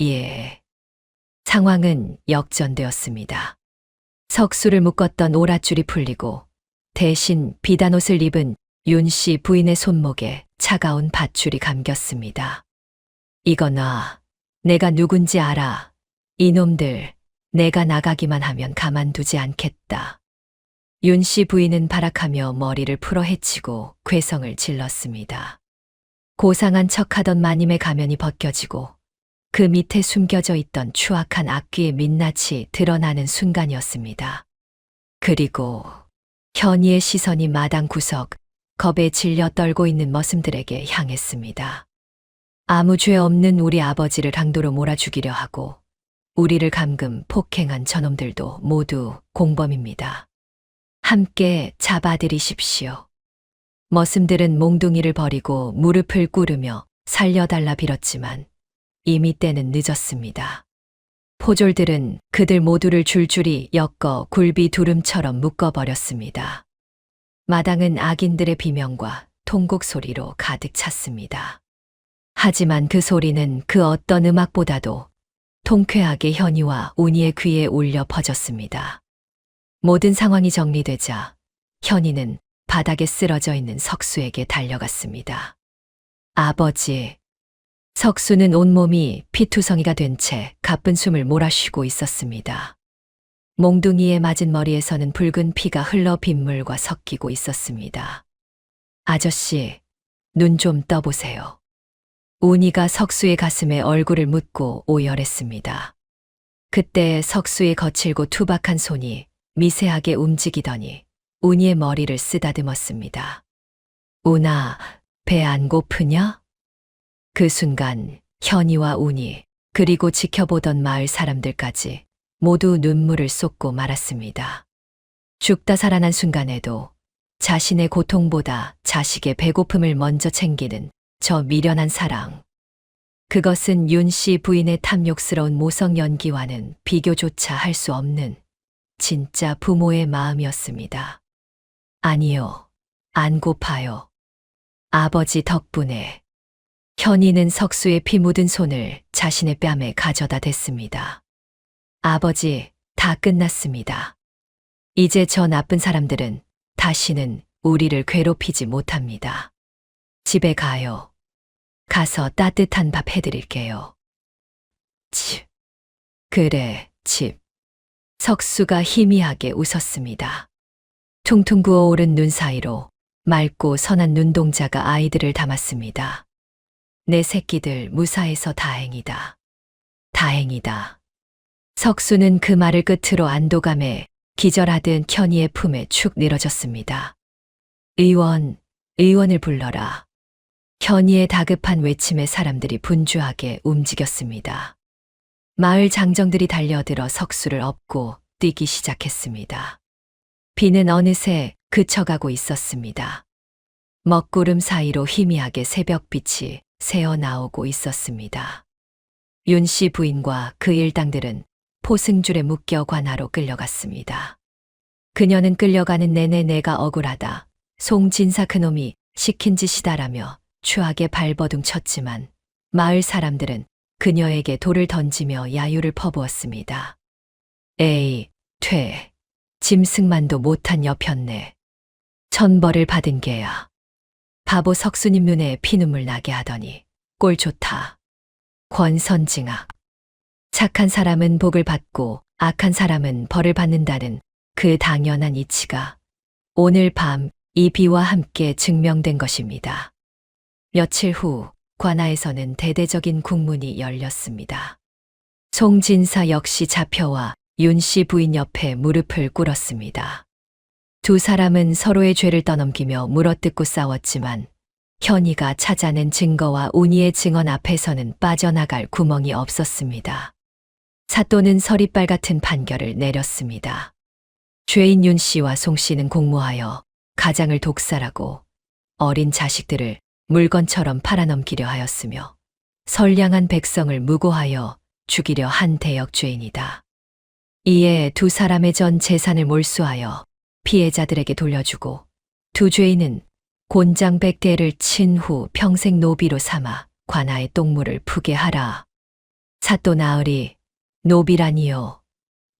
예. 상황은 역전되었습니다. 석수를 묶었던 오랏줄이 풀리고 대신 비단옷을 입은 윤 씨 부인의 손목에 차가운 밧줄이 감겼습니다. 이거 놔. 내가 누군지 알아. 이놈들, 내가 나가기만 하면 가만두지 않겠다. 윤 씨 부인은 발악하며 머리를 풀어 헤치고 괴성을 질렀습니다. 고상한 척하던 마님의 가면이 벗겨지고 그 밑에 숨겨져 있던 추악한 악귀의 민낯이 드러나는 순간이었습니다. 그리고 현이의 시선이 마당 구석, 겁에 질려 떨고 있는 머슴들에게 향했습니다. 아무 죄 없는 우리 아버지를 강도로 몰아 죽이려 하고 우리를 감금 폭행한 저놈들도 모두 공범입니다. 함께 잡아들이십시오. 머슴들은 몽둥이를 버리고 무릎을 꿇으며 살려달라 빌었지만 이미 때는 늦었습니다. 포졸들은 그들 모두를 줄줄이 엮어 굴비 두름처럼 묶어버렸습니다. 마당은 악인들의 비명과 통곡 소리로 가득 찼습니다. 하지만 그 소리는 그 어떤 음악보다도 통쾌하게 현이와 운이의 귀에 울려 퍼졌습니다. 모든 상황이 정리되자 현이는 바닥에 쓰러져 있는 석수에게 달려갔습니다. 아버지. 석수는 온몸이 피투성이가 된 채 가쁜 숨을 몰아쉬고 있었습니다. 몽둥이에 맞은 머리에서는 붉은 피가 흘러 빗물과 섞이고 있었습니다. 아저씨, 눈 좀 떠보세요. 운이가 석수의 가슴에 얼굴을 묻고 오열했습니다. 그때 석수의 거칠고 투박한 손이 미세하게 움직이더니 운이의 머리를 쓰다듬었습니다. 운아, 배 안 고프냐? 그 순간 현이와 운이 그리고 지켜보던 마을 사람들까지 모두 눈물을 쏟고 말았습니다. 죽다 살아난 순간에도 자신의 고통보다 자식의 배고픔을 먼저 챙기는 저 미련한 사랑. 그것은 윤 씨 부인의 탐욕스러운 모성 연기와는 비교조차 할 수 없는 진짜 부모의 마음이었습니다. 아니요, 안 고파요. 아버지 덕분에. 현이는 석수의 피 묻은 손을 자신의 뺨에 가져다 댔습니다. 아버지, 다 끝났습니다. 이제 저 나쁜 사람들은 다시는 우리를 괴롭히지 못합니다. 집에 가요. 가서 따뜻한 밥 해드릴게요. 집. 그래, 집. 석수가 희미하게 웃었습니다. 퉁퉁 부어오른 눈 사이로 맑고 선한 눈동자가 아이들을 담았습니다. 내 새끼들 무사해서 다행이다. 다행이다. 석수는 그 말을 끝으로 안도감에 기절하듯 현이의 품에 축 늘어졌습니다. 의원을 불러라. 현이의 다급한 외침에 사람들이 분주하게 움직였습니다. 마을 장정들이 달려들어 석수를 업고 뛰기 시작했습니다. 비는 어느새 그쳐가고 있었습니다. 먹구름 사이로 희미하게 새벽빛이 새어나오고 있었습니다. 윤 씨 부인과 그 일당들은 포승줄에 묶여 관하로 끌려갔습니다. 그녀는 끌려가는 내내 내가 억울하다. 송진사 그놈이 시킨 짓이다라며 추하게 발버둥 쳤지만 마을 사람들은 그녀에게 돌을 던지며 야유를 퍼부었습니다. 에이, 퇴. 짐승만도 못한 여편네. 천벌을 받은 개야. 바보 석수님 눈에 피눈물 나게 하더니 꼴 좋다. 권선징악. 착한 사람은 복을 받고 악한 사람은 벌을 받는다는 그 당연한 이치가 오늘 밤 이 비와 함께 증명된 것입니다. 며칠 후 관아에서는 대대적인 국문이 열렸습니다. 송진사 역시 잡혀와 윤 씨 부인 옆에 무릎을 꿇었습니다. 두 사람은 서로의 죄를 떠넘기며 물어뜯고 싸웠지만 현이가 찾아낸 증거와 운이의 증언 앞에서는 빠져나갈 구멍이 없었습니다. 사또는 서리빨 같은 판결을 내렸습니다. 죄인 윤 씨와 송 씨는 공모하여 가장을 독살하고 어린 자식들을 물건처럼 팔아넘기려 하였으며 선량한 백성을 무고하여 죽이려 한 대역죄인이다. 이에 두 사람의 전 재산을 몰수하여 피해자들에게 돌려주고 두 죄인은 곤장 100대를 친 후 평생 노비로 삼아 관아의 똥물을 푸게 하라. 사또 나으리, 노비라니요.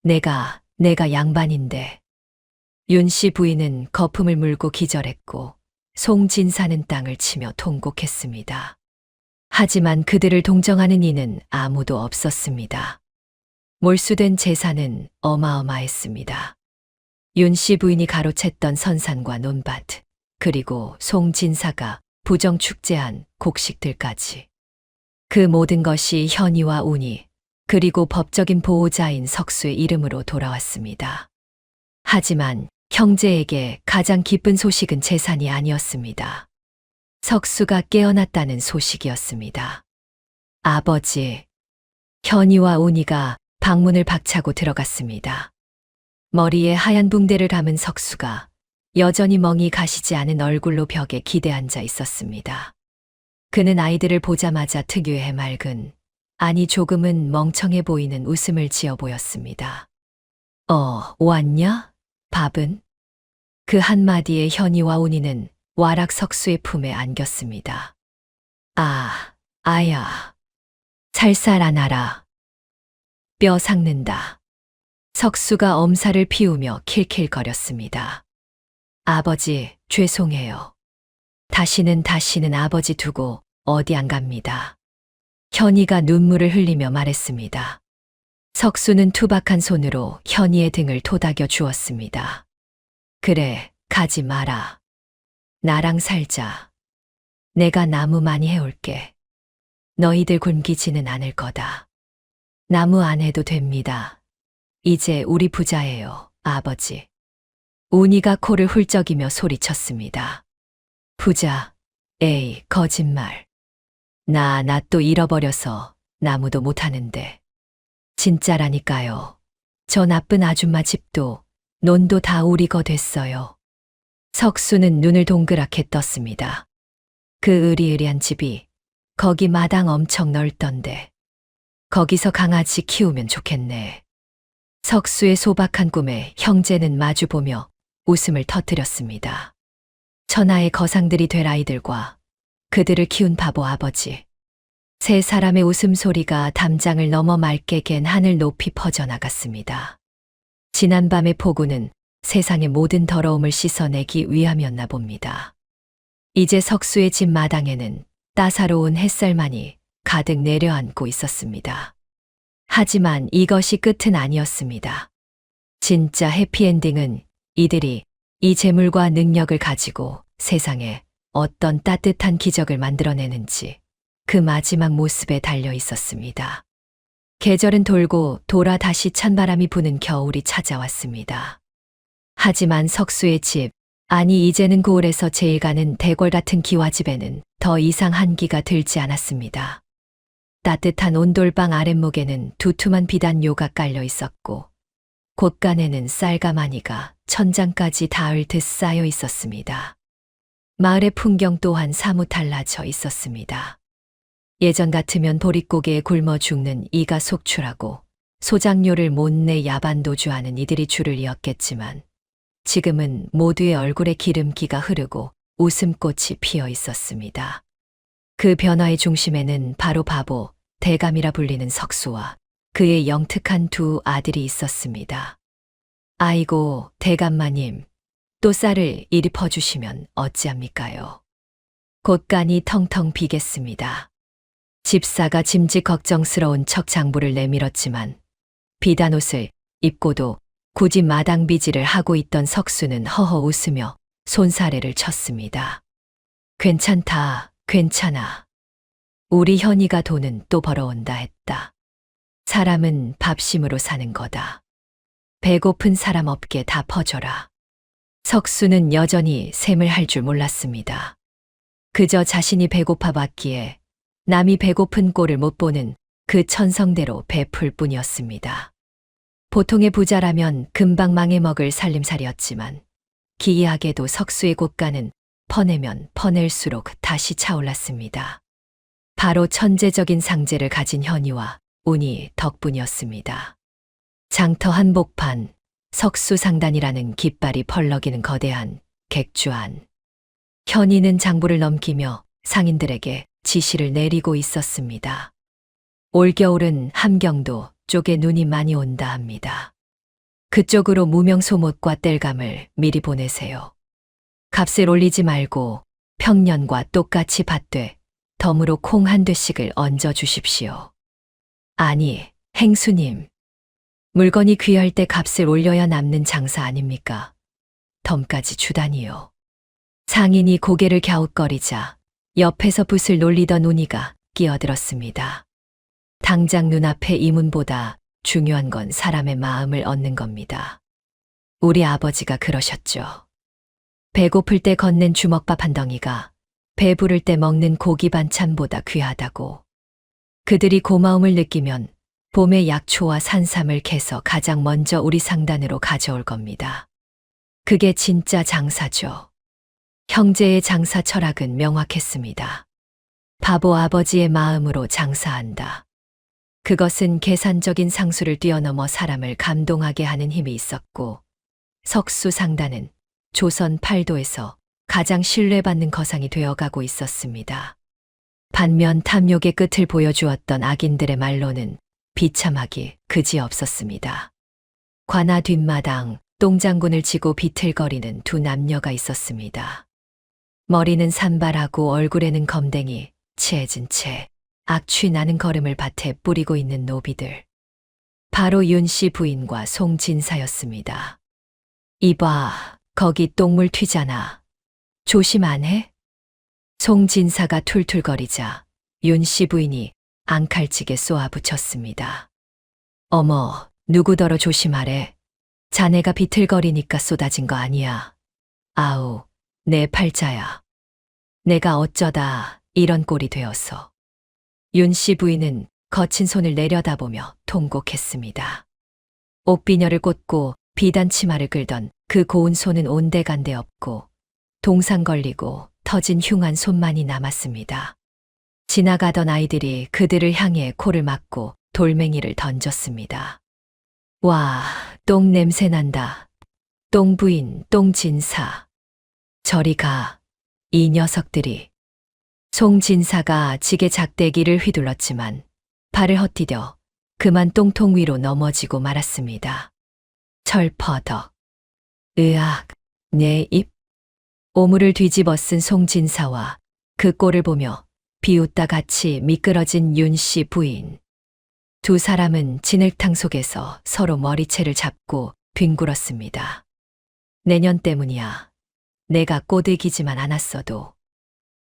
내가 양반인데. 윤 씨 부인은 거품을 물고 기절했고 송진사는 땅을 치며 통곡했습니다. 하지만 그들을 동정하는 이는 아무도 없었습니다. 몰수된 재산은 어마어마했습니다. 윤 씨 부인이 가로챘던 선산과 논밭, 그리고 송진사가 부정축제한 곡식들까지. 그 모든 것이 현이와 운이, 그리고 법적인 보호자인 석수의 이름으로 돌아왔습니다. 하지만 형제에게 가장 기쁜 소식은 재산이 아니었습니다. 석수가 깨어났다는 소식이었습니다. 아버지, 현이와 운이가 방문을 박차고 들어갔습니다. 머리에 하얀 붕대를 감은 석수가 여전히 멍이 가시지 않은 얼굴로 벽에 기대앉아 있었습니다. 그는 아이들을 보자마자 특유의 해맑은, 아니 조금은 멍청해 보이는 웃음을 지어 보였습니다. 왔냐? 밥은? 그 한마디에 현이와 운이는 와락 석수의 품에 안겼습니다. 아야. 살살하나라. 뼈 삭는다. 석수가 엄살을 피우며 킬킬거렸습니다. 아버지, 죄송해요. 다시는 아버지 두고 어디 안 갑니다. 현이가 눈물을 흘리며 말했습니다. 석수는 투박한 손으로 현이의 등을 토닥여 주었습니다. 그래, 가지 마라. 나랑 살자. 내가 나무 많이 해올게. 너희들 굶기지는 않을 거다. 나무 안 해도 됩니다. 이제 우리 부자예요, 아버지. 운이가 코를 훌쩍이며 소리쳤습니다. 부자, 에이, 거짓말. 나 또 잃어버려서 나무도 못하는데. 진짜라니까요. 저 나쁜 아줌마 집도 논도 다 우리 거 됐어요. 석수는 눈을 동그랗게 떴습니다. 그 으리으리한 집이 거기 마당 엄청 넓던데. 거기서 강아지 키우면 좋겠네. 석수의 소박한 꿈에 형제는 마주보며 웃음을 터뜨렸습니다. 천하의 거상들이 될 아이들과 그들을 키운 바보 아버지. 세 사람의 웃음소리가 담장을 넘어 맑게 갠 하늘 높이 퍼져나갔습니다. 지난밤의 폭우는 세상의 모든 더러움을 씻어내기 위함이었나 봅니다. 이제 석수의 집 마당에는 따사로운 햇살만이 가득 내려앉고 있었습니다. 하지만 이것이 끝은 아니었습니다. 진짜 해피엔딩은 이들이 이 재물과 능력을 가지고 세상에 어떤 따뜻한 기적을 만들어내는지 그 마지막 모습에 달려 있었습니다. 계절은 돌고 돌아 다시 찬바람이 부는 겨울이 찾아왔습니다. 하지만 석수의 집, 아니 이제는 고을에서 제일 가는 대궐 같은 기와집에는 더 이상 한기가 들지 않았습니다. 따뜻한 온돌방 아랫목에는 두툼한 비단요가 깔려 있었고 곳간에는 쌀가마니가 천장까지 닿을 듯 쌓여 있었습니다. 마을의 풍경 또한 사뭇 달라져 있었습니다. 예전 같으면 보릿고개에 굶어 죽는 이가 속출하고 소장료를 못 내 야반도주하는 이들이 줄을 이었겠지만 지금은 모두의 얼굴에 기름기가 흐르고 웃음꽃이 피어 있었습니다. 그 변화의 중심에는 바로 바보, 대감이라 불리는 석수와 그의 영특한 두 아들이 있었습니다. 아이고, 대감마님, 또 쌀을 이리 퍼주시면 어찌합니까요? 곳간이 텅텅 비겠습니다. 집사가 짐짓 걱정스러운 척 장부를 내밀었지만 비단옷을 입고도 굳이 마당비지를 하고 있던 석수는 허허 웃으며 손사래를 쳤습니다. 괜찮다, 괜찮아. 우리 현이가 돈은 또 벌어온다 했다. 사람은 밥심으로 사는 거다. 배고픈 사람 없게 다 퍼줘라. 석수는 여전히 셈을 할 줄 몰랐습니다. 그저 자신이 배고파 봤기에 남이 배고픈 꼴을 못 보는 그 천성대로 베풀 뿐이었습니다. 보통의 부자라면 금방 망해먹을 살림살이였지만 기이하게도 석수의 고가는 퍼내면 퍼낼수록 다시 차올랐습니다. 바로 천재적인 상제를 가진 현이와 운이 덕분이었습니다. 장터 한복판, 석수상단이라는 깃발이 펄럭이는 거대한 객주 안. 현이는 장부를 넘기며 상인들에게 지시를 내리고 있었습니다. 올겨울은 함경도 쪽에 눈이 많이 온다 합니다. 그쪽으로 무명소못과 땔감을 미리 보내세요. 값을 올리지 말고 평년과 똑같이 받되 덤으로 콩 한 되씩을 얹어 주십시오. 아니, 행수님. 물건이 귀할 때 값을 올려야 남는 장사 아닙니까? 덤까지 주다니요. 상인이 고개를 갸웃거리자 옆에서 붓을 놀리던 운이가 끼어들었습니다. 당장 눈앞의 이문보다 중요한 건 사람의 마음을 얻는 겁니다. 우리 아버지가 그러셨죠. 배고플 때 건넨 주먹밥 한 덩이가 배부를 때 먹는 고기 반찬보다 귀하다고. 그들이 고마움을 느끼면 봄의 약초와 산삼을 캐서 가장 먼저 우리 상단으로 가져올 겁니다. 그게 진짜 장사죠. 형제의 장사 철학은 명확했습니다. 바보 아버지의 마음으로 장사한다. 그것은 계산적인 상수를 뛰어넘어 사람을 감동하게 하는 힘이 있었고, 석수상단은 조선 팔도에서 가장 신뢰받는 거상이 되어가고 있었습니다. 반면 탐욕의 끝을 보여주었던 악인들의 말로는 비참하기 그지없었습니다. 관아 뒷마당, 똥장군을 지고 비틀거리는 두 남녀가 있었습니다. 머리는 산발하고 얼굴에는 검댕이, 치해진 채 악취 나는 걸음을 밭에 뿌리고 있는 노비들. 바로 윤씨 부인과 송진사였습니다. 이봐, 거기 똥물 튀잖아. 조심 안 해? 송진사가 툴툴거리자 윤씨 부인이 앙칼지게 쏘아붙였습니다. 어머, 누구더러 조심하래. 자네가 비틀거리니까 쏟아진 거 아니야. 아우, 내 팔자야. 내가 어쩌다 이런 꼴이 되어서. 윤씨 부인은 거친 손을 내려다보며 통곡했습니다. 옷비녀를 꽂고 비단 치마를 끌던 그 고운 손은 온데간데 없고 동상 걸리고 터진 흉한 손만이 남았습니다. 지나가던 아이들이 그들을 향해 코를 막고 돌멩이를 던졌습니다. 와, 똥 냄새 난다. 똥부인, 똥진사. 저리 가. 이 녀석들이. 송진사가 지게 작대기를 휘둘렀지만 발을 헛디뎌 그만 똥통 위로 넘어지고 말았습니다. 철퍼덕. 으악, 내 입. 오물을 뒤집어 쓴 송진사와 그 꼴을 보며 비웃다 같이 미끄러진 윤씨 부인. 두 사람은 진흙탕 속에서 서로 머리채를 잡고 뒹굴었습니다. 내년 때문이야. 내가 꼬드기지만 않았어도.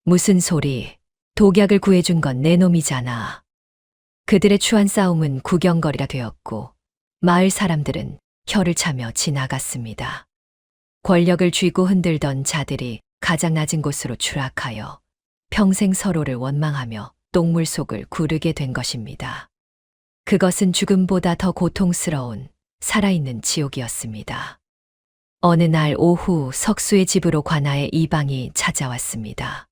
무슨 소리, 독약을 구해준 건 내 놈이잖아. 그들의 추한 싸움은 구경거리가 되었고 마을 사람들은 혀를 차며 지나갔습니다. 권력을 쥐고 흔들던 자들이 가장 낮은 곳으로 추락하여 평생 서로를 원망하며 똥물 속을 구르게 된 것입니다. 그것은 죽음보다 더 고통스러운 살아있는 지옥이었습니다. 어느 날 오후 석수의 집으로 관아의 이방이 찾아왔습니다.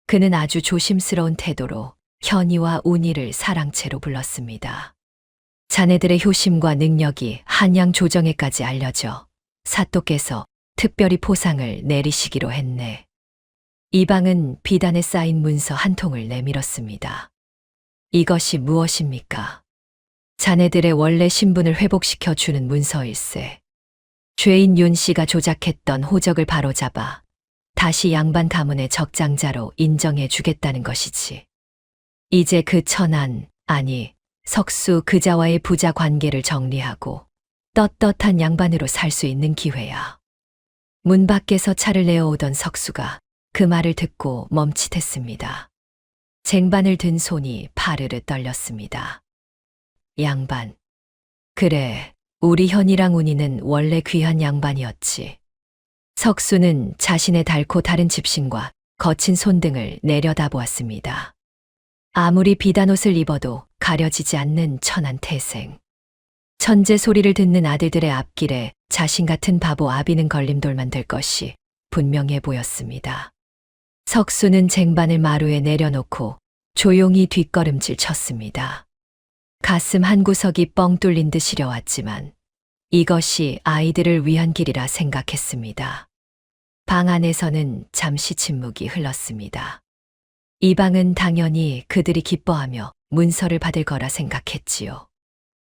그는 아주 조심스러운 태도로 현이와 운이를 사랑채로 불렀습니다. 자네들의 효심과 능력이 한양 조정에까지 알려져 사또께서 특별히 포상을 내리시기로 했네. 이방은 비단에 쌓인 문서 한 통을 내밀었습니다. 이것이 무엇입니까? 자네들의 원래 신분을 회복시켜 주는 문서일세. 죄인 윤 씨가 조작했던 호적을 바로잡아 다시 양반 가문의 적장자로 인정해 주겠다는 것이지. 이제 그 천한, 아니 석수 그자와의 부자 관계를 정리하고 떳떳한 양반으로 살 수 있는 기회야. 문 밖에서 차를 내어오던 석수가 그 말을 듣고 멈칫했습니다. 쟁반을 든 손이 파르르 떨렸습니다. 양반. 그래, 우리 현이랑 운이는 원래 귀한 양반이었지. 석수는 자신의 닳고 다른 집신과 거친 손등을 내려다보았습니다. 아무리 비단 옷을 입어도 가려지지 않는 천한 태생. 천재 소리를 듣는 아들들의 앞길에 자신 같은 바보 아비는 걸림돌만 될 것이 분명해 보였습니다. 석수는 쟁반을 마루에 내려놓고 조용히 뒷걸음질 쳤습니다. 가슴 한 구석이 뻥 뚫린 듯 시려왔지만 이것이 아이들을 위한 길이라 생각했습니다. 방 안에서는 잠시 침묵이 흘렀습니다. 이 방은 당연히 그들이 기뻐하며 문서를 받을 거라 생각했지요.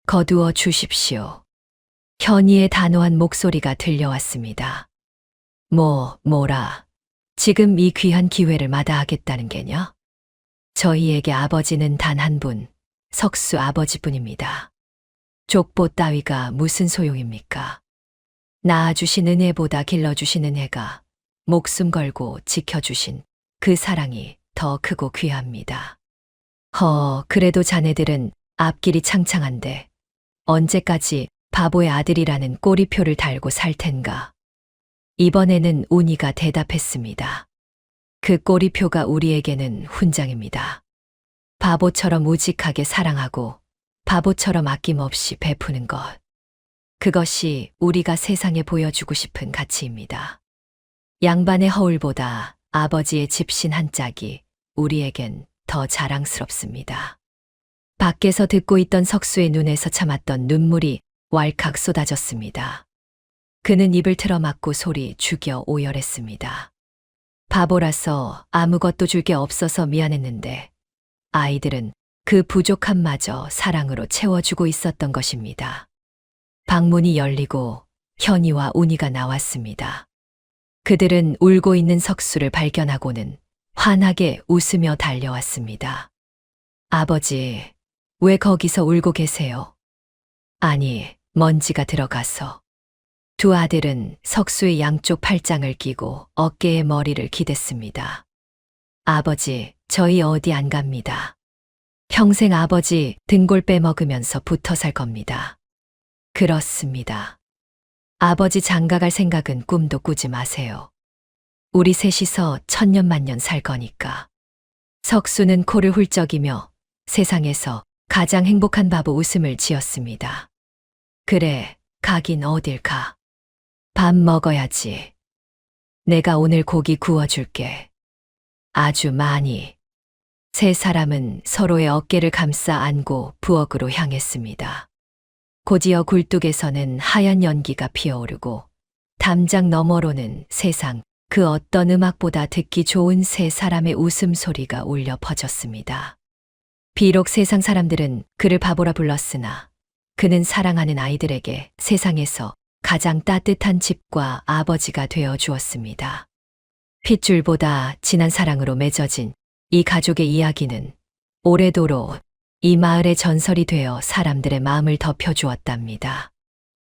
거두어 주십시오. 현이의 단호한 목소리가 들려왔습니다. 뭐라. 지금 이 귀한 기회를 마다하겠다는 게냐? 저희에게 아버지는 단 한 분, 석수 아버지뿐입니다. 족보 따위가 무슨 소용입니까? 낳아주신 은혜보다 길러주신 은혜가 목숨 걸고 지켜주신 그 사랑이 더 크고 귀합니다. 그래도 자네들은 앞길이 창창한데 언제까지 바보의 아들이라는 꼬리표를 달고 살 텐가? 이번에는 운이가 대답했습니다. 그 꼬리표가 우리에게는 훈장입니다. 바보처럼 우직하게 사랑하고 바보처럼 아낌없이 베푸는 것. 그것이 우리가 세상에 보여주고 싶은 가치입니다. 양반의 허울보다 아버지의 집신 한 짝이 우리에겐 더 자랑스럽습니다. 밖에서 듣고 있던 석수의 눈에서 참았던 눈물이 왈칵 쏟아졌습니다. 그는 입을 틀어막고 소리 죽여 오열했습니다. 바보라서 아무것도 줄 게 없어서 미안했는데 아이들은 그 부족함마저 사랑으로 채워주고 있었던 것입니다. 방문이 열리고 현이와 운이가 나왔습니다. 그들은 울고 있는 석수를 발견하고는 환하게 웃으며 달려왔습니다. 아버지, 왜 거기서 울고 계세요? 아니, 먼지가 들어가서. 두 아들은 석수의 양쪽 팔짱을 끼고 어깨에 머리를 기댔습니다. 아버지, 저희 어디 안 갑니다. 평생 아버지 등골 빼먹으면서 붙어 살 겁니다. 그렇습니다. 아버지 장가갈 생각은 꿈도 꾸지 마세요. 우리 셋이서 천년만년 살 거니까. 석수는 코를 훌쩍이며 세상에서 가장 행복한 바보 웃음을 지었습니다. 그래, 가긴 어딜 가. 밥 먹어야지. 내가 오늘 고기 구워줄게. 아주 많이. 세 사람은 서로의 어깨를 감싸 안고 부엌으로 향했습니다. 곧이어 굴뚝에서는 하얀 연기가 피어오르고 담장 너머로는 세상 그 어떤 음악보다 듣기 좋은 세 사람의 웃음소리가 울려 퍼졌습니다. 비록 세상 사람들은 그를 바보라 불렀으나 그는 사랑하는 아이들에게 세상에서 가장 따뜻한 집과 아버지가 되어 주었습니다. 핏줄보다 진한 사랑으로 맺어진 이 가족의 이야기는 오래도록 이 마을의 전설이 되어 사람들의 마음을 덮여주었답니다.